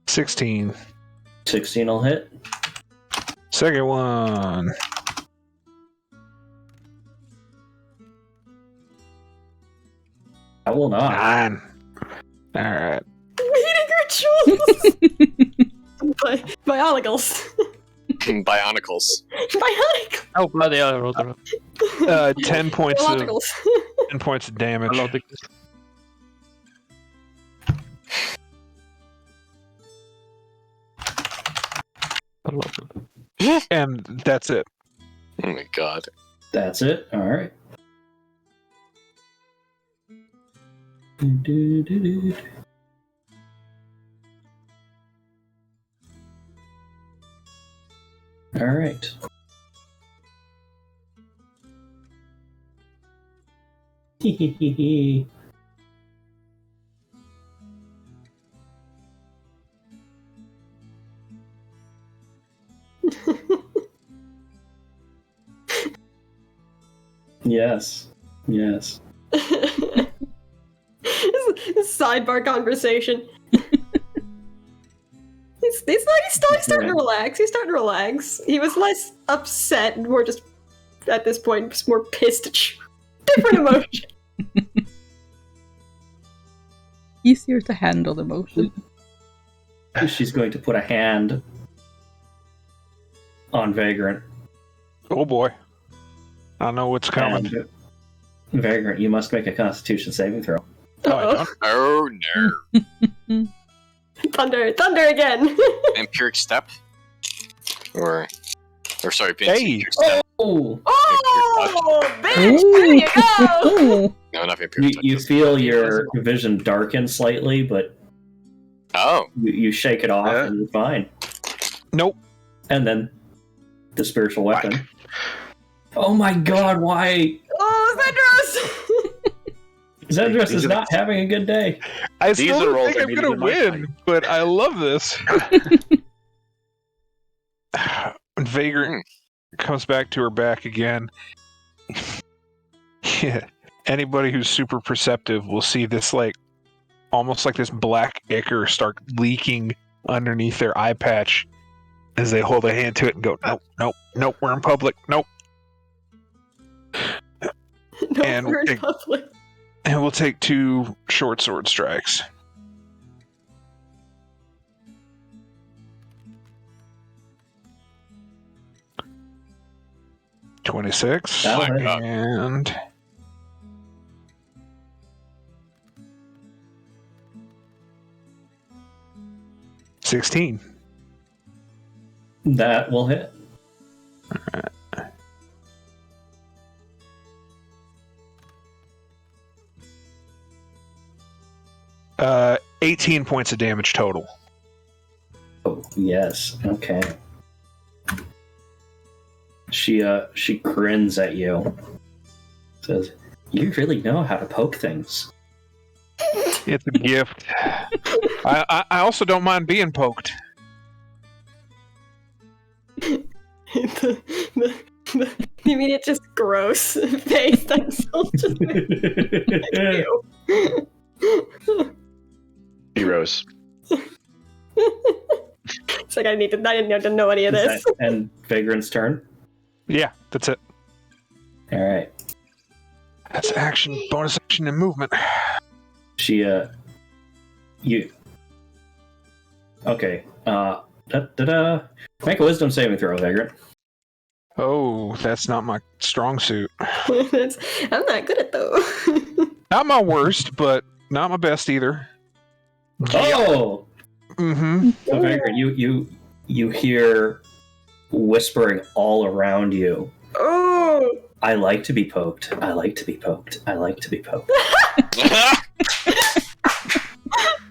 16. 16 will hit. Second one. I will not. 9. Alright. Reading rituals! Bionicles. Bionicles. Bionic! Oh, bloody hell, I rolled it. 10 points of Biologicals. 10 points of damage. Biologicals. And that's it. Oh my god. That's it. Alright. Alright. Yes. Yes. This sidebar conversation. He's starting to relax. He's starting to relax. He was less upset and more just, at this point, just more pissed. Different emotion. Easier to handle emotion. She's going to put a hand on Vagrant. Oh boy. I know what's coming. And Vagrant, you must make a Constitution saving throw. Oh, I don't. Oh no. Thunder again. Empiric step? Or sorry, Hey! Empiric step. Oh! Oh, bitch! There you go! No, not Empiric touch. You feel your vision darken slightly, but Oh. you shake it off and you're fine. Nope. And then the spiritual weapon. Oh my god, why? Oh, Zendros! Zendros is not having a good day. I These still are don't rolls think I I'm needed gonna in my win, but I love this. When Vagrant comes back to her back again, yeah, anybody who's super perceptive will see this, like, almost like this black ichor start leaking underneath their eye patch as they hold a hand to it and go, nope, nope, nope, we're in public, nope. No, And we're in it- public. And we'll take 2 short sword strikes. $26 That'll hit. and 16. That will hit. 18 points of damage total. Oh, yes. Okay. She grins at you. Says, "You really know how to poke things." It's a gift. I also don't mind being poked. The immediate just gross face that's just ew. Heroes. It's like I didn't need to know any of this. And Vagrant's turn. Yeah, that's it. All right. That's action, bonus action, and movement. She you. Okay. Make a wisdom saving throw, Vagrant. Oh, that's not my strong suit. I'm not good at those. Not my worst, but not my best either. Oh. Mm-hmm. So Vagrant, you hear whispering all around you. Oh. I like to be poked. I like to be poked. I like to be poked.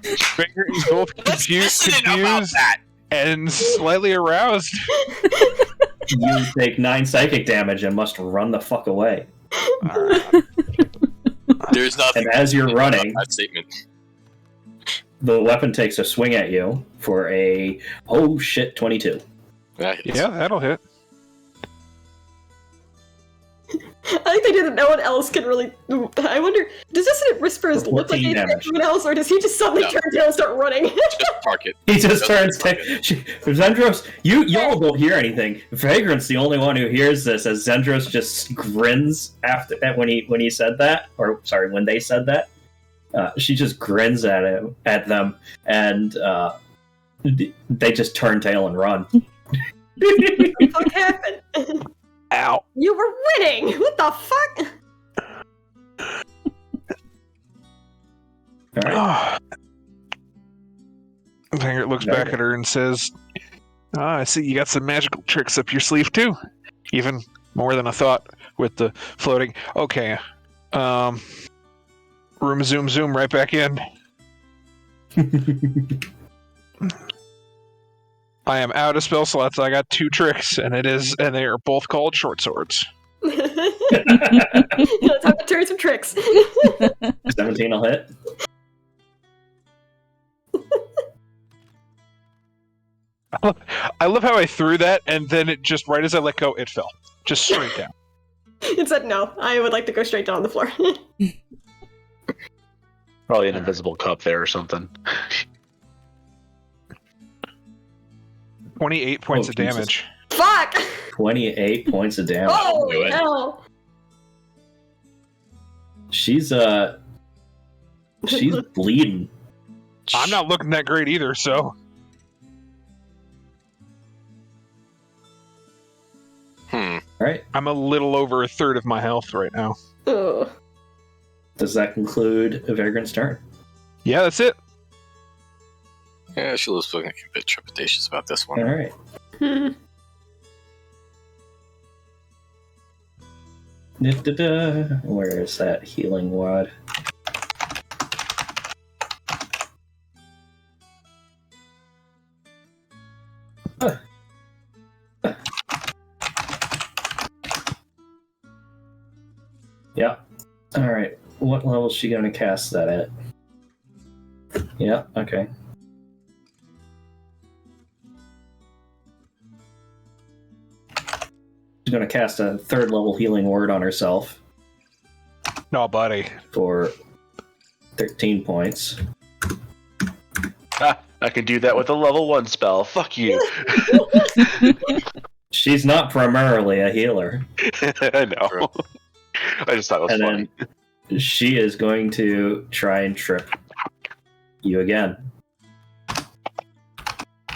He's both confused and slightly aroused. You take 9 psychic damage and must run the fuck away. There's nothing. And as you're running, that statement. the weapon takes a swing at you for a 22. That hits. Yeah, that'll hit. I think they did that no one else can really. I wonder, does this Whisperers look like 14 anything damage. anyone else, or does he just suddenly turn tail and start running? Just park it. He just turns Zendros, y'all don't hear anything. Vagrant's the only one who hears this as Zendros just grins after that when he said that, or sorry, when they said that. She just grins at them, and they just turn tail and run. What happened? Ow. You were winning! What the fuck? All right. Vagrant looks back at her and says, I see you got some magical tricks up your sleeve too. Even more than I thought with the floating. Okay. Room zoom right back in. I am out of spell slots. I got 2 tricks, and they are both called short swords. Let's have to turn some tricks. 17 will hit. I love how I threw that, and then it just, right as I let go, it fell. Just straight down. It said no. I would like to go straight down on the floor. Probably an invisible cup there or something. 28 points of Jesus. damage. Fuck! 28 points of damage. Oh, do it. hell! She's bleeding. I'm not looking that great either, so. All right. I'm a little over a third of my health right now. Ugh. Does that conclude Vagrant's turn? Yeah, that's it. Yeah, she was looking a bit trepidatious about this one. All right. Where is that healing wad? Yeah. All right. What level is she going to cast that at? Yeah. Okay. She's going to cast a 3rd level healing word on herself No, buddy. for 13 points. I can do that with a level 1 spell. Fuck you. She's not primarily a healer. I know. I just thought it was And funny. then she is going to try and trip you again.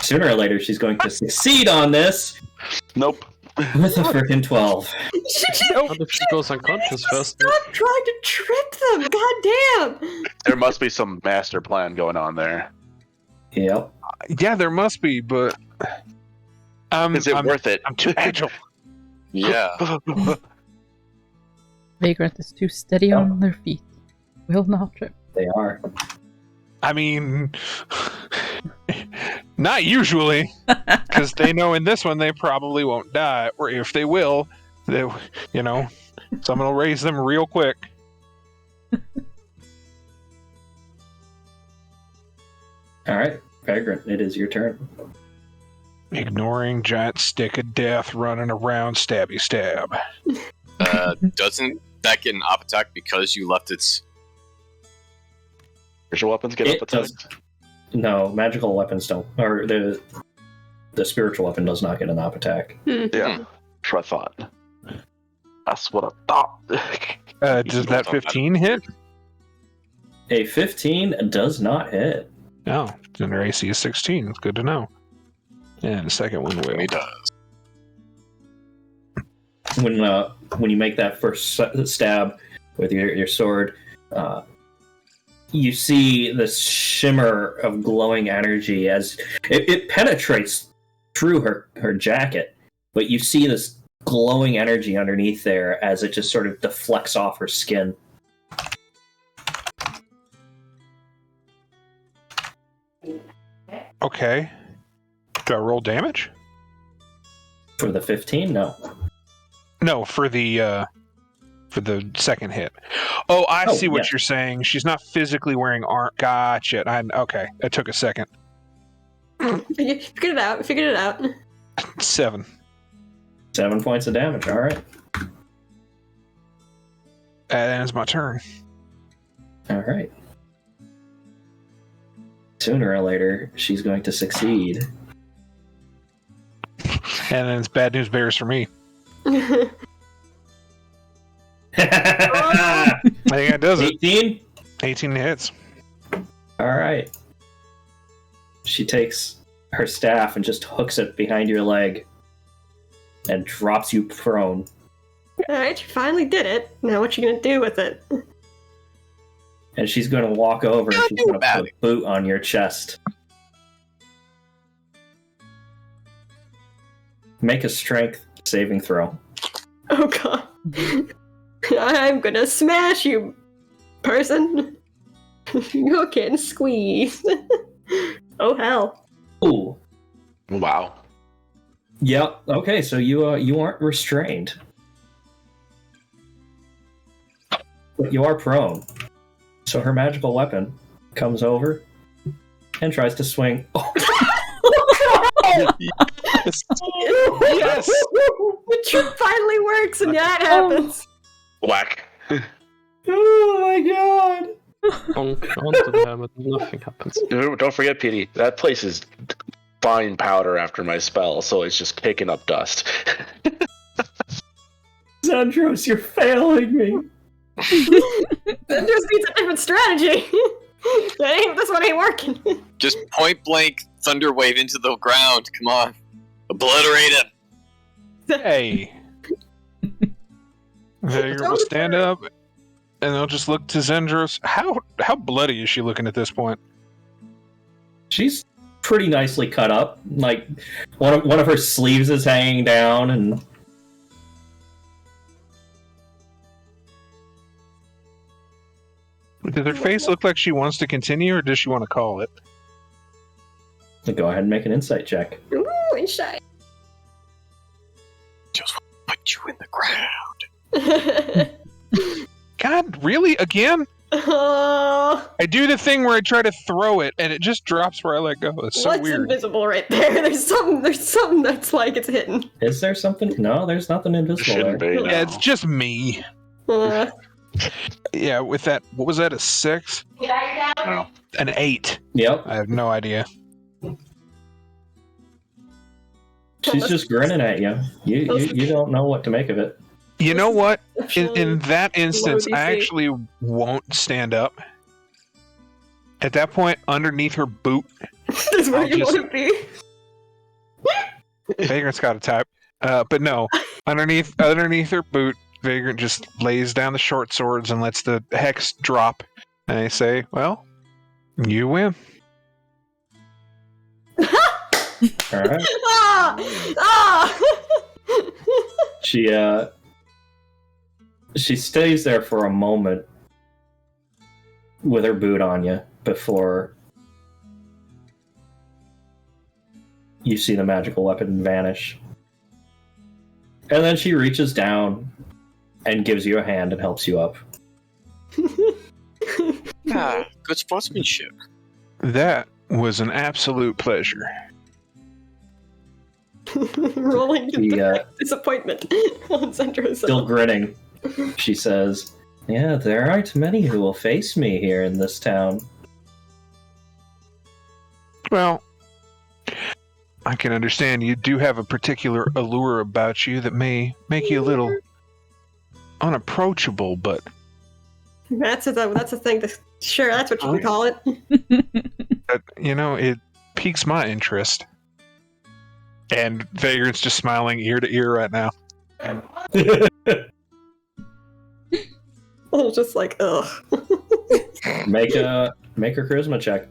Sooner or later, she's going to succeed on this Nope. with a freaking 12. What if she goes unconscious first? Stop trying to trip them! God damn! There must be some master plan going on there. Yep. Yeah, there must be, but. Is it worth it? I'm too agile. Yeah. Vagrant is too steady on their feet. Will not trip. They are. I mean, not usually, because they know in this one they probably won't die, or if they will, they, someone will raise them real quick. All right, Vagrant, it is your turn. Ignoring giant stick of death running around, stabby stab. Doesn't that get an up attack because you left its... Spiritual weapons get It up attack? does- No, magical weapons don't. Or the spiritual weapon does not get an op attack. Yeah. That's what I thought. That's what I thought. Does that 15 hit? A 15 does not hit. Oh, then her AC is 16. It's good to know. And the second one will. He does. When you make that first stab with your sword, you see this shimmer of glowing energy as it penetrates through her jacket, but you see this glowing energy underneath there as it just sort of deflects off her skin. Okay. Do I roll damage? For the 15? No. No, for the second hit. Oh, I see what you're saying. She's not physically wearing armor. Gotcha. Okay, it took a second. Figured it out. 7. 7 points of damage, alright. That ends my turn. Alright. Sooner or later, she's going to succeed. And then it's bad news bears for me. I think that does it. 18? 18 hits. Alright. She takes her staff and just hooks it behind your leg and drops you prone. Alright, you finally did it. Now what you gonna do with it? And she's going to walk over and she's going to put a boot on your chest. Make a strength saving throw. Oh god. I'm gonna smash you, person. You can squeeze. Oh hell. Ooh. Wow. Yep. Okay, so you aren't restrained. But you are prone. So her magical weapon comes over and tries to swing. Yes. The trick finally works and yeah, it happens. Whack. Oh my god. Onto the helmet, nothing happens. Don't forget, PD, that place is fine powder after my spell, so it's just kicking up dust. Zandros, you're failing me. This needs a different strategy. This one ain't working. Just point blank thunder wave into the ground. Come on. Obliterate him. Hey. Vagrant will stand up and they'll just look to Zendros. How bloody is she looking at this point? She's pretty nicely cut up. Like one of her sleeves is hanging down and Does her face look like she wants to continue, or does she want to call it? go ahead and make an insight check. Ooh, insight. Just put you in the ground. God, really? Again? Oh, I do the thing where I try to throw it, and it just drops where I let go. It's so what's weird. invisible right there? There's something that's like it's hidden. Is there something? No, there's nothing invisible Shouldn't there. be. No. Yeah, it's just me. Yeah, with that, what was that, a 6? No. An 8. Yep. I have no idea. She's just grinning at you. You don't know what to make of it. You know what? In that Low instance, DC. I actually won't stand up. At that point, underneath her boot, That's where I'll you just- want to be. Vagrant's got a type. But no, underneath her boot, Vagrant just lays down the short swords and lets the hex drop. And they say, well, you win. All right. Ah! She stays there for a moment with her boot on you before you see the magical weapon vanish. And then she reaches down and gives you a hand and helps you up. Good sportsmanship. That was an absolute pleasure. Rolling The, disappointment on Zendra's. Still grinning, she says, "Yeah, there aren't many who will face me here in this town." Well, I can understand you do have a particular allure about you that may make you a little unapproachable, but That's a thing. Sure, that's what you can call it. it piques my interest. And Vagrant's just smiling ear to ear right now. I'm just like, ugh. Make a charisma check.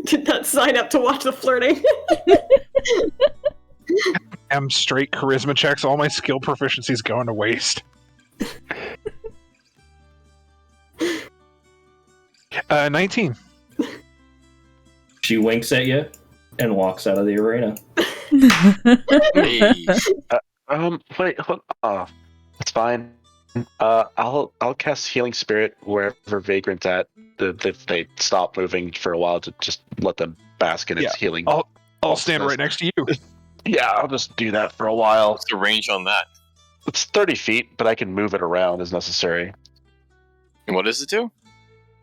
Did not sign up to watch the flirting. I'm straight charisma checks. All my skill proficiencies going to waste. 19. She winks at you and walks out of the arena. Hey. Wait, hold on. It's fine. I'll cast Healing Spirit wherever Vagrant's at. If they stop moving for a while, to just let them bask in its healing. I'll stand right next to you. Yeah, I'll just do that for a while. What's the range on that? It's 30 feet, but I can move it around as necessary. And what does it do?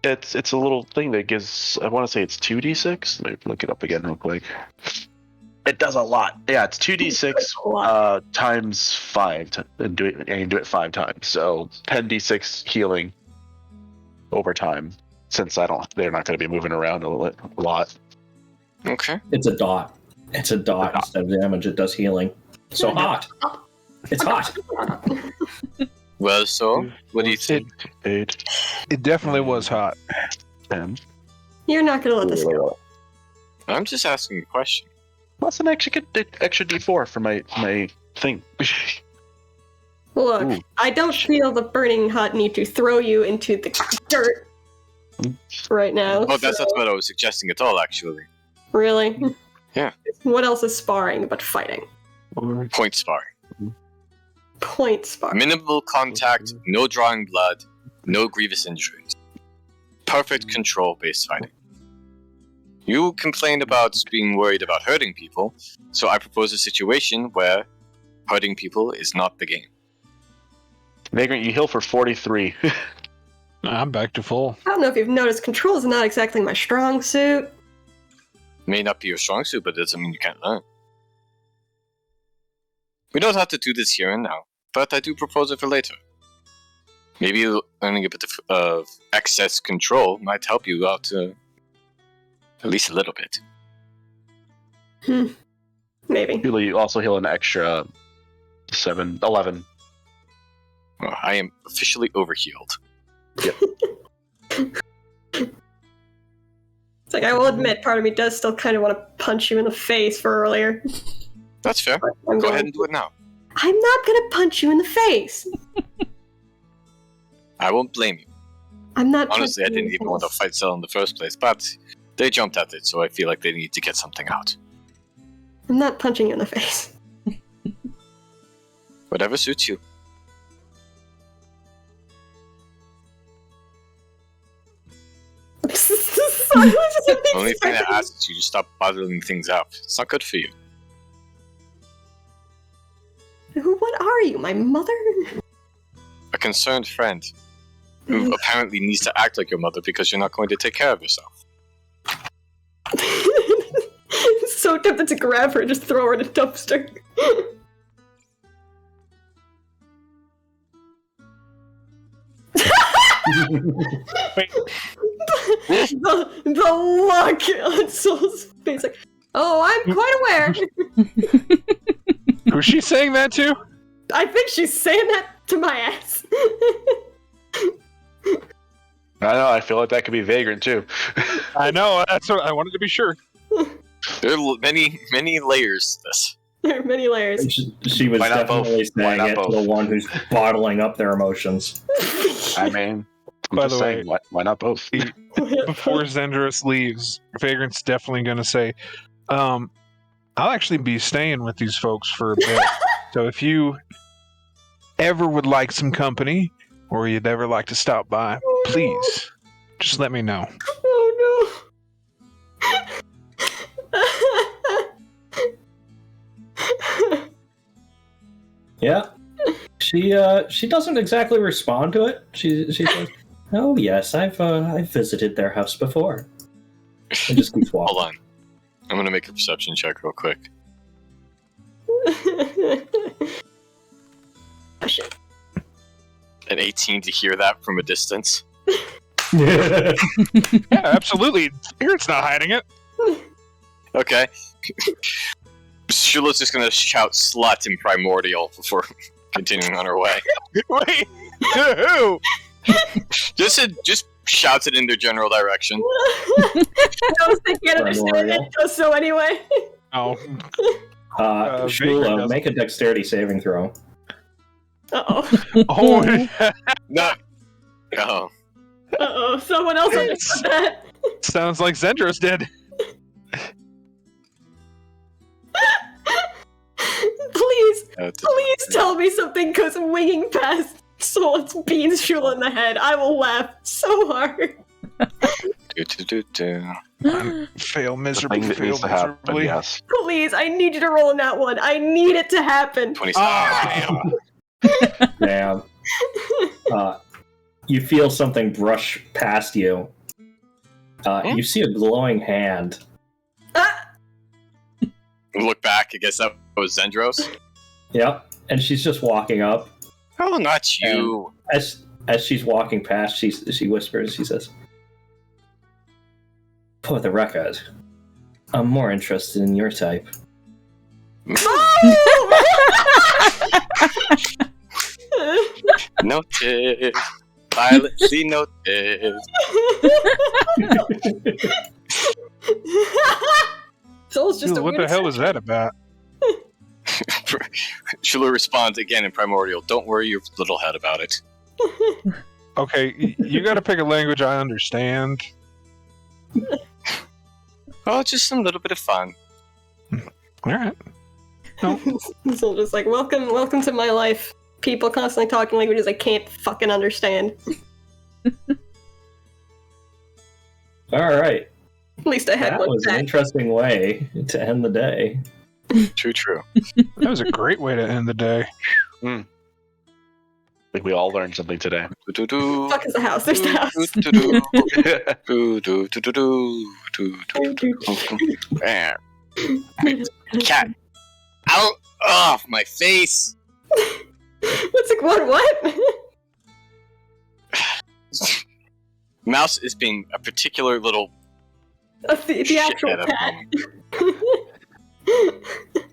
It's a little thing that gives. I want to say it's 2d6. Let me look it up again real quick. It does a lot. Yeah, it's 2d6 times 5, and you can do it 5 times. So 10d6 healing over time. Since they're not going to be moving around a lot. Okay. It's a dot. It's a dot instead of damage. It does healing. So hot. It's hot. Well, so what do you think? It definitely was hot. 10. You're not gonna let this go. I'm just asking a question. What's an extra d4 for my thing? Look, Ooh. I don't feel the burning hot need to throw you into the dirt right now. Oh, that's not what I was suggesting at all, actually. Really? Yeah. What else is sparring but fighting? Point sparring. Point sparring. Minimal contact, no drawing blood, no grievous injuries. Perfect control-based fighting. You complained about being worried about hurting people, so I propose a situation where hurting people is not the game. Vagrant, you heal for 43. I'm back to full. I don't know if you've noticed, control is not exactly my strong suit. May not be your strong suit, but it doesn't mean you can't learn. We don't have to do this here and now, but I do propose it for later. Maybe learning a bit of excess control might help you out at least a little bit. Maybe. You also heal an extra 11. Well, I am officially overhealed. Yep. It's like, I will admit, part of me does still kind of want to punch you in the face for earlier. That's fair. Go ahead and do it now. I'm not gonna punch you in the face. I won't blame you. I'm not. Honestly, I didn't even want to fight Cell in the first place, but they jumped at it, so I feel like they need to get something out. I'm not punching you in the face. Whatever suits you. The only thing I ask is you to stop bottling things up. It's not good for you. What are you, my mother? A concerned friend who apparently needs to act like your mother because you're not going to take care of yourself. So tempted to grab her and just throw her in a dumpster. the look on Soul's face, like, oh, I'm quite aware. Was she saying that too? I think she's saying that to my ass. I know, I feel like that could be Vagrant too. I know, that's what I wanted to be sure. There are many, many layers to this. There are many layers. She was definitely saying it to the one who's bottling up their emotions. I mean, by the way, why not both? Before Zendros leaves, Vagrant's definitely going to say, I'll actually be staying with these folks for a bit. So if you ever would like some company, or you'd ever like to stop by, please, just let me know. Oh no. Yeah. She doesn't exactly respond to it. She says, "Oh yes, I've visited their house before." And just keeps walking. Hold on. I'm gonna make a perception check real quick. Oh, shit. An 18 to hear that from a distance. Yeah, absolutely. Spirit's not hiding it. Okay. Shula's just gonna shout slut in Primordial before continuing on her way. Wait, who? Just shouts it in their general direction. Those they can't understand it, just so anyway. Oh. Shula, make a dexterity saving throw. Uh-oh. Oh, No. Oh. Uh-oh, someone else understood that. sounds like Zendros did. Please tell me something goes winging past Solit's beans Shula in the head. I will laugh so hard. Fail miserably. Thing that needs to happen, yes. Please, I need you to roll in that one. I need it to happen. 27. Damn. You feel something brush past you. You see a glowing hand. Look back, I guess that was Zendros. Yep, and she's just walking up. Oh, not you. As she's walking past, she whispers, she says, "For the record, I'm more interested in your type." Noted. Silently noted. Soul's just Dude, a what the weird hell was that about? Shula responds again in Primordial. Don't worry your little head about it. Okay, you gotta pick a language I understand. Oh, just some little bit of fun. Alright. No. Soul just like, welcome to my life. People constantly talking languages I can't fucking understand. Alright. At least I had That one was an back. interesting way to end the day. True. That was a great way to end the day. I think we all learned something today. Fuck is the house? There's the house. Cat out off my face. What's it? What? Mouse is being a particular little The actual shithead at cat. the moment.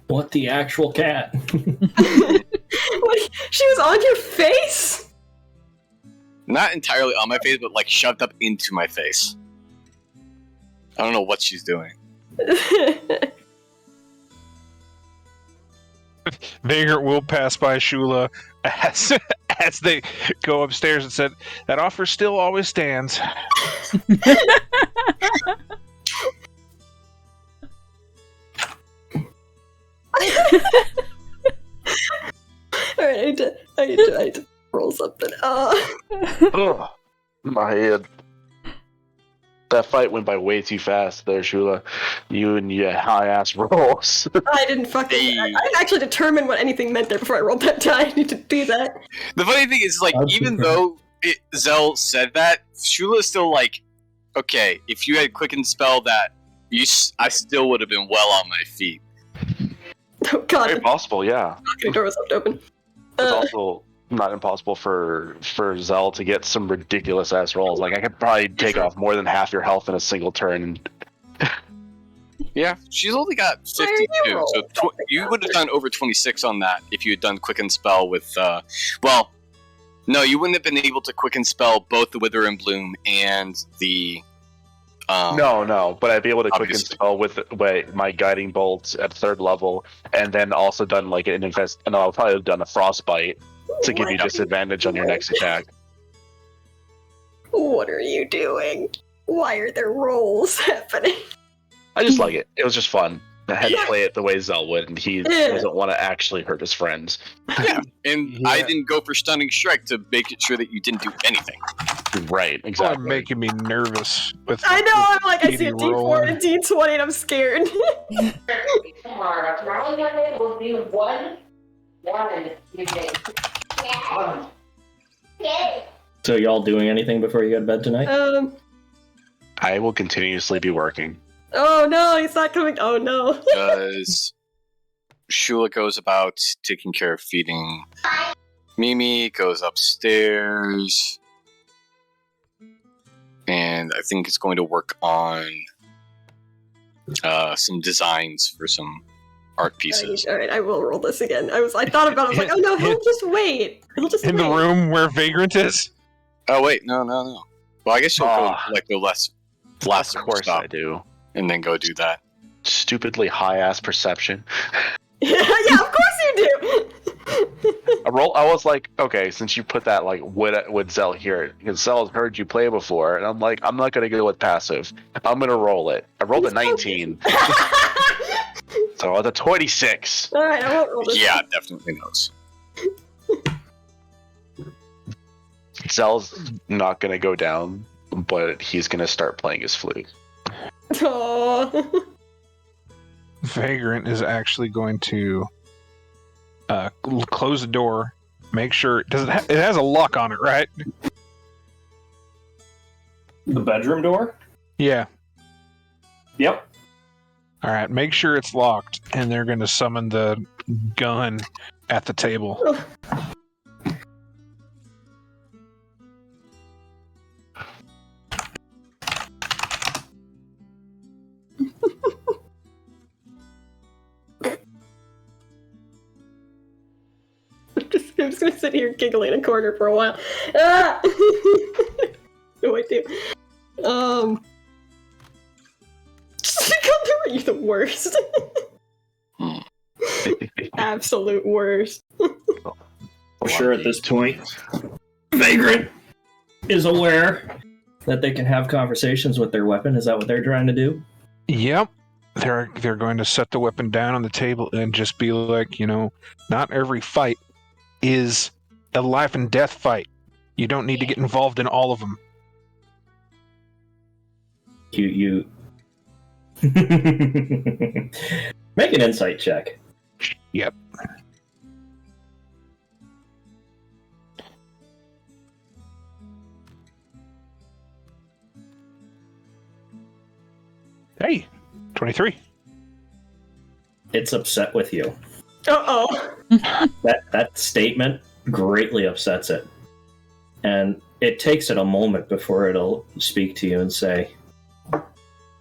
What the actual cat? What? She was on your face? Not entirely on my face, but like shoved up into my face. I don't know what she's doing. Vagrant will pass by Shula as they go upstairs and said, "That offer still always stands." Alright, I need to roll something. Ugh, my head. That fight went by way too fast there, Shula. You and your high-ass rolls. I didn't fucking... I didn't actually determine what anything meant there before I rolled that die. I need to do that. The funny thing is, like, even though Zell said that, Shula is still like, okay, if you had quicken spell that, I still would have been well on my feet. Oh god, Very possible, yeah. the door was left open. It's also not impossible for Zell to get some ridiculous ass rolls. Like I could probably take off more than half your health in a single turn. Yeah, she's only got 52, so you would have done over 26 on that if you had done quicken spell with. Well, no, you wouldn't have been able to quicken spell both the Wither and Bloom and the. No, but I'd be able to quicken Obviously. spell with my guiding bolts at 3rd level, and then also done like an infest. And I'll probably have done a frostbite to give you disadvantage on your next attack. What are you doing? Why are there rolls happening? I just like it. It was just fun. I had to play it the way Zell would, and he doesn't want to actually hurt his friends. Yeah, and I didn't go for Stunning Strike to make it sure that you didn't do anything. Right, You're exactly. making me nervous. With I know, I'm like, I see a 80 D4 rolling. and a D20 and I'm scared. Tomorrow. Tomorrow night will be one evening. So y'all doing anything before you go to bed tonight? I will continuously be working. Oh no, he's not coming. Oh no. Because Shula goes about taking care of feeding. Mimi goes upstairs. and I think it's going to work on some designs for some art pieces. All right, I will roll this again. I thought about it. I was like, oh no, he'll just wait. He'll just In wait. the room where Vagrant is? Oh wait, no. Well, I guess you'll go like the last Of course stop, I do. and then go do that. Stupidly high-ass perception. Yeah, of course you do. I was like, okay, since you put that like with Zell here, because Zell's heard you play before, and I'm like, I'm not gonna go with passive. I'm gonna roll it. I rolled a 19, so it's a 26. All right, I won't roll this. Yeah, definitely knows. Zell's not gonna go down, but he's gonna start playing his flute. Aww. Vagrant is actually going to close the door, make sure it has a lock on it, right? The bedroom door? Yeah. Yep. All right, make sure it's locked, and they're going to summon the gun at the table. I'm just gonna sit here giggling in a corner for a while. Ah! What do I do? Are you the worst? Absolute worst. For sure at this point, Vagrant is aware that they can have conversations with their weapon. Is that what they're trying to do? Yep. They're going to set the weapon down on the table and just be like, not every fight is a life and death fight. You don't need to get involved in all of them. You make an insight check. Yep. Hey, 23. It's upset with you. Uh-oh. That statement greatly upsets it. And it takes it a moment before it'll speak to you and say,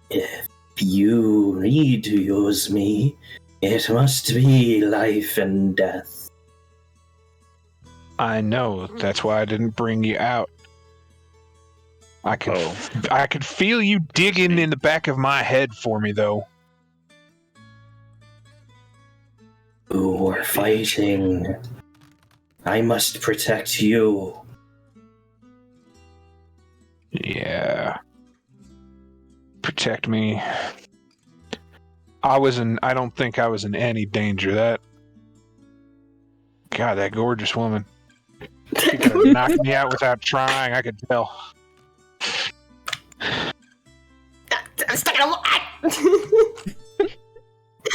if you need to use me, it must be life and death. I know. That's why I didn't bring you out. I could feel you digging in the back of my head for me, though. You are fighting. I must protect you. Yeah. Protect me. I don't think I was in any danger. God, that gorgeous woman. She could have knocked me out without trying, I could tell. I'm stuck in a wall.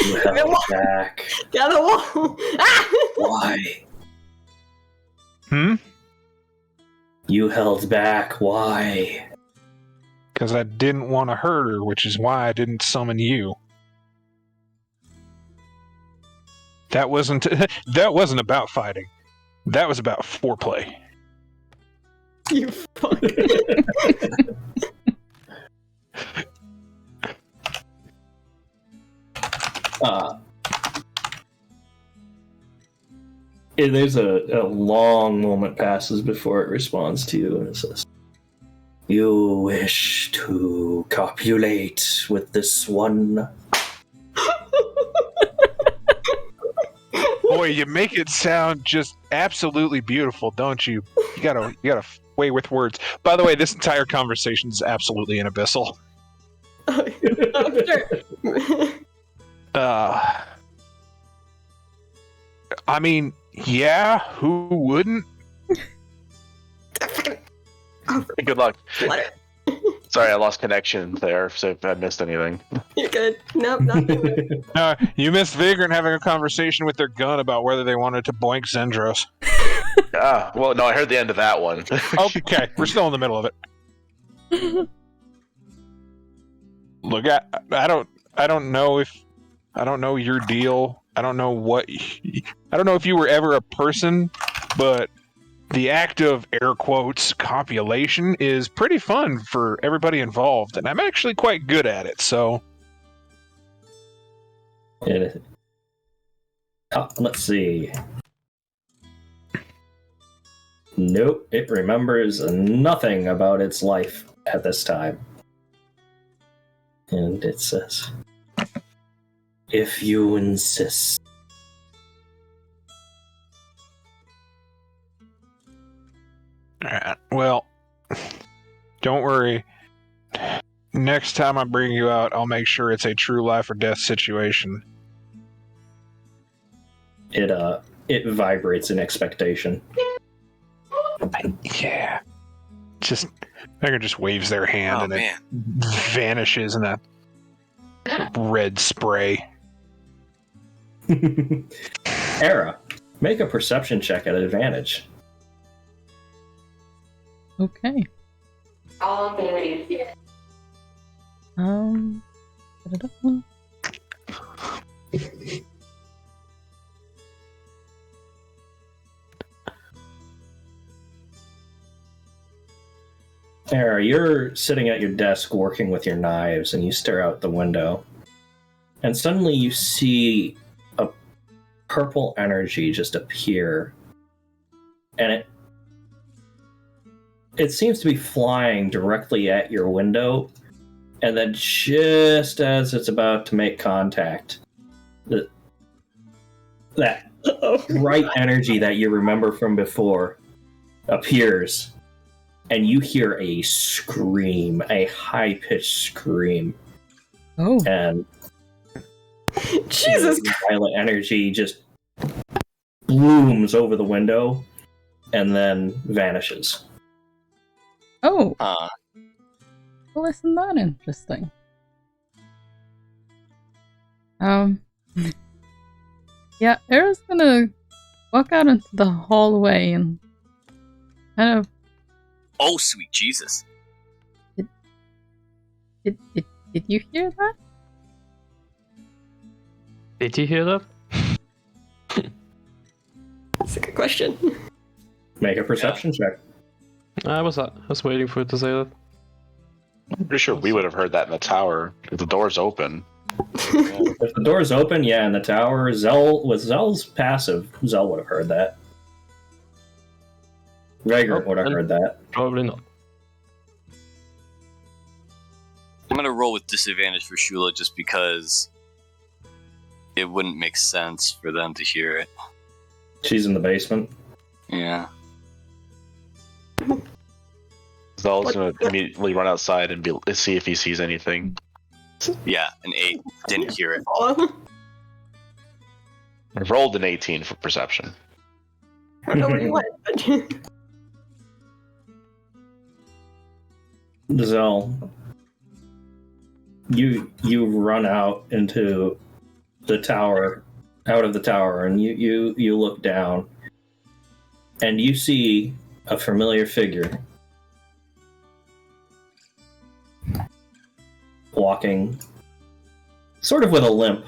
You held back. Get out of the wall. Ah! Why? Hmm? You held back. Why? Because I didn't want to hurt her, which is why I didn't summon you. That wasn't about fighting. That was about foreplay. You fuck. There's a long moment passes before it responds to you, and it says, "You wish to copulate with this one." Boy, you make it sound just absolutely beautiful, don't you? You gotta way with words. By the way, this entire conversation is absolutely an abyssal. Oh, sure. I mean, yeah, who wouldn't? Good luck. Letter. Sorry, I lost connection there, so if I missed anything. You're good. Nope, nothing. You missed Vagrant having a conversation with their gun about whether they wanted to boink Zendros. Well, no, I heard the end of that one. Okay, we're still in the middle of it. Look, I don't know your deal. I don't know if you were ever a person, but the act of air quotes copulation is pretty fun for everybody involved, and I'm actually quite good at it. So, let's see. Nope, it remembers nothing about its life at this time. And it says, if you insist. alright, well, don't worry. Next time I bring you out, I'll make sure it's a true life or death situation. It vibrates in expectation. Yeah. Just Beggar just waves their hand Oh, and man. it vanishes in a red spray. Era, make a perception check at advantage. Okay. All abilities. Da-da-da. Era, you're sitting at your desk working with your knives and you stare out the window. And suddenly you see a purple energy just appear. And it seems to be flying directly at your window. And then just as it's about to make contact, that bright energy that you remember from before appears. And you hear a scream, a high-pitched scream. Oh. And Jesus the violet energy just blooms over the window and then vanishes. Oh. Uh, Well, isn't that interesting? Yeah, Era's gonna walk out into the hallway and kind of. oh, sweet Jesus. Did you hear that? Did you hear that? That's a good question. Make a perception check. I was waiting for it to say that. I'm pretty sure we would have heard that in the tower if the door's open. If the door's open, yeah, in the tower, with Zell's passive, Zell would have heard that. Vagrant would have heard that. Probably not. I'm gonna roll with disadvantage for Shula just because it wouldn't make sense for them to hear it. She's in the basement. Yeah. Zell's gonna immediately run outside and see if he sees anything. Yeah, an 8. Didn't hear it. I rolled an 18 for perception. I don't know where you went, but Zell, you run out into the tower, out of the tower, and you look down, and you see a familiar figure walking, sort of with a limp,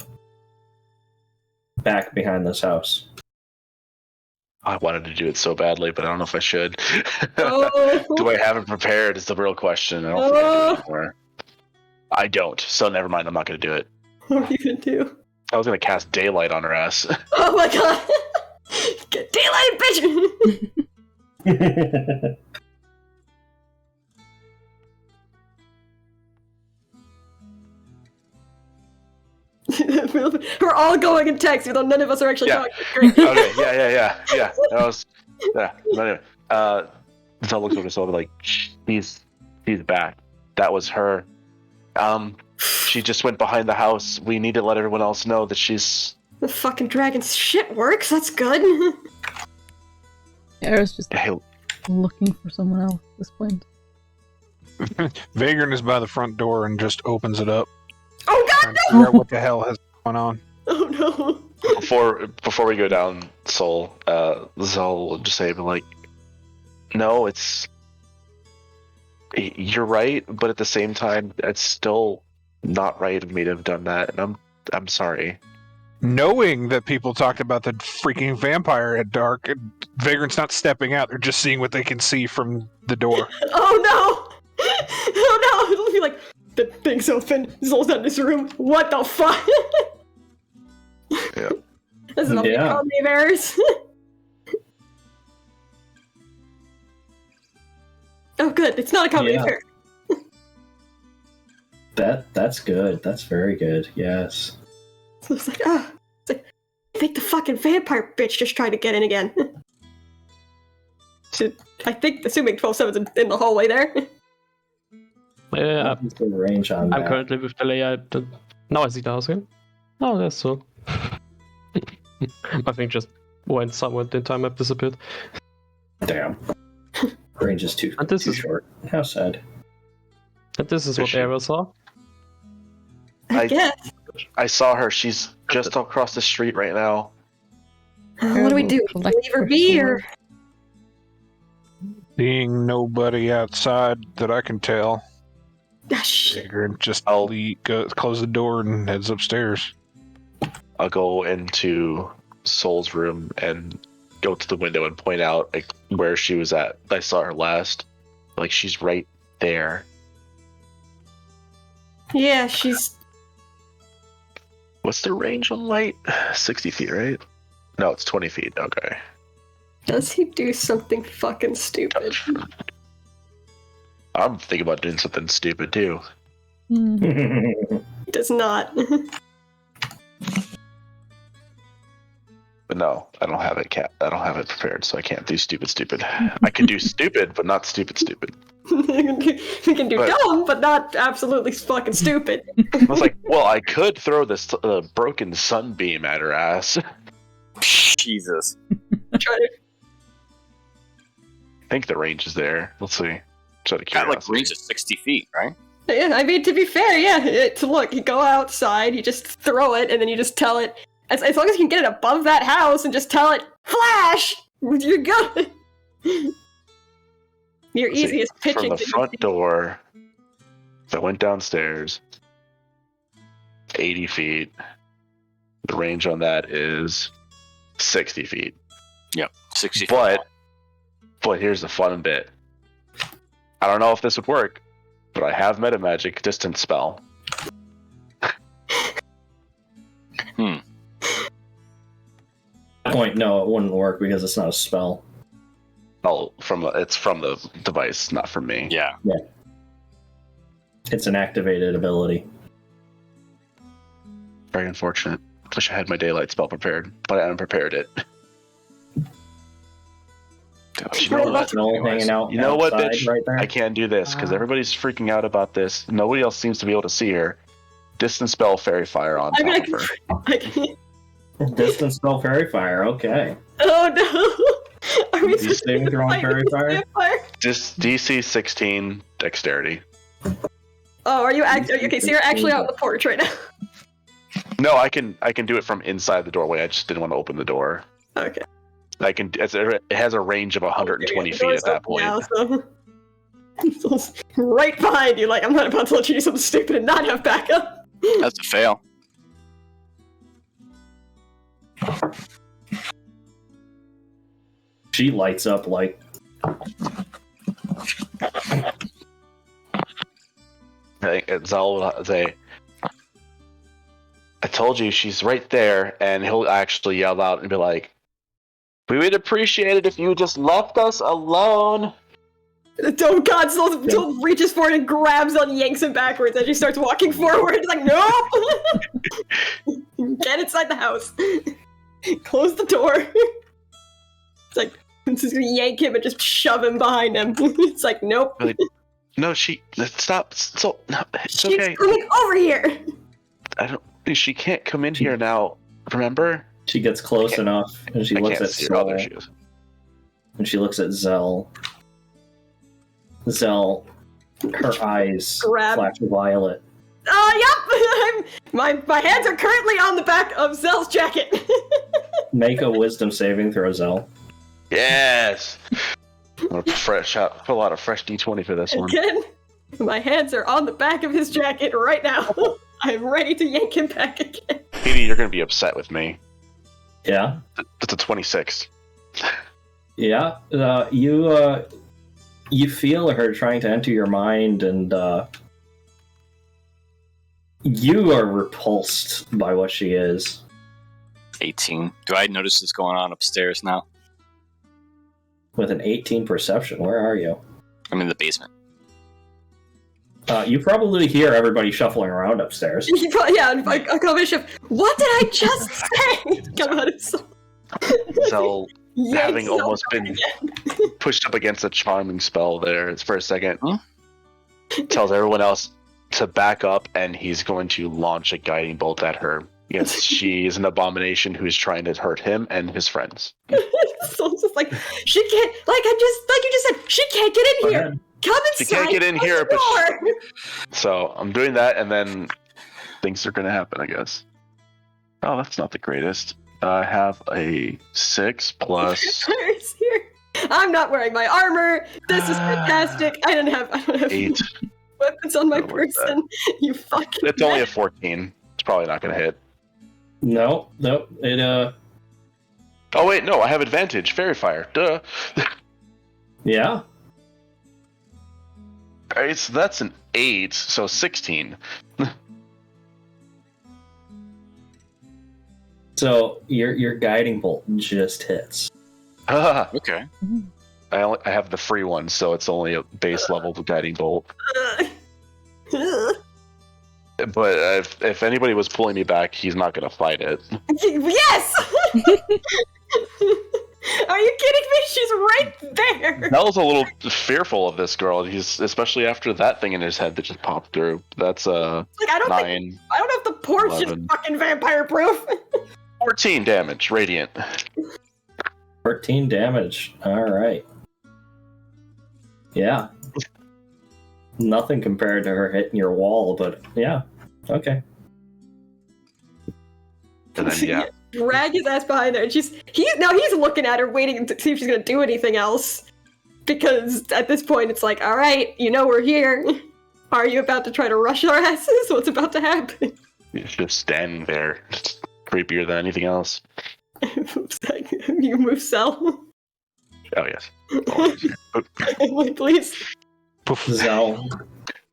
back behind this house. I wanted to do it so badly, but I don't know if I should. Oh. Do I have it prepared is the real question. I don't think I do anymore. I don't, so never mind, I'm not going to do it. What are you gonna do? I was going to cast Daylight on her ass. Oh my god! Get daylight, bitch! We're all going in text, even though none of us are actually Yeah. talking. Great. Okay, yeah. That was, yeah. But anyway, Zell looks over Sylvia like, she's back. That was her. She just went behind the house. We need to let everyone else know that she's... The fucking dragon's shit works, that's good. Era's just Hey, looking for someone else at this point. Vagrant is by the front door and just opens it up. Oh god, Trying to figure out what the hell has going on. Oh no. before we go down, Soul, Zell will just say, but like, no, it's... You're right, but at the same time, it's still not right of me to have done that, and I'm sorry. knowing that people talked about the freaking vampire at dark, and Vagrant's not stepping out, they're just seeing what they can see from the door. Oh no! Oh no! It'll be like, the thing's open, Zol's in this room, what the fuck? Yeah. This is a big comedy of errors. Oh good, it's not a comedy of errors. That's good. That's very good. Yes. So it's like, I think the fucking vampire bitch just tried to get in again. I think, assuming 12/7's in the hallway there. Yeah, What's the range on I'm that? currently with the layout. Now I see the house again. Oh, that's so. My thing just went somewhere in time. I've disappeared. Damn. Range is too short. How sad. And this is what Era saw. I guess. I saw her. She's just across the street right now. What do we do? Leave her be, or? Seeing nobody outside that I can tell. Ah, shit. Vagrant just close the door and heads upstairs. I'll go into Soul's room and go to the window and point out like where she was at. I saw her last. Like she's right there. Yeah, she's. What's the range on light? 60 feet, right? No, it's 20 feet. Okay. Does he do something fucking stupid? I'm thinking about doing something stupid too. He does not. But no, I don't have it. I don't have it prepared, so I can't do stupid. I can do stupid, but not stupid. We can do dumb, but not absolutely fucking stupid. I was like, well, I could throw this broken sunbeam at her ass. Jesus. Try to. I think the range is there. Let's see. Just out of Got like curiosity. range of 60 feet, right? Yeah, I mean, to be fair, yeah. To look, you go outside, you just throw it, and then you just tell it. As long as you can get it above that house and just tell it, flash! You're good. Your Let's see. easiest pitching From the front door, if I went downstairs, 80 feet. The range on that is 60 feet. Yep, 60 feet. But here's the fun bit. I don't know if this would work, but I have Metamagic distance spell. Point, no, it wouldn't work because it's not a spell. Oh, it's from the device, not from me. Yeah. It's an activated ability. Very unfortunate. Wish I had my daylight spell prepared, but I unprepared it. You know what? Hanging out you know what, outside bitch? right there? I can't do this because everybody's freaking out about this. Nobody else seems to be able to see her. Distance spell fairy fire on top of her. I can't. Distance spell fairy fire. Okay. Oh no! Are we You saving throw on fairy fire? DC 16 dexterity. Oh, are you okay? So you're actually out on the porch right now. No, I can do it from inside the doorway. I just didn't want to open the door. Okay. It has a range of 120 feet at that point. Now, so right behind you, like I'm not about to let you do something stupid and not have backup. That's a fail. She lights up like. I think Zal will say, I told you she's right there, and he'll actually yell out and be like, we would appreciate it if you just left us alone. Oh god, Zol reaches forward and grabs on, yanks him backwards as she starts walking forward. He's like, nope! Get inside the house. Close the door. It's like, I'm just gonna yank him and just shove him behind him. It's like, nope. Really? No, stop. So, no, it's She's okay. coming over here! She can't come in here now, remember? She gets close enough, and she looks at Sol. There she is. And she looks at Zell. Zell, her eyes flash violet. Yep! My hands are currently on the back of Zell's jacket. Make a wisdom saving throw, Zell. Yes! I'm gonna put a lot of fresh D20 for this one. Again, my hands are on the back of his jacket right now. I'm ready to yank him back again. Petey, you're gonna be upset with me. Yeah. It's a 26. Yeah. You feel her trying to enter your mind, and you are repulsed by what she is. 18. Do I notice this going on upstairs now? With an 18 perception, where are you? I'm in the basement. You probably hear everybody shuffling around upstairs. Yeah, a combination of, what did I just say? Come out of So, having almost been pushed up against a charming spell there for a second, tells everyone else to back up, and he's going to launch a guiding bolt at her. Yes, she is an abomination who's trying to hurt him and his friends. So it's just like, she can't, like you just said, she can't get in here. Come inside. She can't get in here, but so I'm doing that, and then things are going to happen, I guess. Oh, that's not the greatest. I have a 6 plus here. I'm not wearing my armor. This is fantastic. I don't have 8 weapons on my person. You fucking. It's only a 14. It's probably not going to hit. No, it Oh wait, no, I have advantage. Fairy fire. Duh. Yeah. Alright, so that's an 8, so 16. So your guiding bolt just hits. Okay. I have the free one, so it's only a base level guiding bolt. But if anybody was pulling me back, he's not going to fight it. Yes! Are you kidding me? She's right there! I was a little fearful of this girl. He's especially after that thing in his head that just popped through. That's I don't 9. I don't know if the porch 11. is fucking vampire proof. 14 damage, radiant. 14 damage. Alright. Yeah. Nothing compared to her hitting your wall, but yeah. Okay. And then, yeah. Drag his ass behind her, and he's looking at her, waiting to see if she's gonna do anything else. Because at this point, it's like, all right, we're here. Are you about to try to rush our asses? What's about to happen? He's just standing there, just creepier than anything else. You move, Cell. Oh yes. Please. Zell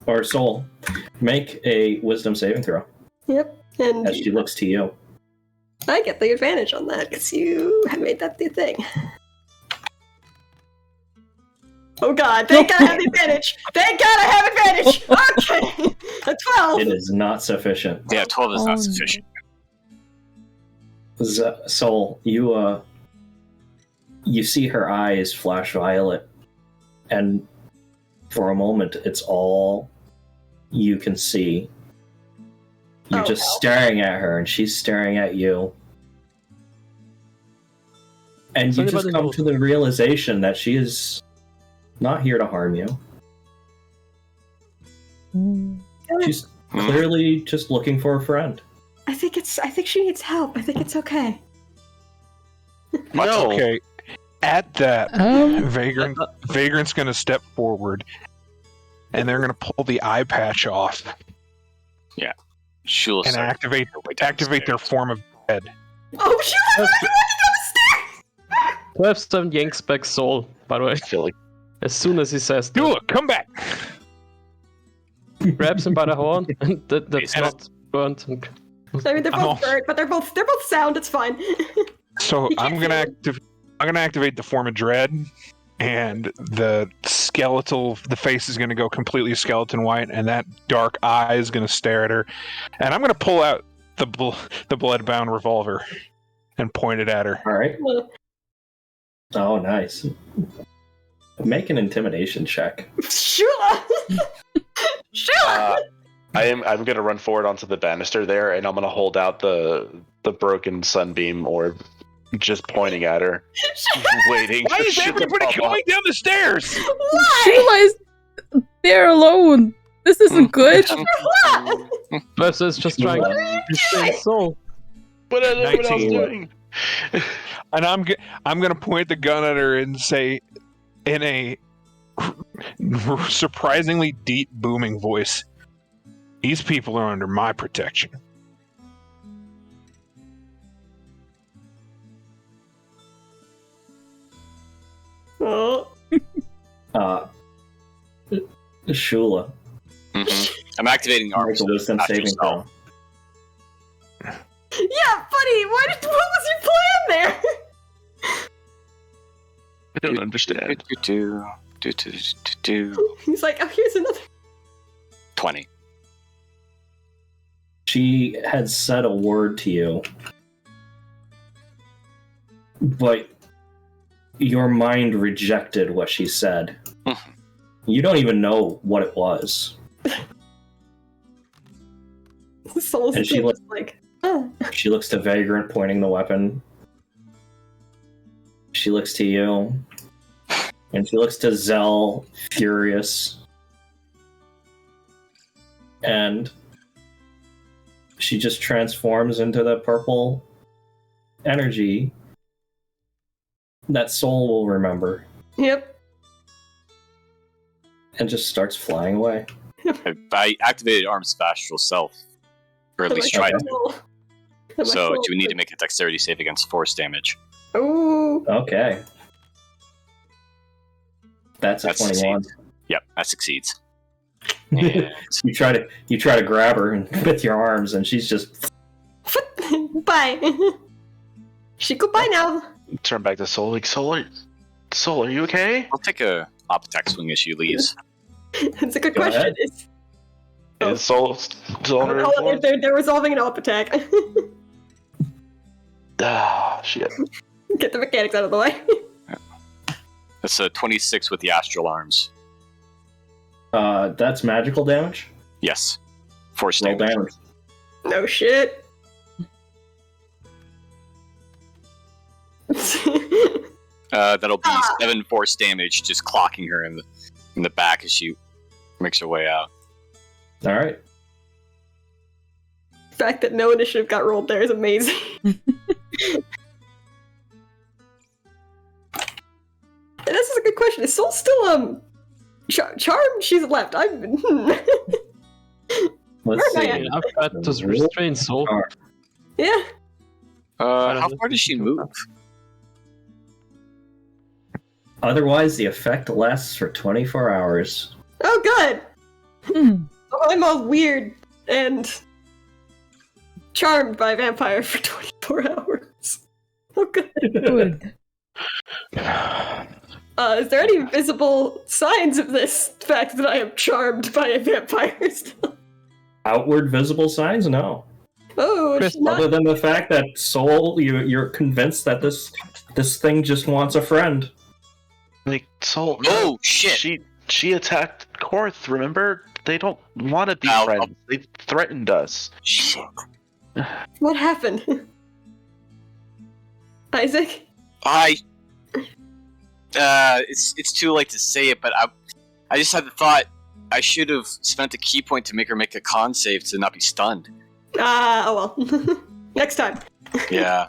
or Soul, make a wisdom saving throw. Yep. And as she looks to you. I get the advantage on that because you have made that the thing. Oh god, thank god I have the advantage! Thank god I have advantage! Okay! A 12! It is not sufficient. Yeah, 12 is not sufficient. Soul, you see her eyes flash violet, and for a moment it's all you can see. You're just staring at her, and she's staring at you. And you just come to the realization that she is not here to harm you. She's clearly just looking for a friend. I think she needs help. I think it's okay. No. Okay. At that, Vagrant's going to step forward, and they're going to pull the eye patch off. Yeah. And activate their form of dread. Oh, Shula's running down the stairs! 12-7 yanks back Soul, by the way. Silly. As soon as he says Shula, come back! Grabs him by the horn, and that's not burnt. I mean, they're both burnt, but they're both sound. It's fine. So I'm gonna activate the form of dread, and the face is gonna go completely skeleton white, and that dark eye is gonna stare at her, and I'm gonna pull out the blood-bound revolver and point it at her. All right. Oh, nice. Make an intimidation check. Shula! Shula! I'm gonna run forward onto the banister there, and I'm gonna hold out the broken sunbeam orb, just pointing at her, waiting. Why is everybody going down the stairs? Why? Shula is there alone. This isn't good. Versus is just trying to save Soul. What are everyone else doing? And I'm gonna point the gun at her and say, in a surprisingly deep, booming voice, "These people are under my protection." Shula. I'm activating Make arms. a wisdom saving throw. Yeah, buddy. What was your plan there? I don't understand. He's like, oh, here's another. 20. She had said a word to you, but your mind rejected what she said. You don't even know what it was. Soul's And she still looks just like, oh. She looks to Vagrant, pointing the weapon. She looks to you. And she looks to Zell, furious. And she just transforms into the purple energy that Soul will remember. Yep. And just starts flying away. I activated arms of astral self. Or at least tried to. So do we need to make a dexterity save against force damage? Ooh. Okay. That's a 21. Yep, that succeeds. And You try to grab her with your arms, and she's just Bye. She goodbye now. Turn back to Soul. Like, Soul, are you okay? I'll take a op attack swing as she leaves. It's a good Go question. ahead. Is Soul still under Oh, influence? they're resolving an op attack. Ah, shit. Get the mechanics out of the way. That's a 26 with the astral arms. that's magical damage? Yes. Force Roll damage. damage. No shit. That'll be 7 force damage, just clocking her in the back as she makes her way out. All right. The fact that no initiative got rolled there is amazing. And this is a good question. Is Soul still charmed? She's left. I've been. Let's Where see. am I've got this restrained soul. Yeah. How far does she move? Otherwise, the effect lasts for 24 hours. Oh, good. Hmm. I'm all weird and charmed by a vampire for 24 hours. Oh, good. Good. Is there any visible signs of this fact that I am charmed by a vampire still? Outward visible signs? No. Oh, Chris, she's not. Other than the fact that Soul, you're convinced that this thing just wants a friend. Like, Soul. Oh, shit! She attacked Korth, remember? They don't want to be friends. They threatened us. Shit. What happened? Isaac? It's too late to say it, but I just had the thought I should have spent a key point to make her make a con save to not be stunned. Oh well. Next time. Yeah.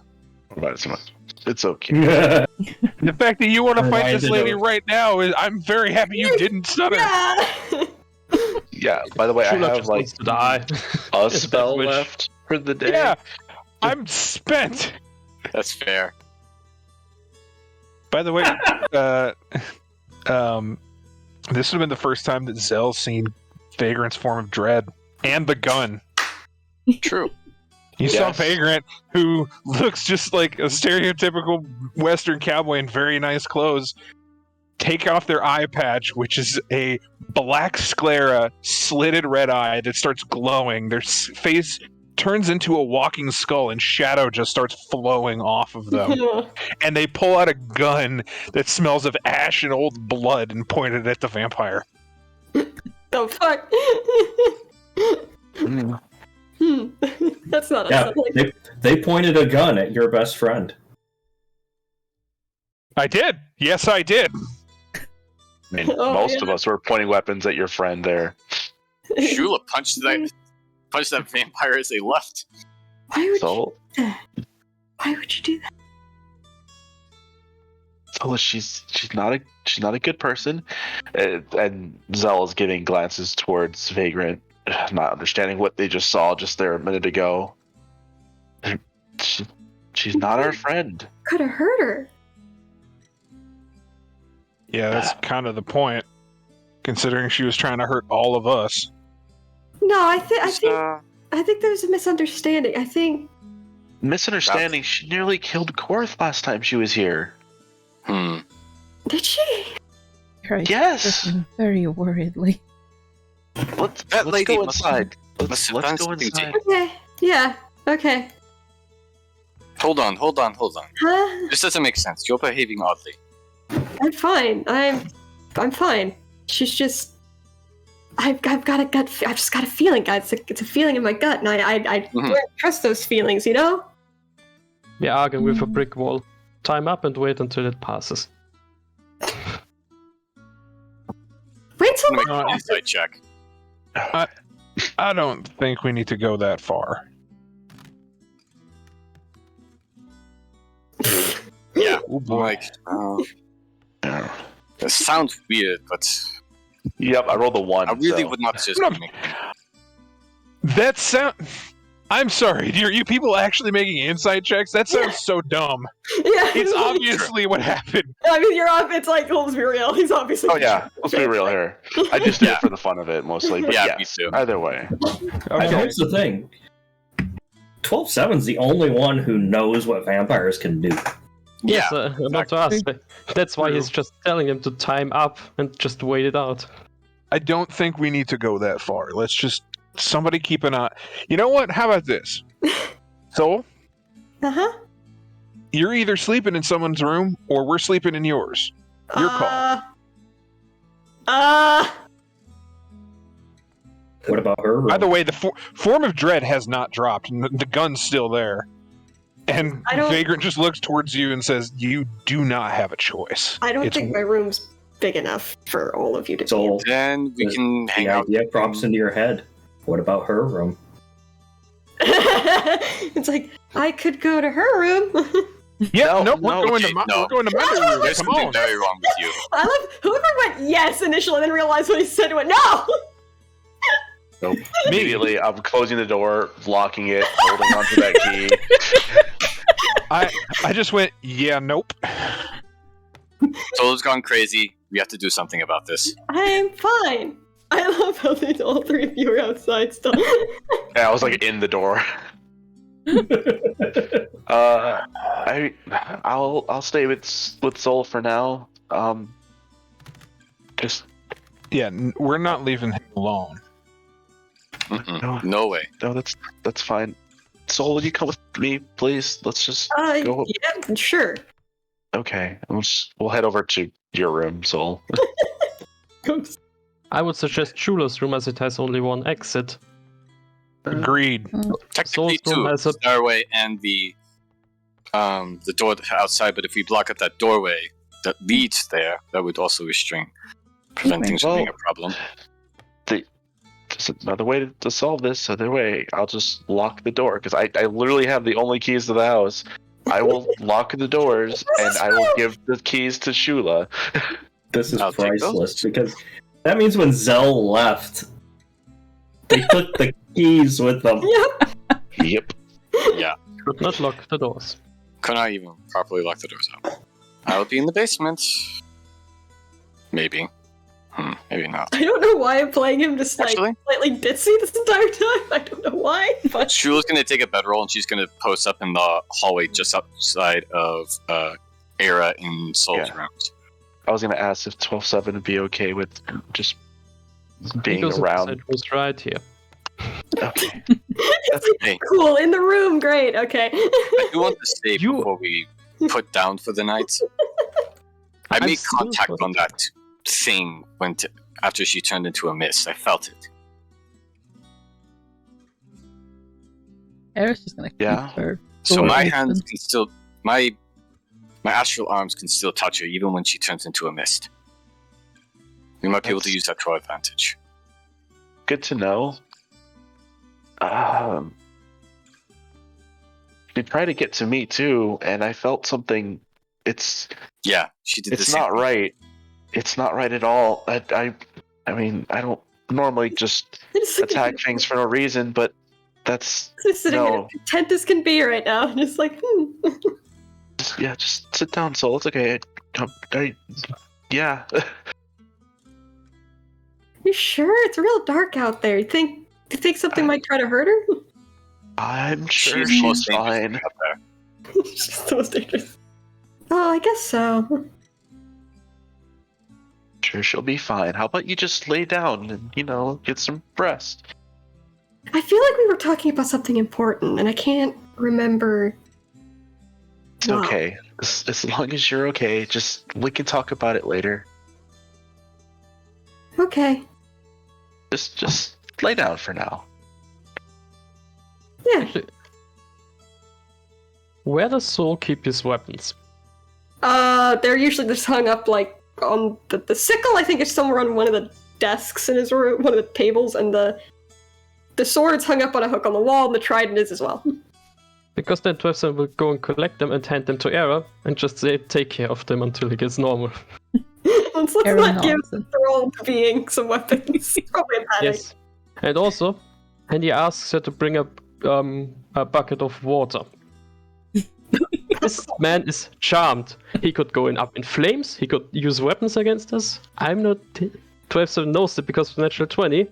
It's okay. The fact that you want to fight this lady it. right now is I'm very happy you didn't stun her. Yeah. Yeah, by the way, I Shula have just like wants to die. a spell Which- left for the day. Yeah, I'm spent. That's fair. By the way, this would have been the first time that Zell's seen Vagrant's form of dread and the gun. True. You saw Yes. Vagrant, who looks just like a stereotypical Western cowboy in very nice clothes, take off their eye patch, which is a black sclera, slitted red eye that starts glowing. Their face turns into a walking skull, and shadow just starts flowing off of them. And they pull out a gun that smells of ash and old blood and point it at the vampire. The fuck? That's not Yeah, unsettling. they pointed a gun at your best friend. I did. Yes, I did. I mean, Oh, most yeah. of us were pointing weapons at your friend there. Shula punched that vampire as they left. Why would So, Why would you do that? so she's not a good person, and Zell is giving glances towards Vagrant, not understanding what they just saw just there a minute ago. She's not our friend. Could have hurt her. Yeah, that's kind of the point, considering she was trying to hurt all of us. No, I think there's a misunderstanding. I think Misunderstanding. She nearly killed Korth last time she was here. did she? Right. Yes. Very worriedly. Let's lady go must- inside. must Let's have done go something to inside. you. Okay. Yeah. Okay. Hold on. Huh? This doesn't make sense. You're behaving oddly. I'm fine. I'm fine. She's just. I've got a gut. I've just got a feeling, guys. It's a feeling in my gut, and I don't trust those feelings. You know. We argue with a brick wall. Time up and wait until it passes. Wait till Make an insight check. I don't think we need to go that far. Yeah. Oh boy. That sounds weird, but Yep, I rolled a 1. I really so. would not just. That sound. I'm sorry. Are you people actually making insight checks? That sounds so dumb. Yeah. It's obviously what happened. I mean, you're off. It's like, let's be real. He's obviously. Oh yeah, let's be real here. I just did it for the fun of it mostly. But Yeah, me too. Either way. And here's the thing. 12/7's the only one who knows what vampires can do. Yes, Yeah, not to us. That's why he's just telling him to time up and just wait it out. I don't think we need to go that far. Let's just somebody keep an eye. You know what? How about this? So, you're either sleeping in someone's room or we're sleeping in yours. Your call. What about her room? By the way, the form of dread has not dropped, and the gun's still there. And Vagrant just looks towards you and says, "You do not have a choice." I don't think my room's big enough for all of you to So Then we can hang the out. idea props into your head. What about her room? It's like, I could go to her room. Yeah, we're going to my room. There's Come something on. very wrong with you. I love whoever went yes initially and then realized what he said and went no. Nope. Immediately, I'm closing the door, locking it, holding onto that key. I just went, yeah, nope. Solo's gone crazy. We have to do something about this. I am fine. I love how all three of you are outside still. Yeah, I was like in the door. I'll stay with Soul for now. Just we're not leaving him alone. No way. No, that's fine. Soul, will you come with me, please? Let's just go. Yeah, sure. Okay, we'll head over to your room, Soul. I would suggest Shula's room as it has only one exit. Agreed. Technically, Soul's room two: has the stairway and the door outside. But if we block up that doorway that leads there, that would also prevent things from being a problem. There's another way to solve this. Other way, I'll just lock the door because I literally have the only keys to the house. I will lock the doors and I will give the keys to Shula. This is priceless because that means when Zell left, they took the keys with them. Yep. Yeah. Could not lock the doors. Could not even properly lock the doors up. I'll be in the basement. Maybe. Maybe not. I don't know why I'm playing him just like Actually? slightly ditzy this entire time. I don't know why, but Shula's gonna take a bedroll and she's gonna post up in the hallway just outside of Era in Soul's rooms. I was gonna ask if 12/7 would be okay with just being Because around. it was right here. Okay. Hey, cool in the room. Great. Okay. I do want to say before we put down for the night, I I'm made still contact putting- on that thing after she turned into a mist. I felt it. Era's just gonna keep her. So door my open. hands can still my astral arms can still touch her even when she turns into a mist. We might be able to use that to our advantage. Good to know. She tried to get to me too, and I felt something. Yeah, she did. It's not right. It's not right at all. I mean, I don't normally just attack things for no reason, but that's Just sitting no. here content as can be right now. Just like, Just sit down, Soul. It's okay. Yeah. You sure? It's real dark out there. You think something might try to hurt her? I'm sure She's the most she's dangerous fine. thing out there. She's the most dangerous. Oh, I guess so. Sure, she'll be fine. How about you just lay down and, get some rest? I feel like we were talking about something important, and I can't remember. It's okay. As long as you're okay, we can talk about it later. Okay. Just lay down for now. Yeah. Actually, where does Soul keep his weapons? They're usually just hung up like on the sickle. I think is somewhere on one of the desks in his room, one of the tables, and the sword's hung up on a hook on the wall, and the trident is as well. Because then Twefson will go and collect them and hand them to Era and just say take care of them until he gets normal. Let's not give the role to being some weapons. It's probably a bad idea. Yes. And also, and he asks her to bring up a bucket of water. This man is charmed. He could go up in flames. He could use weapons against us. I'm not. 12-7 knows it because of natural 20,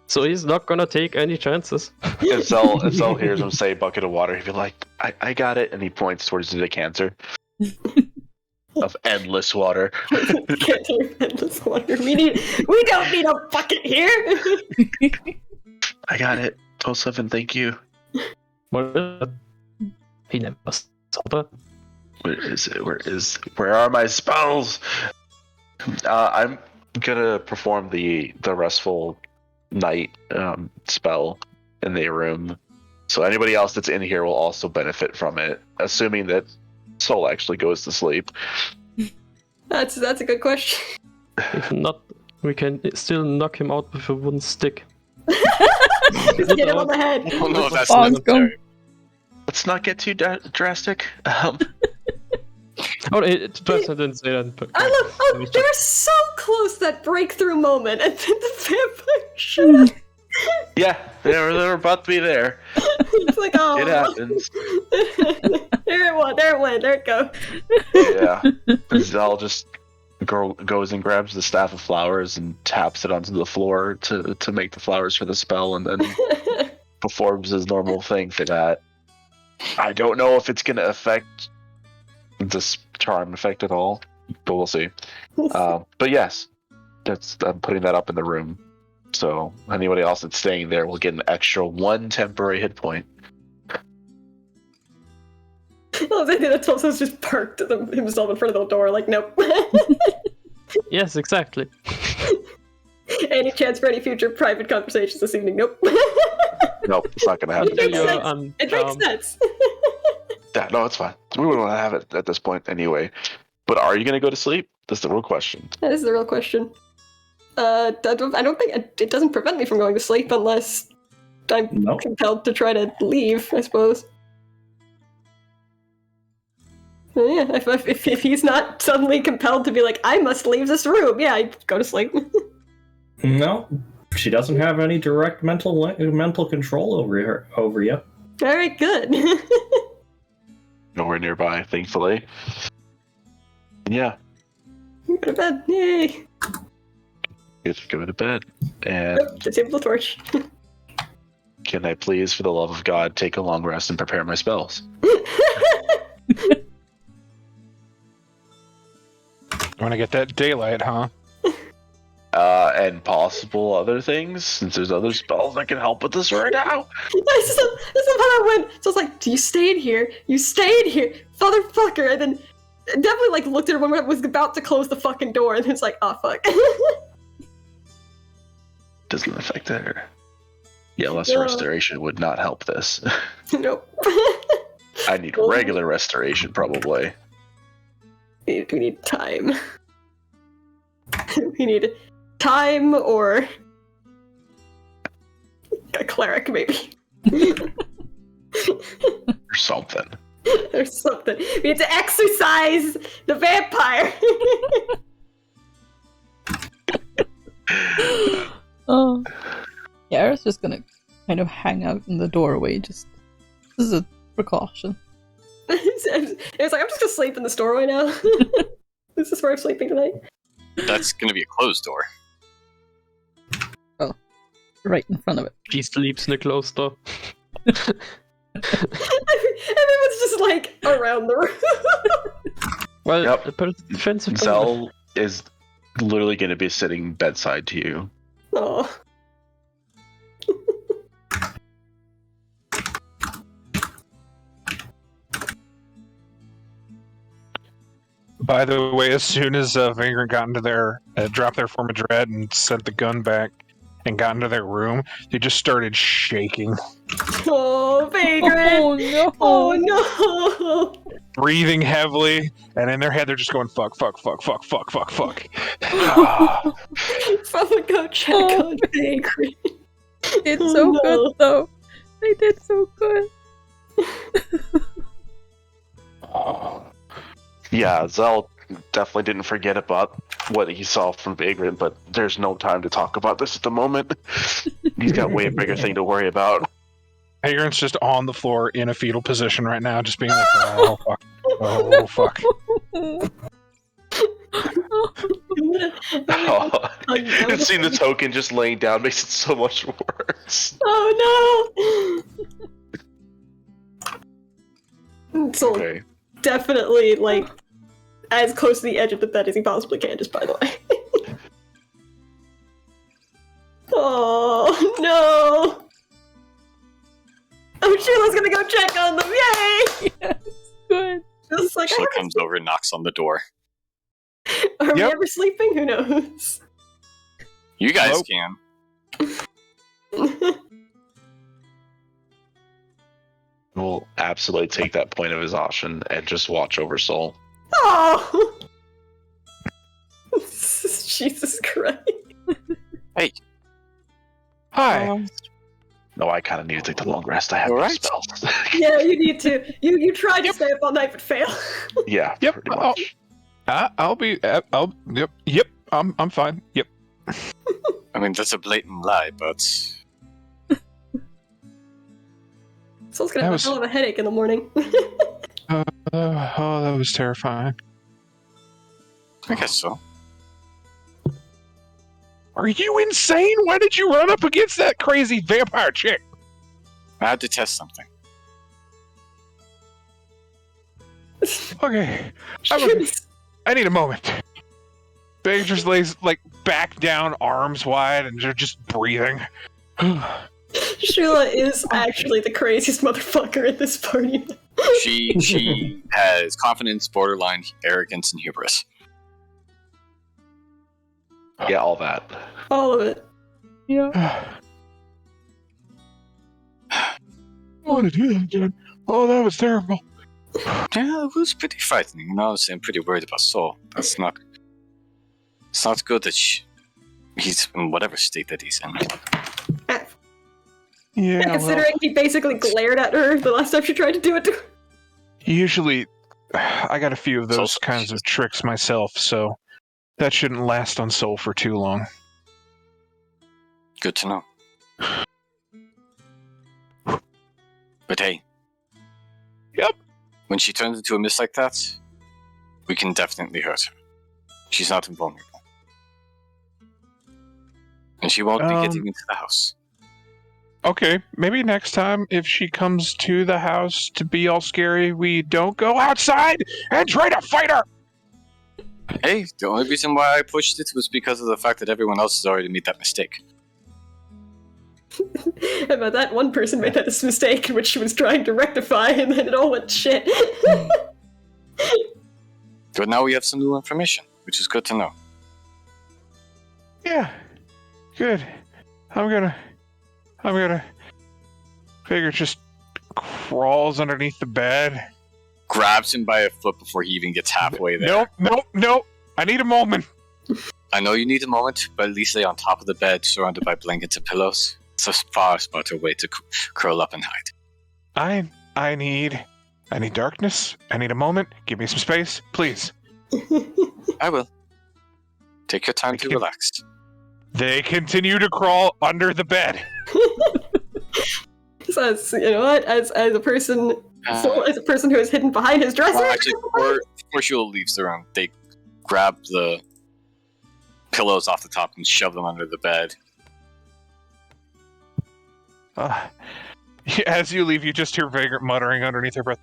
so he's not gonna take any chances. If Zell hears him say bucket of water, he'd be like, I got it, and he points towards the decanter of endless water. Endless water. We don't need a bucket here. I got it. 12-7, thank you. What? He never saw that. Where is it? Where are my spells? I'm gonna perform the restful night spell in the room, so anybody else that's in here will also benefit from it, assuming that Soul actually goes to sleep. That's a good question. If not, we can still knock him out with a wooden stick. Just get him on the head. Oh no, that's necessary. Let's not get too drastic. Twefson didn't say that. But, they're so close, that breakthrough moment, and then the vampire shot. Yeah, they're about to be there. It's like, oh. It happens. There it went. There it goes. Yeah. Zell just goes and grabs the staff of flowers and taps it onto the floor to make the flowers for the spell, and then performs his normal thing for that. I don't know if it's going to affect this charm effect at all, but we'll see. But yes, I'm putting that up in the room. So anybody else that's staying there will get an extra 1 temporary hit point. Oh, I think that Tulsa's just parked himself in front of the door, like, nope. Yes, exactly. Any chance for any future private conversations this evening? Nope. Nope, it's not going to happen. It makes sense. Yeah, no, it's fine. We wouldn't want to have it at this point anyway. But are you going to go to sleep? That's the real question. That is the real question. I don't think it doesn't prevent me from going to sleep unless I'm compelled to try to leave, I suppose. Yeah, if he's not suddenly compelled to be like, I must leave this room, yeah, I go to sleep. No, she doesn't have any direct mental control over you. All right, good. Nowhere nearby, thankfully. Yeah. Go to bed, yay. Just go to bed. And disable the torch. Can I please, for the love of God, take a long rest and prepare my spells? Want to get that daylight, huh? And possible other things, since there's other spells that can help with this right now. This is how I went. So I was like, you stayed here, motherfucker, and then definitely like looked at her when I was about to close the fucking door, and it's like, oh fuck. Doesn't affect her. Yeah, lesser restoration would not help this. Nope. I need regular restoration, probably. We need time. We need time or a cleric, maybe. Or something. Or something. We need to exercise the vampire. Oh. Yeah, Era's just gonna kind of hang out in the doorway, this is a precaution. It was like, I'm just gonna sleep in this doorway now. This is where I'm sleeping tonight. That's gonna be a closed door. Right in front of it. She sleeps in a closed door. Everyone's just like around the room. Well, Yep. defensive. Zell is literally going to be sitting bedside to you. Oh. By the way, as soon as Vagrant got into their dropped their form of dread and sent the gun back and got into their room, they just started shaking, Oh, Vagrant! Oh no! Oh no! breathing heavily, and in their head they're just going fuck, fuck, fuck, fuck, fuck, fuck, fuck. Someone go check on Vagrant. They did Oh, so no. good though. They did so good. Yeah, Zell definitely didn't forget about what he saw from Vagrant, but there's no time to talk about this at the moment. He's got way bigger thing to worry about. Vagrant's just on the floor in a fetal position right now, just being like, oh fuck, oh fuck. Oh, and seeing the token just laying down makes it so much worse. Oh no! So Okay. definitely like as close to the edge of the bed as he possibly can, just by the way. Oh no! Oh, Sheila's gonna go check on them! Yay! Yes, good. Just like, Sheila comes over and knocks on the door. are we Yep. ever sleeping? Who knows? You guys Nope. can. We'll absolutely take that point of exhaustion and just watch over Soul. Oh! Jesus Christ. Hey. Hi. No, I kind of need to take the long rest. I have All no right. spells. Yeah, you need to. You tried to stay up all night but fail. Yeah, Yep. pretty much. I'll be. Yep. I'm fine. Yep. I mean, that's a blatant lie, but Soul's gonna That have was- a hell of a headache in the morning. Oh, that was terrifying. I guess so. Are you insane? Why did you run up against that crazy vampire chick? I had to test something. Okay. I need a moment. Big just lays like back down, arms wide, and they're just breathing. Sheila is actually the craziest motherfucker at this party. She has confidence, borderline arrogance, and hubris. Yeah, all that. All of it. Yeah. I want to do that again. Oh, that was terrible. Yeah, it was pretty frightening. And honestly, I'm pretty worried about Saul. It's not good that he's in whatever state that he's in. Yeah, Considering he basically glared at her the last time she tried to do it to her. usually I got a few of those So- kinds of tricks myself, so that shouldn't last on Soul for too long. Good to know. But hey. Yep. When she turns into a mist like that, we can definitely hurt her. She's not invulnerable. And she won't be getting into the house. Okay, maybe next time if she comes to the house to be all scary, we don't go outside and try to fight her! Hey, the only reason why I pushed it was because of the fact that everyone else has already made that mistake. About that one person made that mistake which she was trying to rectify and then it all went to shit. But now we have some new information, which is good to know. Yeah, good. I'm gonna figure just crawls underneath the bed. Grabs him by a foot before he even gets halfway there. Nope. I need a moment. I know you need a moment, but at least lay on top of the bed, surrounded by blankets and pillows. It's a far smarter way to curl up and hide. I need darkness. I need a moment. Give me some space, please. I will. Take your time to relax. They continue to crawl under the bed. So as, you know what, as a person who is hidden behind his dresser. Well, actually, before Sheila leaves the room, they grab the pillows off the top and shove them under the bed. As you leave, you just hear Vagrant muttering underneath her breath,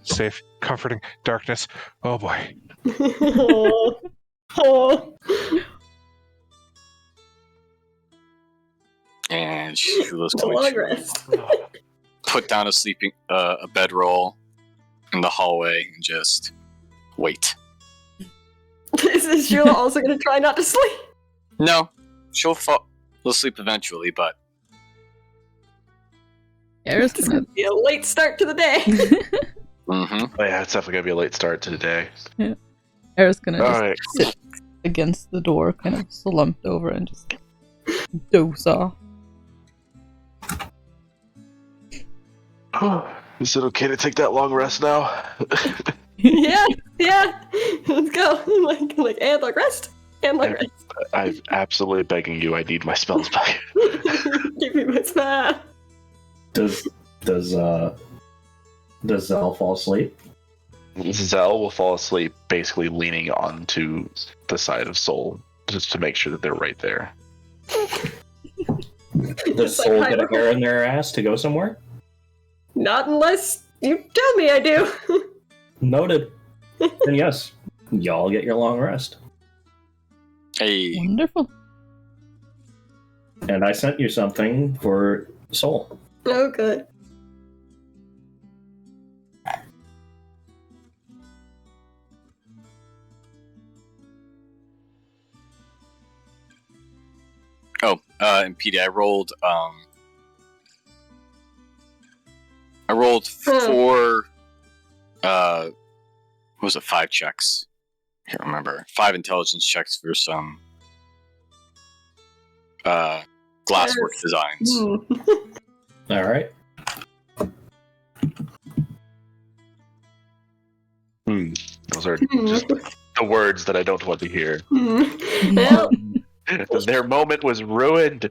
safe, comforting, darkness. Oh boy. Oh. And Shula's The going long to rest. put down a bedroll in the hallway and just wait. Is Shula also going to try not to sleep? No, she'll sleep eventually, but Era's It's gonna going to be a late start to the day. mm-hmm. Oh, yeah, it's definitely gonna be a late start to the day. Era's gonna All just right. sit against the door, kind of slumped over and just doze off. Is it okay to take that long rest now? yeah. Let's go. Like, and like rest. And like rest. I'm absolutely begging you. I need my spells back. Give me my spell. Does Zell fall asleep? Zell will fall asleep, basically leaning onto the side of Soul, just to make sure that they're right there. Does Like Soul get a hyper- hair in their ass to go somewhere? Not unless you tell me I do. Noted. And yes, y'all get your long rest. Hey, Wonderful. And I sent you something for Soul. Oh, good. and PD, I rolled 4 what was it, 5 checks. I can't remember. 5 intelligence checks for some glasswork designs. All right. Those are just the words that I don't want to hear. Well, Their moment was ruined.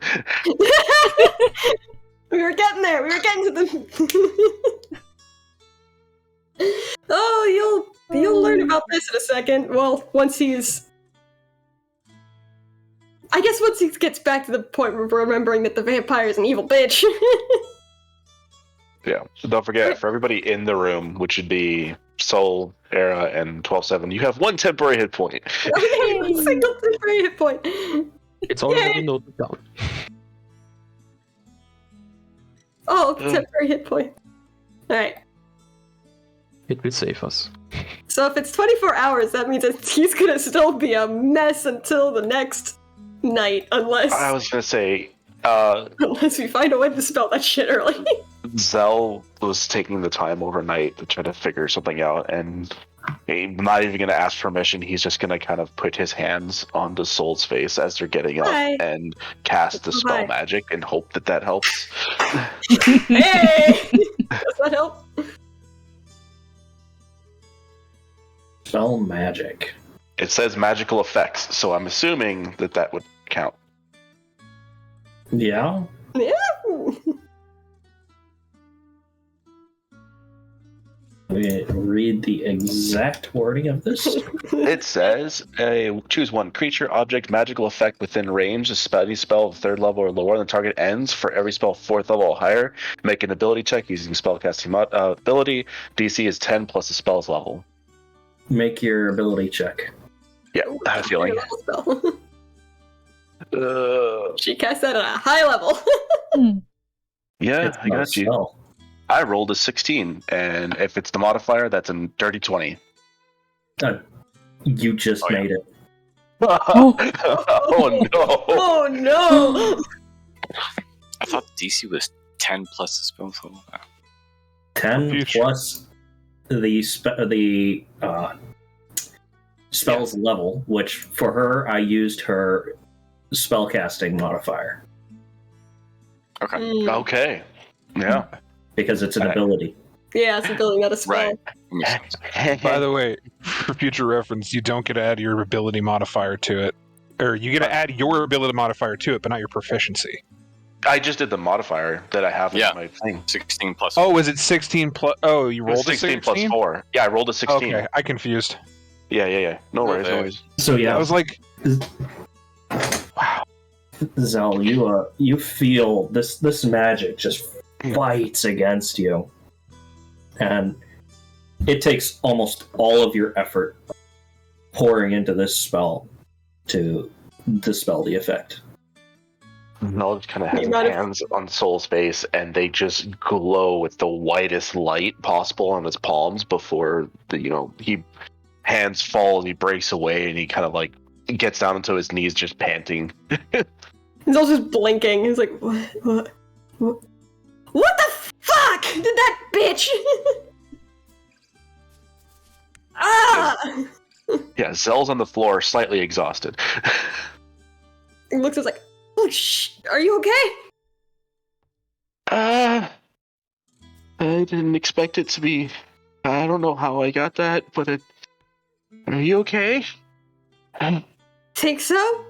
we were getting there. We were getting to the. Oh, you'll learn about this in a second. Well, once he's. I guess once he gets back to the point where we're remembering that the vampire is an evil bitch. Yeah. So don't forget, for everybody in the room, which would be Soul, Era, and 12-7, you have 1 temporary hit point. Okay, single temporary hit point. It's already noted down. Oh, temporary hit point. Alright. It will save us. So if it's 24 hours, that means that he's gonna still be a mess until the next night, unless I was gonna say, unless we find a way to spell that shit early. Zell was taking the time overnight to try to figure something out, and he's not even gonna ask permission. He's just gonna kind of put his hands on the Soul's face as they're getting up Hi. and cast the spell Hi. magic and hope that that helps. Hey! Does that help? Spell magic. It says magical effects, so I'm assuming that that would count. Yeah. Yeah. Let me read the exact wording of this. It says, choose one creature, object, magical effect within range. Any spell of 3rd level or lower than the target ends. For every spell 4th level or higher, make an ability check using spellcasting ability. DC is 10 plus the spell's level. Make your ability check. Yeah, I have a feeling. She cast that at a high level. Yeah, It's I not a got you. spell. I rolled a 16, and if it's the modifier, that's a dirty 20. You just made it. Oh no! Oh no! I thought DC was 10 plus the spell level. 10 Future. plus the spell's level, which for her, I used her spellcasting modifier Okay. Okay. Yeah. because it's an ability. Yeah, it's a ability, not a spell. Right. By the way, for future reference, you don't get to add your ability modifier to it. Or you get to add your ability modifier to it, but not your proficiency. I just did the modifier that I have in Yeah. my thing. 16 plus. Oh, is it 16 plus? Oh, you rolled a 16 plus 4. Yeah, I rolled a 16. Okay, I confused. Yeah. No worries, no worries. So yeah, I was like, Zell, you feel this magic just fights against you, and it takes almost all of your effort pouring into this spell to dispel the effect. Null just kind of has his hands on Soul's face, and they just glow with the whitest light possible on his palms before he hands fall and he breaks away and he kind of like gets down onto his knees, just panting. He's all just blinking. He's like, what the fuck did that bitch? Ah! Yeah, Zell's on the floor, slightly exhausted. He looks at us like, holy are you okay? I didn't expect it to be. I don't know how I got that, but are you okay? Think so?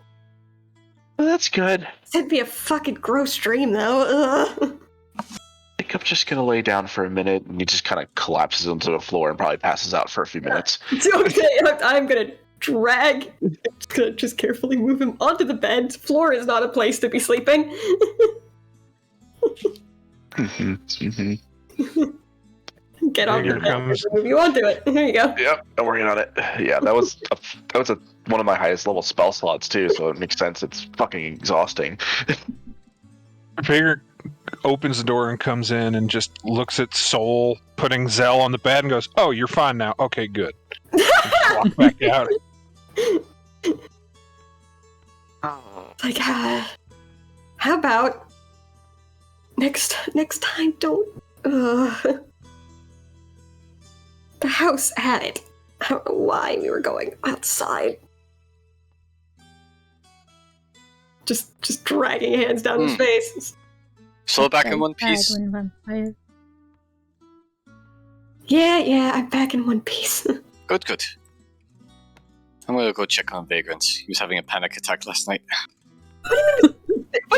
Well, that's good. It'd be a fucking gross dream, though. Ugh. I think I'm just gonna lay down for a minute, and he just kind of collapses onto the floor and probably passes out for a few minutes. It's okay. I'm gonna drag. I'm just gonna carefully move him onto the bed. Floor is not a place to be sleeping. Get on the bed. Move you onto it. Here you go. Yep, I'm working on it. Yeah, that was one of my highest level spell slots too, so it makes sense. It's fucking exhausting. Vagrant opens the door and comes in and just looks at Soul putting Zell on the bed and goes, "Oh, you're fine now. Okay, good." Walk back out. Like, how about next time? Don't. The house had it. I don't know why we were going outside. Just dragging hands down his face. Soul back in one piece. Yeah, I'm back in one piece. Good. I'm gonna go check on Vagrant. He was having a panic attack last night. What do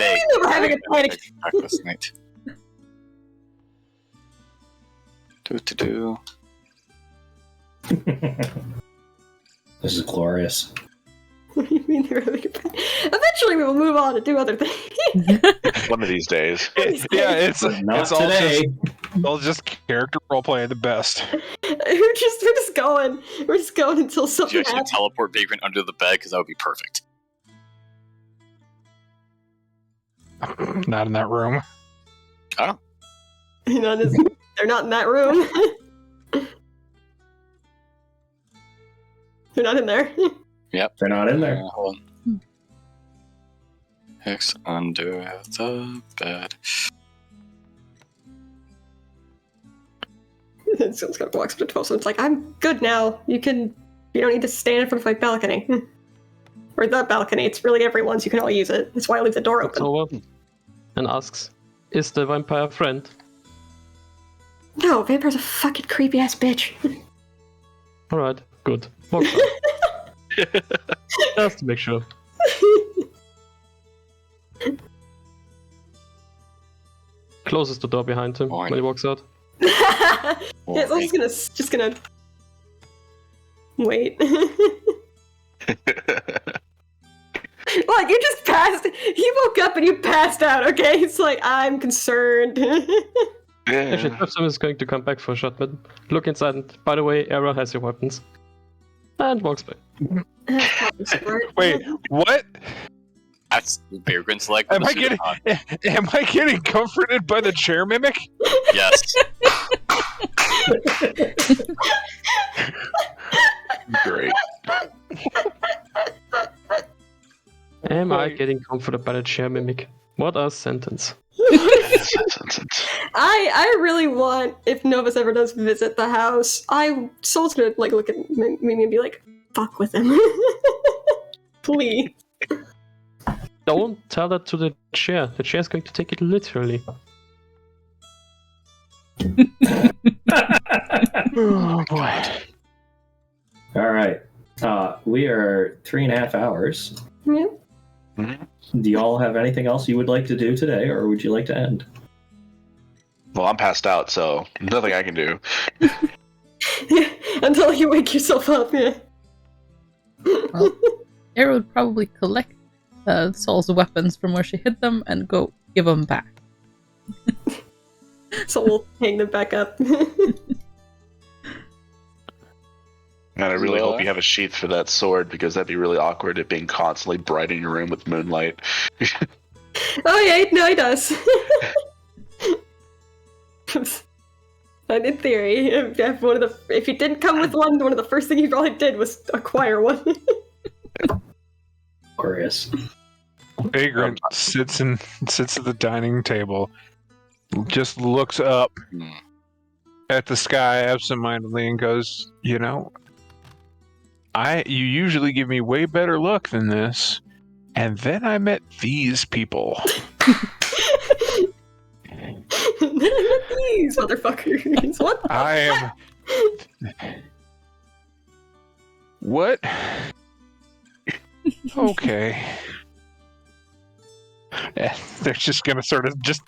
you mean we were having a panic attack last night? Do. This is glorious. What do you mean they were having a panic? Eventually we will move on and do other things. One of these days. It's all today. All just character roleplay at the best. We're just going. We're just going until Do you something actually happens. teleport Vagrant under the bed? Because that would be perfect. Not in that room. Oh. They're not in that room. They're not in there. Yep. They're not in there. Hold on. X under the bed. Someone's gonna walk up to 12, so it's like, I'm good now. You don't need to stand in front of my balcony. Or the balcony, it's really everyone's, you can all use it. That's why I leave the door open. So, and asks, is the vampire a friend? No, vampire's a fucking creepy ass bitch. Alright, good. Walk just to make sure. Closes the door behind him when he walks out. Yeah, so I'm just gonna wait. Like, you just passed. He woke up and you passed out. Okay, it's like, I'm concerned. Actually, Trapsum is going to come back for a shot, but look inside. And by the way, Era has your weapons, and walks back. Wait, what? That's Vagrant's like. Am I getting comforted by the chair mimic? Yes. Great. Am I getting comforted by the chair mimic? What a sentence. I really want, if Novus ever does visit the house, Soul's gonna like look at me and be like, fuck with him. Please. Don't tell that to the chair. The chair's going to take it literally. Oh boy. All right. We are 3.5 hours. Yeah. Do y'all have anything else you would like to do today, or would you like to end? Well, I'm passed out, so nothing I can do. Until you wake yourself up, yeah. Well, Arrow would probably collect Saul's weapons from where she hid them and go give them back. So we'll hang them back up. And I really hope you have a sheath for that sword, because that'd be really awkward, it being constantly bright in your room with moonlight. Oh yeah, no, he does. And in theory, if he didn't come with one of the first things he probably did was acquire one. Glorious. Vagrant sits at the dining table, just looks up at the sky absentmindedly and goes, "You know, you usually give me way better luck than this, and then I met these people." These motherfuckers. What? I am. What? Okay. And they're just gonna sort of just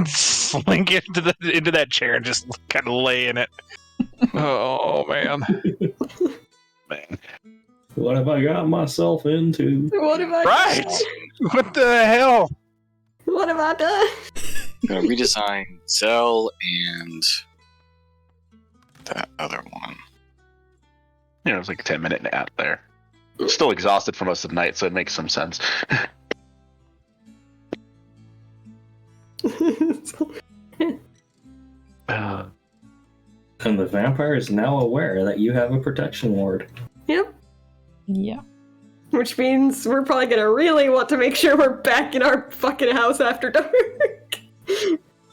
slink into that chair and just kind of lay in it. Oh man. Man. What have I got myself into? What have I Right! done? What the hell? What have I done? I'm gonna redesign Zell and that other one. You know, it was like a 10-minute nap there. Still exhausted for most of the night, so it makes some sense. And the vampire is now aware that you have a protection ward. Yep. Yeah. Which means we're probably gonna really want to make sure we're back in our fucking house after dark.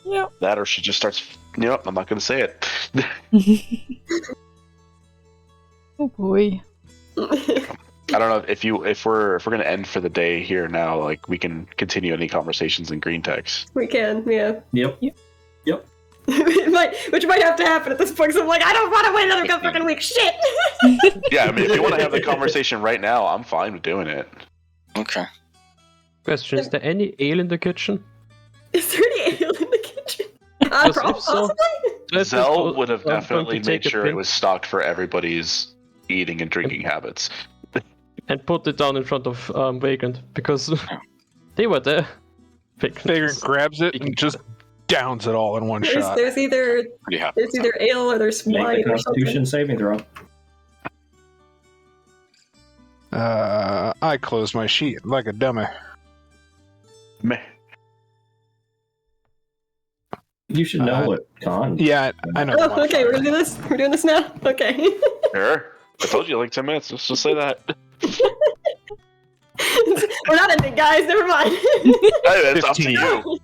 Yep. That, or she just starts. Yep, I'm not gonna say it. Oh boy. I don't know if we're gonna end for the day here now. Like, we can continue any conversations in green text. We can, yeah. Yep. Which might have to happen at this point, because I'm like, I don't want to wait another fucking week. Shit! Yeah, I mean, if you want to have the conversation right now, I'm fine with doing it. Okay. Question: is there any ale in the kitchen? Is there any ale in the kitchen? Because if so, Possibly? Zell would have I'm going definitely to made take a sure pic it was stocked for everybody's eating and drinking habits. and put it down in front of Vagrant, because they were there. Vagrant grabs it and just downs it all in one shot. There's either Pretty happy. ale or there's Make wine the or something. Constitution saving throw. I closed my sheet like a dummy. Meh. You should know what con. Yeah, I know. Oh, okay, we're gonna do this? We're doing this now? Okay. Sure. I told you like 10 minutes. Let's just say that. We're not ending, guys. Never mind. Hey, that's up to 15. you.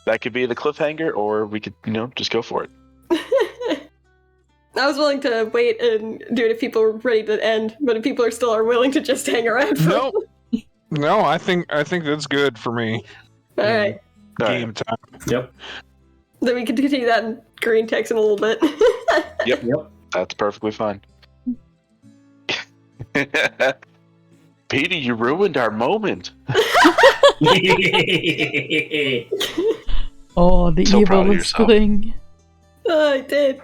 That could be the cliffhanger, or we could, just go for it. I was willing to wait and do it if people were ready to end, but if people are willing to just hang around for No, I think that's good for me. Alright. Game time. Yep. Then we can continue that in green text in a little bit. Yep. That's perfectly fine. Petey, you ruined our moment. Oh, the So proud evil of of yourself. spring. Oh, I did.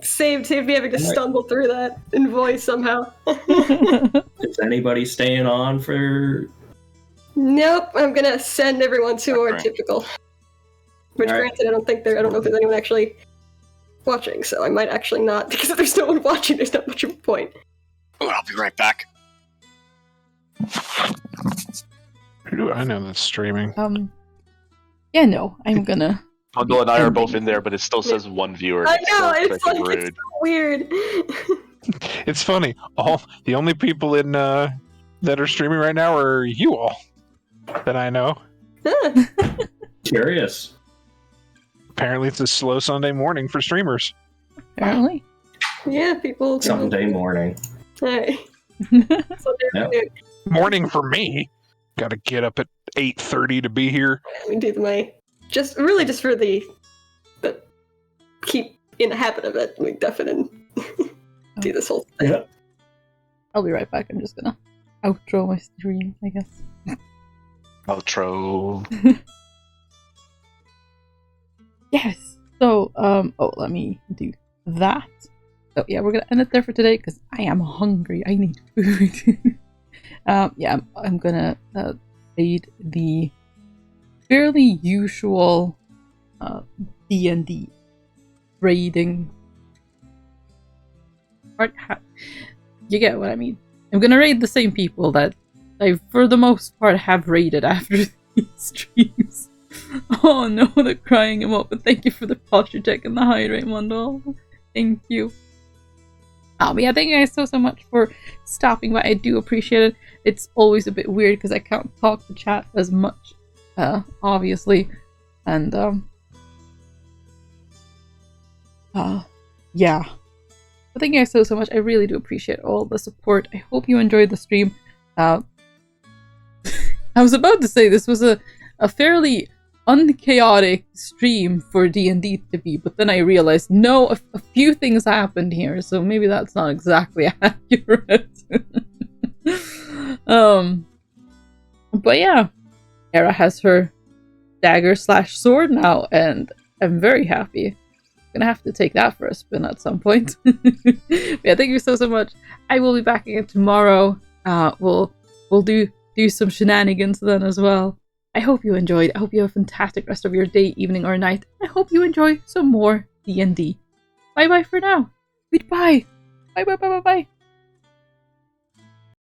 saved me having to stumble through that in voice somehow. Is anybody staying on for? Nope, I'm gonna send everyone to our Right. typical. Which, All right. granted, I don't know if there's anyone actually watching, so I might actually not, because if there's no one watching, there's not much of a point. Oh, I'll be right back. Who do I know that's streaming? Yeah, no, I'm gonna. Bundle and I are both in there, but it still says one viewer. I know, still it's freaking like, rude. it's so weird. It's funny. The only people in that are streaming right now are you all that I know. Huh. Curious. Apparently, it's a slow Sunday morning for streamers. Apparently. Yeah, people. Sunday morning. Alright. Yep. Morning for me. Got to get up at 8:30 to be here. We do just for the keep in the habit of it, like definite do this whole thing. Yep. I'll be right back. I'm just gonna outro my stream, I guess. Outro. Yes. So, let me do that. So yeah, we're gonna end it there for today because I am hungry. I need food. Yeah, I'm gonna raid the fairly usual D&D raiding part. You get what I mean. I'm gonna raid the same people that I, for the most part, have raided after these streams. Oh no, they're crying him up, but thank you for the posture check and the hydrate, Mundle. Thank you. But yeah, thank you guys so much for stopping by. I do appreciate it. It's always a bit weird because I can't talk to chat as much, obviously. And, yeah. But thank you guys so much. I really do appreciate all the support. I hope you enjoyed the stream. I was about to say this was a fairly unchaotic stream for D&D to be, but then I realized, no, a few things happened here, so maybe that's not exactly accurate. But yeah, Era has her dagger/sword now, and I'm very happy. Gonna have to take that for a spin at some point. Yeah, thank you so much. I will be back again tomorrow. We'll do some shenanigans then as well. I hope you enjoyed. I hope you have a fantastic rest of your day, evening, or night. I hope you enjoy some more D&D. Bye bye for now. Goodbye. Bye bye bye bye bye.